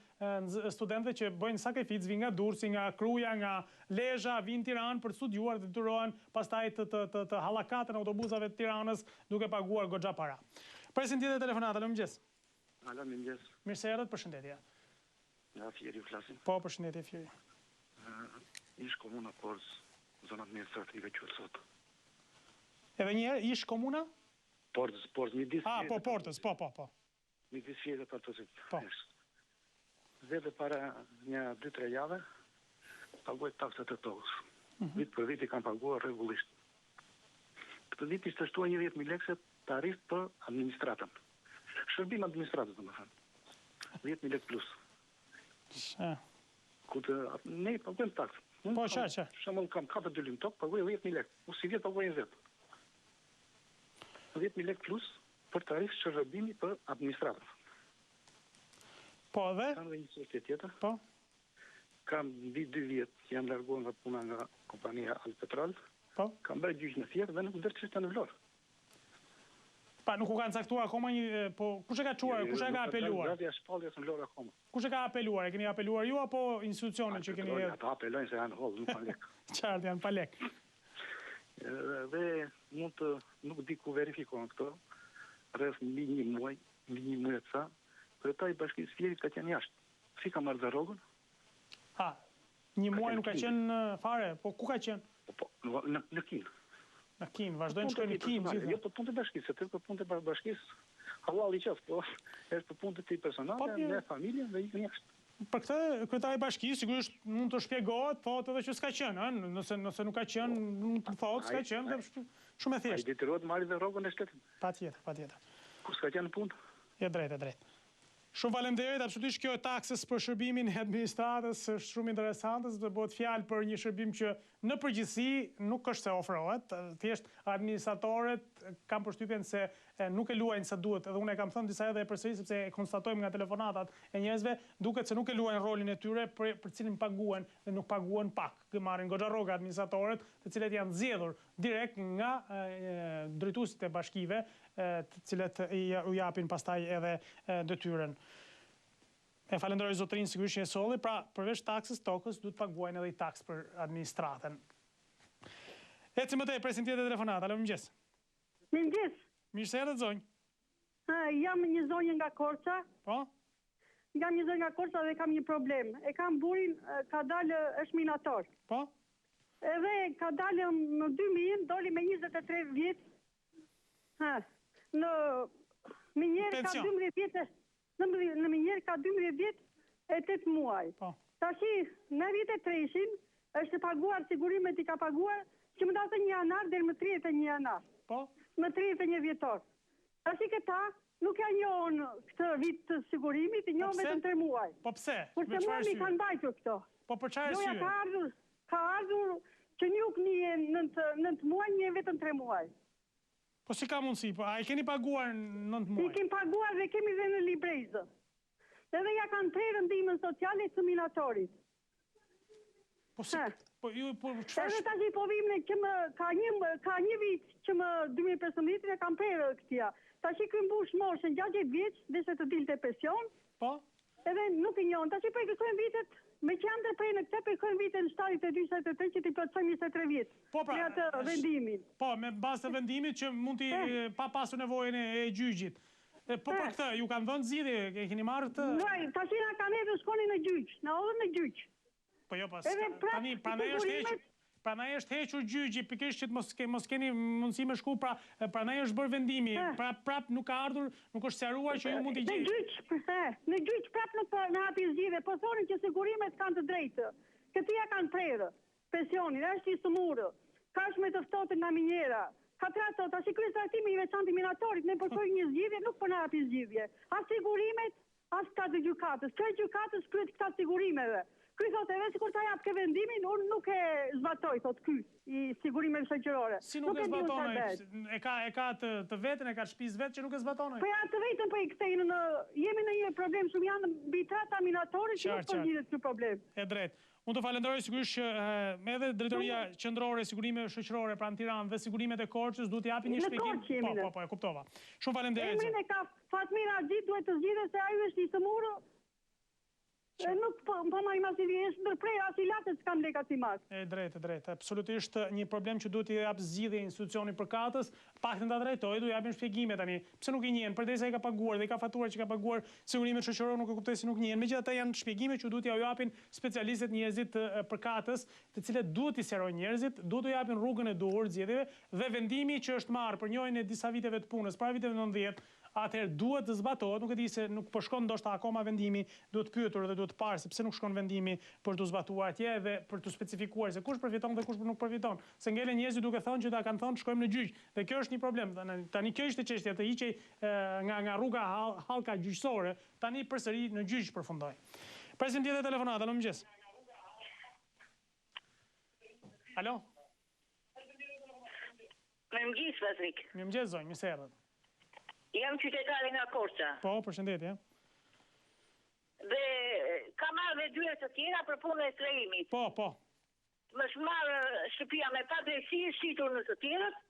studentëve që bëjnë sakrificë, vinë nga Durrësi, nga Kruja, nga Lezhë, vinë Tiranë për studiuar dhe detyrohen pastaj të hallakatën autobusave të Tiranës duke paguar goxha para. Presim tjetër telefonat, alo mëngjes. Alo mëngjes. Mirë se erdhët, përshëndetje. Ja, Fieri u flasim. Po, përshëndetje Fieri. Ish komuna Porz, zona administrative quhet sot. Edhe një herë, ish komuna? Porz, midis. Po, Portës, po. Midis fjetë për të zitë. Po. Dhe dhe para një 2-3 jave, paguaj taksat e tokës. Vit për vit i kam paguar rregullisht. Këtë vit ishte shtuar 10.000 lekë tarif për administratën. Shërbim administratës, domethënë. 10.000 lekë plus. Ne paguajmë taksë. Po, qartë. Shembull kam 4 dylim tokë, paguaj 10.000 lekë. Si vjet paguaj 20. 10.000 lekë plus për tarif shërbimi për administratën. Po, dhe? Kam dhe një çështje tjetër. Po. Kam mbi 2 vjet jam larguar nga puna nga kompania Alpetrol. Po. Kam bërë gjyq në Fier dhe nuk ndër çështja në Vlorë. Pa, nuk u kanë caktuar akoma një, po kush e ka çuar, kush e ka apeluar? Gradja shpalljes në Vlorë akoma. Kush e ka apeluar? E keni apeluar ju apo institucionet që keni? Ata apelojnë se janë hollë, nuk kanë lek. Qartë, janë pa lek. Dhe mund të nuk di ku verifikohen këto, rreth mbi një muaj e ca, kryetari i Bashkisë Fierit ka qenë jashtë. Si ka marrë dhe rrogën? Një muaj nuk ka qenë fare, po ku ka qenë? Po, në Kinë. Në Kinë, vazhdojnë shkojnë në Kinë gjithë. Jo, për punë të Bashkisë, se të për punë të Bashkisë, halal i qoftë, po, është për punë të ti personale, me familjen dhe ikën jashtë. Për këtë, kryetari i Bashkisë sigurisht mund të shpjegohet, thotë edhe që s'ka qenë, nëse nuk ka qenë, nuk të thotë s'ka qenë, dhe shumë e thjeshtë. Ai detyrohet marrë dhe rrogën e shtetit. Patjetër. Kur s'ka qenë në punë? Je drejt. Shumë faleminderit, absolutisht kjo taksës për shërbimin e administratës është shumë interesante, sepse bëhet fjalë për një shërbim që në përgjithësi nuk është se ofrohet, thjesht administratorët kanë përshtypjen se nuk e luajnë sa duhet, edhe unë e kam thënë disa edhe përsëri sepse e konstatojmë nga telefonatat e njerëzve, duket se nuk e luajnë rolin e tyre për cilin paguhen dhe nuk paguhen pak. Marrin goxha rroga administratorët, të cilët janë zgjedhur direkt nga drejtuesit e bashkive, të cilët u japin pastaj edhe detyrën. E falenderoj zotërinë sigurisht që e solli, pra përveç taksës tokës duhet paguajnë edhe i taks për administratën. Ecim më tej, presim tjetër telefonat. Alo, mëngjes. Mëngjes. Mirë se erdhët zonjë. Jam një zonjë nga Korça. Po? Jam një zonjë nga Korça dhe kam një problem. E kam burin, ka dalë është minator. Po? Edhe ka dalë në 2000, doli me 23 vjet. Në minjerë ka 12 vjetë. Në minjerë ka 12 vjet e 8 muaj. Tashi, në vitet 3-shin, është paguar sigurimet i ka paguar, që më datë 1 janar dhe më 31 janar. Më 31 vjetor. Tashi këta nuk ja njohën këtë vit të sigurimit, i njohën vetëm 3 muaj. Po pse? Kurse mua mi kanë bajtur këto. Po për çfarë arsye? Doja ka ardhur që nuk një 9 muaj, një vetëm 3 muaj. Po si ka mundësi? A i keni paguar 9 muaj? I kemi paguar dhe kemi dhe në librezë. Edhe ja kanë 3 rëndimën sociale të minatorit. Po si? Edhe ta që i povimne që ka një vit që më 2015 e kam prerë këtia. Ta që i këmbush moshën 60 vjeç dhe se të dilte pension. Po? edhe nuk i njohën. Tash i kërkojnë vitet, me që janë prej në këtë kërkojnë vitet në 72-73 që ti plotësojmë 23 vjet. Me atë vendimin. Po, me bazë të vendimit që mund t'i pa pasur nevojën e gjyqit. Po për këtë, ju kanë dhënë zgjidhje, e keni marrë të... Tash na kanë edhe shkoni në gjyq, na hodhën në gjyq. Po jo, pas, tani, pranaj është hequr gjyqi, pikërisht që mos keni mundësi me shku, pranaj është bërë vendimi, prap nuk ka ardhur, nuk është sqaruar që ju mund t'i gjejë. Në gjyq prap nuk në hapi zgjidhje, po thonin që sigurimet kanë të drejtë. Këtia kanë prerë, pensionin, është i sëmurë, ka shme të ftohtë nga minjera, ka trato, tash i kryetartimi i veçantë i minatorit, ne përkoj një zgjidhje, nuk për në hapi zgjidhje. As sigurimet, as ka të gjykatës. Kjo gjykatës kryet këta sigurimeve. Ky thot edhe sikur ta jap ke vendimin, unë nuk e zbatoj, thot ky, i sigurimeve shoqërore. Si nuk e zbatonoj? E ka të vetën, e ka shtëpisë vetë që nuk e zbatonoj? Po ja të vetën po i kthejnë në jemi në një problem shumë janë mbi trata minatorit që nuk përgjigjet ky problem. E drejtë. Unë të falenderoj sigurisht që edhe Drejtoria Qendrore e Sigurimeve Shoqërore pranë Tiranës dhe Sigurimet e Korçës duhet t'i japin një shpjegim. Po, e kuptova. Shumë faleminderit. Emrin e ka Fatmira Axhi, duhet të zgjidhet se ai është i sëmurë. Nuk po ma imasivi, është ndërprej asilatët s'kam leka si mas. E drejtë. Absolutisht një problem që duhet i japë zgjidhje institucioni përkatës, paktën ta drejtojë, duhet japin shpjegime tani. Pse nuk i njihen? Përdesë ai ka paguar dhe ka fatura që ka paguar Sigurimet Shoqërore, nuk e kuptoj si nuk njihen. Megjithatë janë shpjegime që duhet t'ia japin specialistët njerëzit përkatës, të cilët duhet t'i sqarojnë njerëzit, duhet t'u japin rrugën e duhur zgjedhjeve dhe vendimi që është marrë për njërin e disa viteve të punës, para viteve 90. Atëherë duhet të zbatohet, nuk e di se nuk po shkon ndoshta akoma vendimi, duhet pyetur dhe duhet parë se pse nuk shkon vendimi për të zbatuar atje dhe për të specifikuar se kush përfiton dhe kush nuk përfiton. Se ngelen njerëzit duke thënë që ta kanë thënë shkojmë në gjyq. Dhe kjo është një problem. Tani kjo ishte çështja të hiqej nga rruga hallka gjyqësore, tani përsëri në gjyq përfundoi. Presim tjetër telefonat, alo mëngjes. Alo? Mëngjes, Patrik. Mëngjes, zonjë, mirë se erdhët. Jam qytetare nga Korça. Po, përshëndetje. Dhe ka marrë dhe dyre të tjera për punën e strehimit. Po. Më shmarë shtëpia me pa drejtësi, shitur në të tjerët,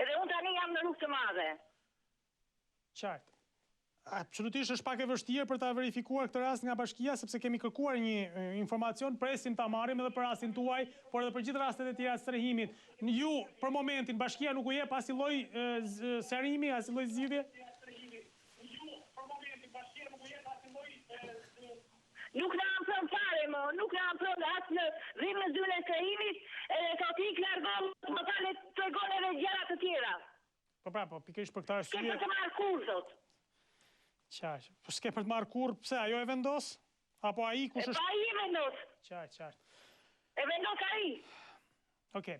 edhe unë tani jam në rrugë të madhe. Qartë. Absolutisht është pak e vështirë për ta verifikuar këtë rast nga bashkia, sepse kemi kërkuar një informacion, presim ta marrim edhe për rastin tuaj, por edhe për gjithë rastet e tjera të strehimit. Ju, për momentin, bashkia nuk u jep asnjë lloj sqarimi, asnjë lloj zgjidhje? Nuk na afron fare, nuk na afron as në dhimbën e strehimit, edhe thotë ik largon, më tani tregon edhe gjëra të tjera. Po, pikërisht për këtë arsye. S'ke për të marrë kur, thotë. Qartë. Po s'ke për të marrë kur, pse ajo e vendos? Apo ai kush është? Po ai e vendos. Qartë. E vendos ai. Okej.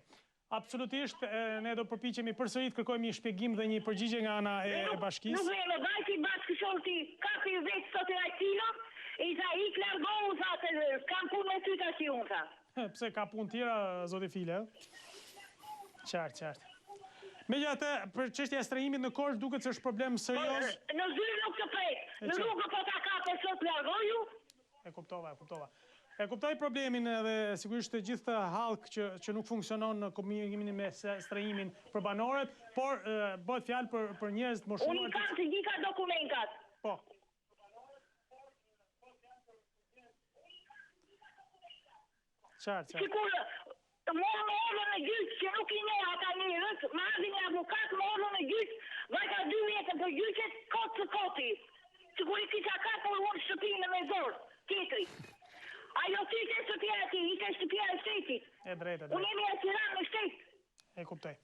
Absolutisht, ne do përpiqemi përsëri të kërkojmë një shpjegim dhe një përgjigje nga ana e bashkisë. Nuk vjen vajti bashkëshorti, kapi vetë sot e Ajtilo, i tha ik largohu, tha, s'kam punë me ty tash unë, tha. Pse ka punë tjera, zoti File? Qartë. Megjithatë, për çështja e strehimit në Korçë duket se është problem serioz. Në zyrë nuk të prek. Në rrugë po ta kapë sot largoju. E kuptova. E kuptoj problemin edhe sigurisht të gjithë të hallkë që nuk funksionon në komunikimin me strehimin për banorët, por bëhet fjalë për njerëz të moshuar. Unë kam të gjitha dokumentat. Po. Qartë. Sikur morë në orën e gjyq, që nuk i ne ata njerëz, marrë një avokat, më orën e gjyq, vajta 2 vjetë për gjyqet, kotë së koti. Sikur i kisha kapur unë shtëpinë me zorë, tjetri. Ajo si ishte shtëpia e ti, ishte shtëpia e shtetit. E drejtë. Unë jemi e Tiranë në shtet. E kuptoj.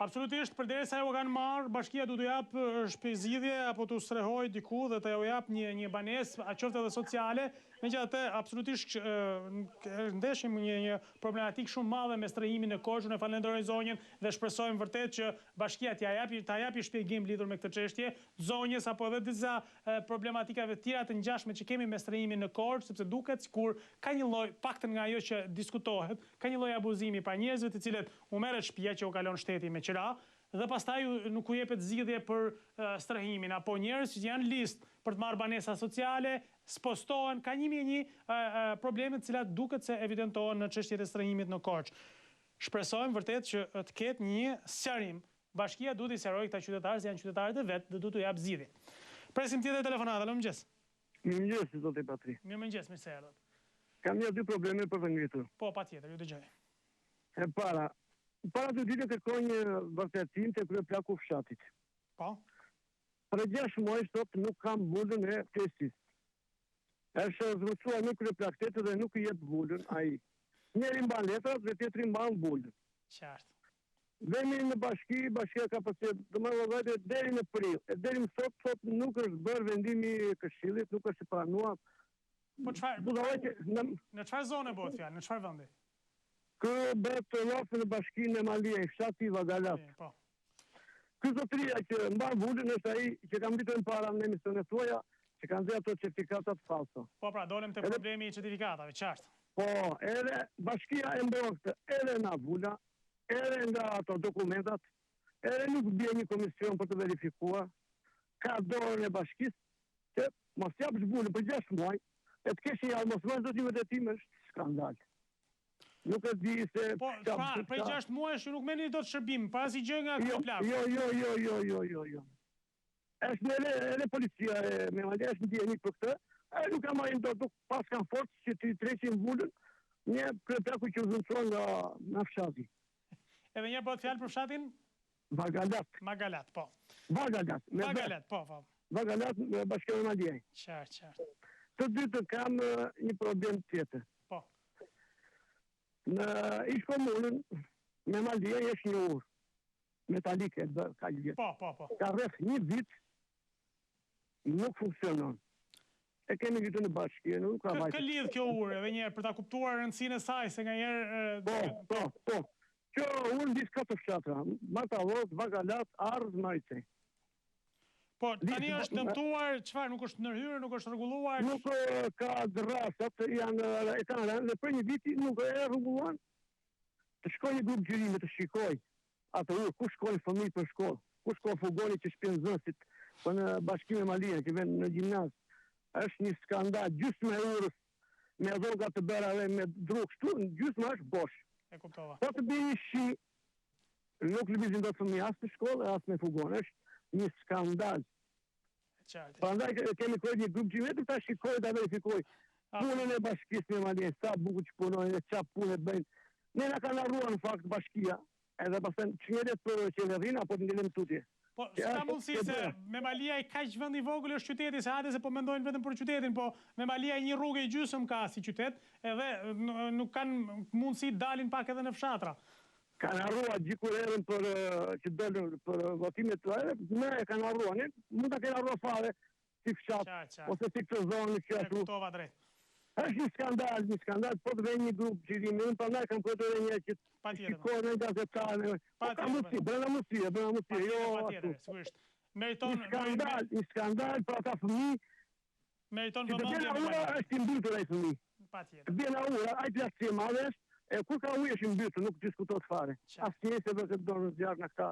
Absolutisht, përderisa ajo kanë marrë, bashkia du të japë shpejzidhje apo të strehoj diku dhe të jap një banesë, a qoftë edhe sociale. Megjithatë, absolutisht ndeshim një problematik shumë madhe me strehimin në Korçë. Ne falenderoj zonjën dhe shpresojmë vërtet që bashkia ta japi shpjegim lidhur me këtë çështje, zonjës apo edhe disa problematikave të tjera të ngjashme që kemi me strehimin në Korçë, sepse duket sikur ka një lloj, paktën nga ajo që diskutohet, ka një lloj abuzimi pra njerëzve të cilët u merret shtëpia që u kalon shteti me qira, dhe pastaj nuk u jepet zgjidhje për strehimin, apo njerëz që janë listë për të marrë banesa sociale, spostohen, ka 1001 probleme të cilat duket se evidentohen në çështjet e strehimit në Korçë. Shpresojmë vërtet që të ketë një sqarim. Bashkia duhet i sqarojë këta qytetarë, janë qytetarët e vet, dhe duhet t'u jap zgjidhje. Presim tjetër telefonat, alo mëngjes. Mirëmëngjes, zoti Patri. Mirëmëngjes, mirë se erdhët. Kam një 2 probleme për të ngritur. Po, patjetër, ju dëgjoj. E para të ditë kërkoj një vërtetim të kryeplaku fshatit. Po? Për 6 muaj sot nuk kam vullën e kërkesisë. Është zërcuar në kryeplak tjetër dhe nuk i jep vullën ai. Njëri mban letrat dhe tjetri mban vullën. Qartë. Vemi në bashkia ka pasur domethënë deri në prill. Deri më sot nuk është bërë vendimi i Këshillit, nuk është pranuar. Po çfarë? Në çfarë zone bëhet fjalë? Në çfarë vendi? Kë bëhet loftë në bashkinë e Malia, fshati Vagalat. Po. Ky zotëria që mban vullën është ai që ka mbitur para në emisionet tuaja, që kanë dhënë ato certifikatat falso. Po pra, dolem te problemi i certifikatave, qartë. Po, edhe bashkia e mbrojtë edhe nga vula, edhe nga ato dokumentat, edhe nuk bie një komision për të verifikuar, ka dorën e bashkisë, që mos japësh vullën për 6 muaj, e të kesh një almosmën do t'i vërtetim është skandal. Nuk e di se... Po, për 6 muaj ju nuk meni do të shërbim, pas i gjë nga kjo plak. Jo. Është edhe policia e Memalia, është në djeni për këtë, e nuk ka marrin do pas kanë forcë që t'i treqin vullën një kryeplaku që zëncuan nga fshati. Edhe një bëhet fjalë për fshatin? Magalat, po. Magalat, po. Vagalat me bashkën e Maliaj. Qartë. Të dytë kam një problem tjetër. Po. Në ish komunën, me Maliaj është një urë metalike, ka një vjetë. Po. Ka rreth një vit, nuk funksionon. E kemi gjithë në bashkje, nuk ka vajtë. Kë lidh kjo urë, edhe njerë, për ta kuptuar rëndësinë e saj, se nga njerë... Po. Kjo urë në disë 4 fshatra, Matavot, Vagalat, Ardh, Maricej. Po, tani është dëmtuar, qëfar, nuk është nërhyrë, nuk është rregulluar? Nuk ka drasat, e kanë rënë, dhe për një viti nuk e rregulluan, të shkoj një grup gjyrime të shikoj, atë urë, ku shkojnë fëmijë për shkollë, ku shkojnë fugoni që shpjen zënsit, për në bashkime Malia, që ven në gjimnaz, është një skandal, gjysmë e urës, me dhoga të bëra dhe me drukë shtu, gjysmë është bosh. E kuptova. Po të bëjë shi, nuk lëvizin do të fëmijë asë në shkollë, asë me fugonë, është një skandal. Prandaj kemi kërë një grup gjymetur, ta shikoj dhe verifikoj punën e bashkisë me Malia, sa buku që punojnë dhe qa punë e bëjnë. Ne nga kanë arruar në fakt bashkia, edhe pasën që njëret për qeverin, apo të ngelem tutje. Po, s'ka mundësi se me Malia i kaq vend i vogël është qyteti, se hajde se po mendojnë vetëm për qytetin, po me Malia një rrugë e gjysmë ka si qytet, edhe nuk kanë mundësi dalin pak edhe në fshatra. Kanë arruar gjikur erën për që dolën për votimet të aere, ne e kanë arruar, ne mund të kenë arruar fare si fshat, ose si këtë zonë që ashtu. E kuptova drejt. është një skandal, po të vej një grupë gjirimi, unë përndaj kam këtë edhe një që shikojnë në gazetarë, po ka mundësi, brenda mundësi, jo ashtu. Një skandal për ata fëmijë, që të bjena ura është imbytur ai fëmijë. Të bjena ura, ai plasë e madhe është, e kur ka ujë është imbytur, nuk diskutot fare. Asë një se vërë të dorë në zjarë në këta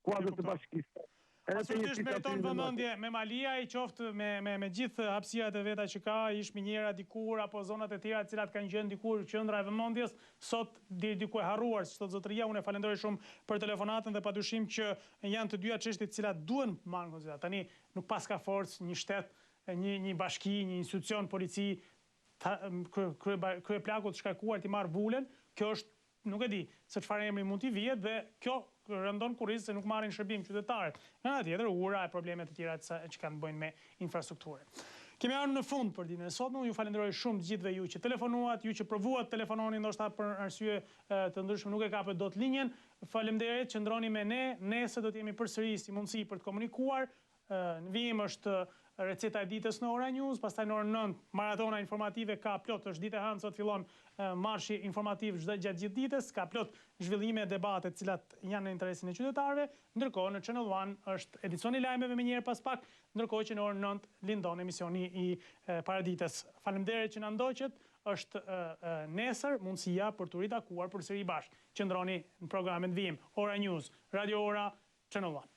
kuadrë të bashkisë. Absolutisht meriton vëmendje me Malia, i qoftë me gjithë hapësirat e veta që ka, ish minjera dikur, apo zonat e tjera cilat kanë gjënë dikur qendra e vëmendjes, sot diku e harruar, si thot zotëria, unë e falenderoj shumë për telefonatën dhe padyshim që janë të dyja çështjet cilat duhen marrë në konsiderat. Tani nuk pas ka forcë një shtet, një bashki, një institucion, polici, kryeplaku të shkarkuar t'i marrë vullën, kjo është, nuk e di se çfarë emri mund t'i vihet dhe kjo rëndon kurrizë se nuk marrin shërbim qytetarët. Nga ana tjetër, ura e problemet të tjera që kanë të bëjnë me infrastrukturën. Kemi ardhur në fund për ditën e sotme. Ju falenderoj shumë të gjithëve ju që telefonuat, ju që provuat telefononi ndoshta për arsye të ndryshme nuk e kapët dot linjën. Faleminderit, qëndroni me ne. Nesër do të jemi përsëri si mundësi për të komunikuar. Në vijim është receta e ditës në Ora News, pastaj në orën 9 maratona informative ka plot, është ditë e hënë sot fillon marshi informativ gjatë gjithë ditës, ka plot zhvillime e debate të cilat janë në interesin e qytetarëve, ndërkohë në Channel One është edicioni lajmeve me njëherë pas pak, ndërkohë që në orën 9 lindon emisioni i paraditës. Faleminderit që na ndoqët, është nesër mundësia për të ritakuar përsëri bashkë. Qëndroni në programin Vijim, Ora News, Radio Ora, Channel One.